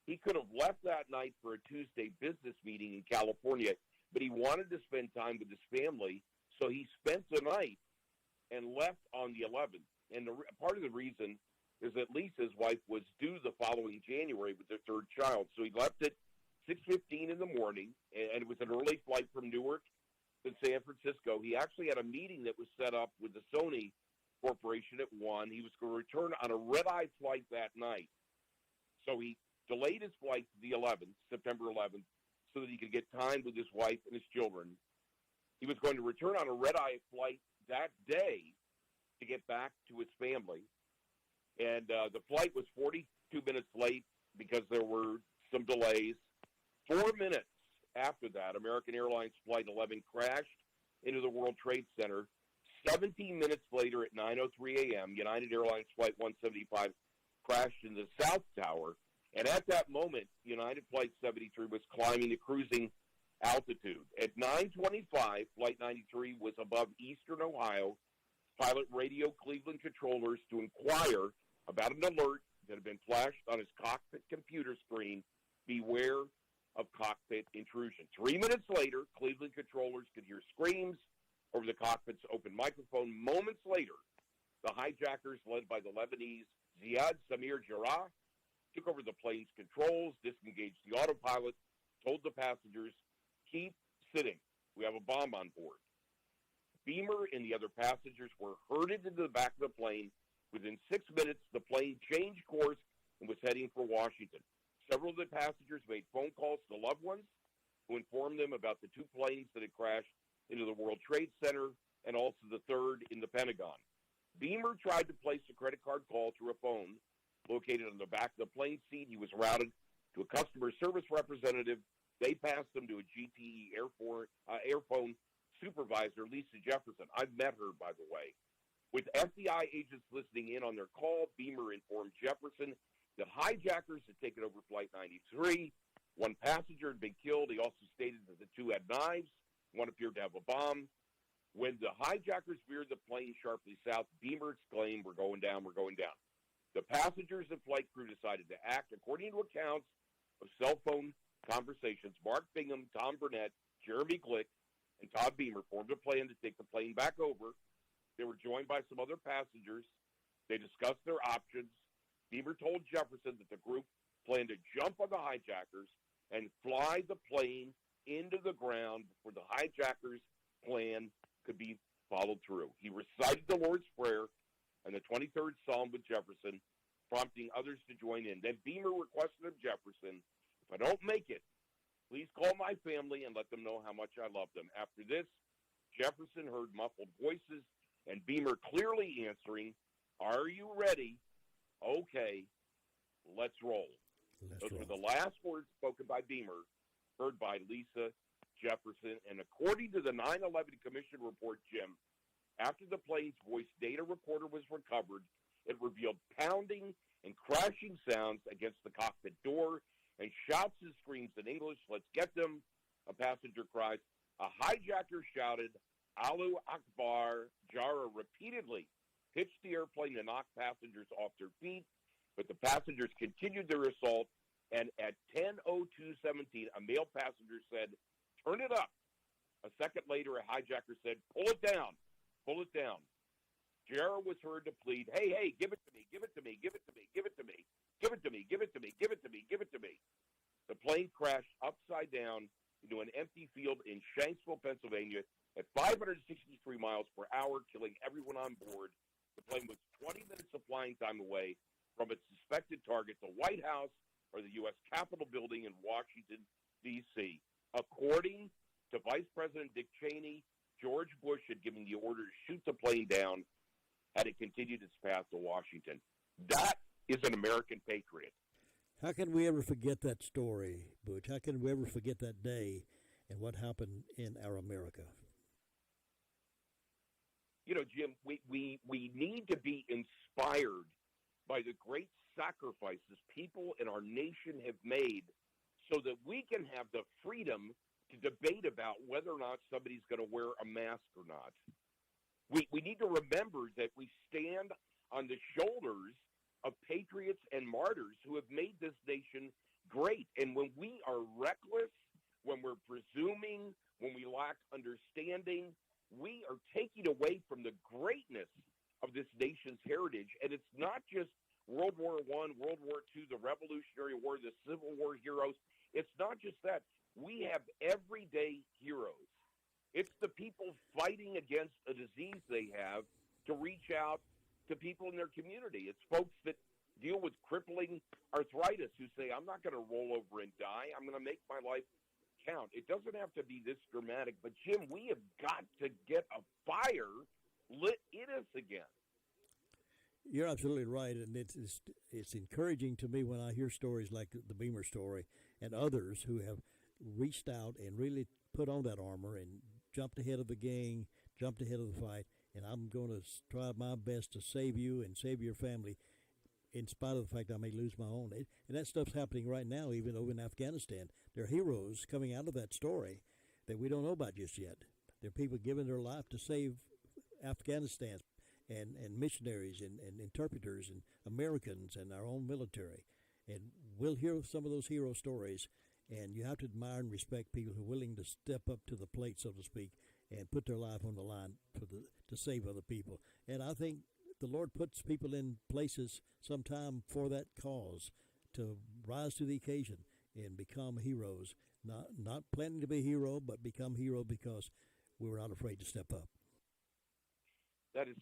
He could have left that night for a Tuesday business meeting in California, but he wanted to spend time with his family, so he spent the night and left on the 11th. And part of the reason is that Lisa's wife was due the following January with their 3rd child. So he left at 6:15 in the morning, and it was an early flight from Newark to San Francisco. He actually had a meeting that was set up with the Sony Corporation at 1. He was going to return on a red-eye flight that night. So he delayed his flight to the 11th, September 11th, so that he could get time with his wife and his children. He was going to return on a red-eye flight that day to get back to his family. And the flight was 42 minutes late because there were some delays. 4 minutes after that, American Airlines Flight 11 crashed into the World Trade Center. 17 minutes later at 9:03 a.m., United Airlines Flight 175 crashed into the South Tower. And at that moment, United Flight 73 was climbing to cruising altitude. At 9:25, Flight 93 was above eastern Ohio, pilot radioed Cleveland controllers to inquire about an alert that had been flashed on his cockpit computer screen, beware of cockpit intrusion. 3 minutes later, Cleveland controllers could hear screams over the cockpit's open microphone. Moments later, the hijackers, led by the Lebanese Ziad Samir Jarrah, took over the plane's controls, disengaged the autopilot, told the passengers, keep sitting. We have a bomb on board. Beamer and the other passengers were herded into the back of the plane. Within 6 minutes, the plane changed course and was heading for Washington. Several of the passengers made phone calls to loved ones who informed them about the two planes that had crashed into the World Trade Center and also the third in the Pentagon. Beamer tried to place a credit card call through a phone located on the back of the plane seat. He was routed to a customer service representative. They passed him to a GTE airphone supervisor, Lisa Jefferson. I've met her, by the way. With FBI agents listening in on their call, Beamer informed Jefferson that hijackers had taken over Flight 93. One passenger had been killed. He also stated that the two had knives. One appeared to have a bomb. When the hijackers veered the plane sharply south, Beamer exclaimed, we're going down, we're going down. The passengers and flight crew decided to act. According to accounts of cell phone conversations, Mark Bingham, Tom Burnett, Jeremy Glick, and Todd Beamer formed a plan to take the plane back over. They were joined by some other passengers. They discussed their options. Beamer told Jefferson that the group planned to jump on the hijackers and fly the plane into the ground before the hijackers' plan could be followed through. He recited the Lord's Prayer and the 23rd Psalm with Jefferson, prompting others to join in. Then Beamer requested of Jefferson, if I don't make it, please call my family and let them know how much I love them. After this, Jefferson heard muffled voices and Beamer clearly answering, are you ready? Okay, let's roll. Those were the last words spoken by Beamer, heard by Lisa Jefferson. And according to the 9/11 Commission report, Jim, after the plane's voice data recorder was recovered, it revealed pounding and crashing sounds against the cockpit door and shouts and screams in English, let's get them, a passenger cries. A hijacker shouted, Allahu Akbar. Jarrah repeatedly pitched the airplane to knock passengers off their feet, but the passengers continued their assault, and at 10:02:17, a male passenger said, turn it up. A second later, a hijacker said, pull it down, pull it down. Jarrah was heard to plead, hey, hey, give it to me, give it to me, give it to me, give it to me, give it to me, give it to me, give it to me, give it to me. The plane crashed upside down into an empty field in Shanksville, Pennsylvania at 563 miles per hour, killing everyone on board. The plane was 20 minutes of flying time away from its suspected target, the White House or the U.S. Capitol building in Washington, D.C. According to Vice President Dick Cheney, George Bush had given the order to shoot the plane down had it continued its path to Washington. That is an American patriot. How can we ever forget that story, Butch? How can we ever forget that day and what happened in our America? You know, Jim, we need to be inspired by the great sacrifices people in our nation have made so that we can have the freedom to debate about whether or not somebody's going to wear a mask or not. We need to remember that we stand on the shoulders of patriots and martyrs who have made this nation great. And when we are reckless, when we're presuming, when we lack understanding, we are taking away from the greatness of this nation's heritage. And it's not just World War I, World War II, the Revolutionary War, the Civil War heroes. It's not just that. We have everyday heroes. It's the people fighting against a disease they have to reach out to people in their community. It's folks that deal with crippling arthritis who say, I'm not going to roll over and die. I'm going to make my life count. It doesn't have to be this dramatic. But, Jim, we have got to get a fire lit in us again. You're absolutely right, and it's encouraging to me when I hear stories like the Beamer story and others who have reached out and really put on that armor and jumped ahead of the gang, jumped ahead of the fight, and I'm going to try my best to save you and save your family in spite of the fact I may lose my own. And that stuff's happening right now, even over in Afghanistan. There are heroes coming out of that story that we don't know about just yet. There are people giving their life to save Afghanistan and missionaries and interpreters and Americans and our own military. And we'll hear some of those hero stories, and you have to admire and respect people who are willing to step up to the plate, so to speak, and put their life on the line to save other people. And I think the Lord puts people in places sometime for that cause, to rise to the occasion and become heroes. Not planning to be a hero, but become hero because we were not afraid to step up. That is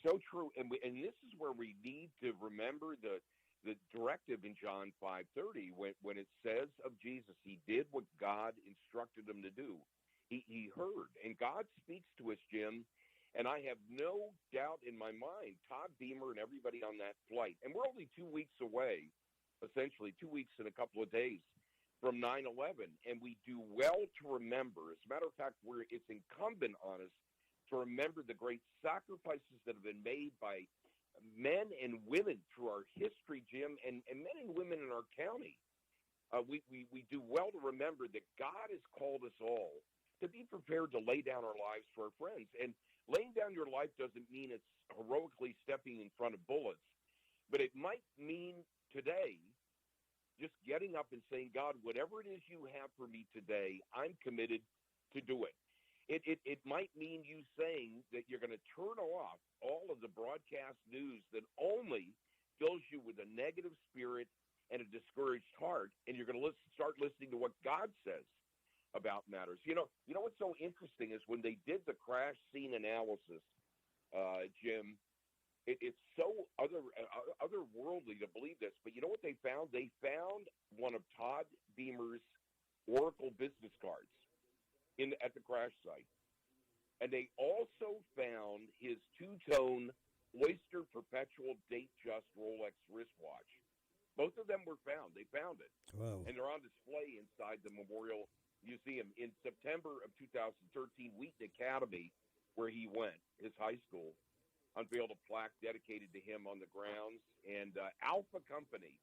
so true, and this is where we need to remember the directive in John 5:30 when it says of Jesus, he did what God instructed him to do. He heard, and God speaks to us, Jim, and I have no doubt in my mind, Todd Beamer and everybody on that flight, and we're only 2 weeks away, essentially 2 weeks and a couple of days from 9/11, and we do well to remember. As a matter of fact, it's incumbent on us to remember the great sacrifices that have been made by men and women through our history, Jim, and men and women in our county. We do well to remember that God has called us all to be prepared to lay down our lives for our friends. And laying down your life doesn't mean it's heroically stepping in front of bullets, but it might mean today just getting up and saying, God, whatever it is you have for me today, I'm committed to do it. It might mean you saying that you're going to turn off all of the broadcast news that only fills you with a negative spirit and a discouraged heart, and you're going to start listening to what God says about matters. You know what's so interesting is when they did the crash scene analysis, Jim, it's so otherworldly to believe this, but you know what they found? They found one of Todd Beamer's Oracle business cards at the crash site. And they also found his two-tone Oyster Perpetual Date-Just Rolex wristwatch. Both of them were found. They found it. Wow. And they're on display inside the Memorial Museum. In September of 2013, Wheaton Academy, where he went, his high school, unveiled a plaque dedicated to him on the grounds. And Alpha Company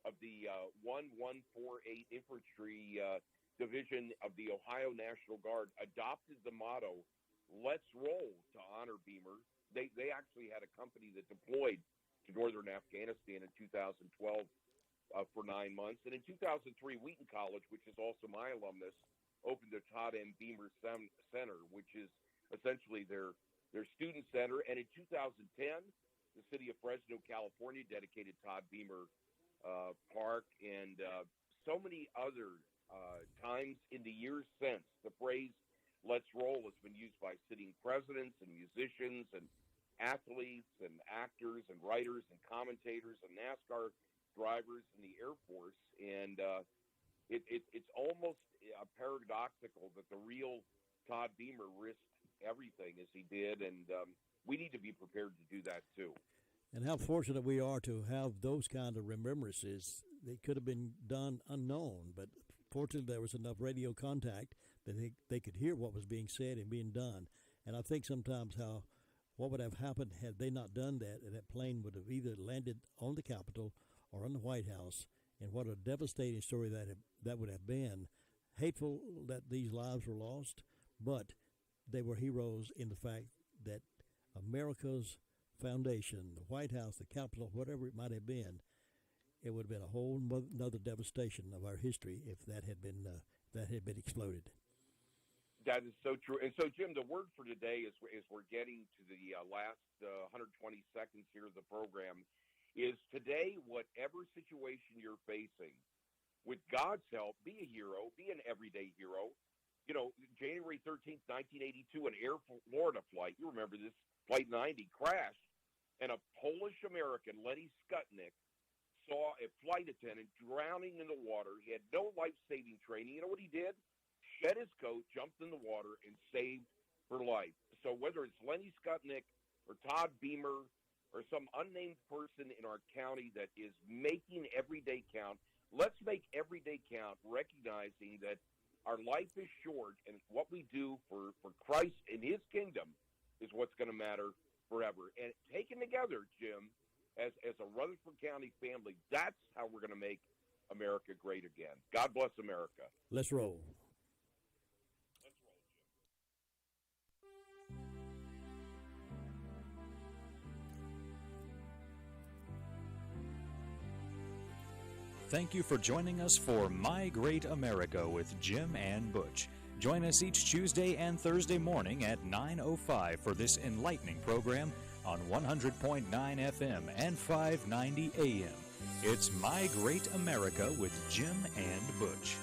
of the 1148 Infantry Division of the Ohio National Guard adopted the motto, "Let's roll," to honor Beamer. They actually had a company that deployed to northern Afghanistan in 2012 for 9 months. And in 2003, Wheaton College, which is also my alumnus, opened the Todd M. Beamer Center, which is essentially their student center. And in 2010, the city of Fresno, California, dedicated Todd Beamer Park, and so many other times in the years since. The phrase "let's roll" has been used by sitting presidents and musicians and athletes and actors and writers and commentators and NASCAR drivers in the Air Force. And it's almost paradoxical that the real Todd Beamer risked everything as he did, and we need to be prepared to do that too. And how fortunate we are to have those kind of remembrances. They could have been done unknown, but fortunately there was enough radio contact that they could hear what was being said and being done. And I think sometimes what would have happened had they not done that, and that plane would have either landed on the Capitol or on the White House, and what a devastating story that would have been. Hateful that these lives were lost, but they were heroes in the fact that America's foundation, the White House, the Capitol, whatever it might have been, it would have been a whole another devastation of our history if that had been exploded. That is so true. And so, Jim, the word for today is we're getting to the last 120 seconds here of the program, is today, whatever situation you're facing, with God's help, be a hero, be an everyday hero. You know, January 13th, 1982, an Air Florida flight, you remember this, Flight 90, crashed, and a Polish-American, Lenny Skutnik, saw a flight attendant drowning in the water. He had no life-saving training. You know what he did? Shed his coat, jumped in the water, and saved her life. So whether it's Lenny Skutnik or Todd Beamer or some unnamed person in our county that is making every day count, let's make every day count, recognizing that our life is short, and what we do for Christ and his kingdom is what's going to matter forever. And taken together, Jim, as a Rutherford County family, that's how we're going to make America great again. God bless America. Let's roll. thank you for joining us for My Great America with Jim and Butch. Join us each Tuesday and Thursday morning at 9:05 for this enlightening program on 100.9 FM and 590 AM. It's My Great America with Jim and Butch.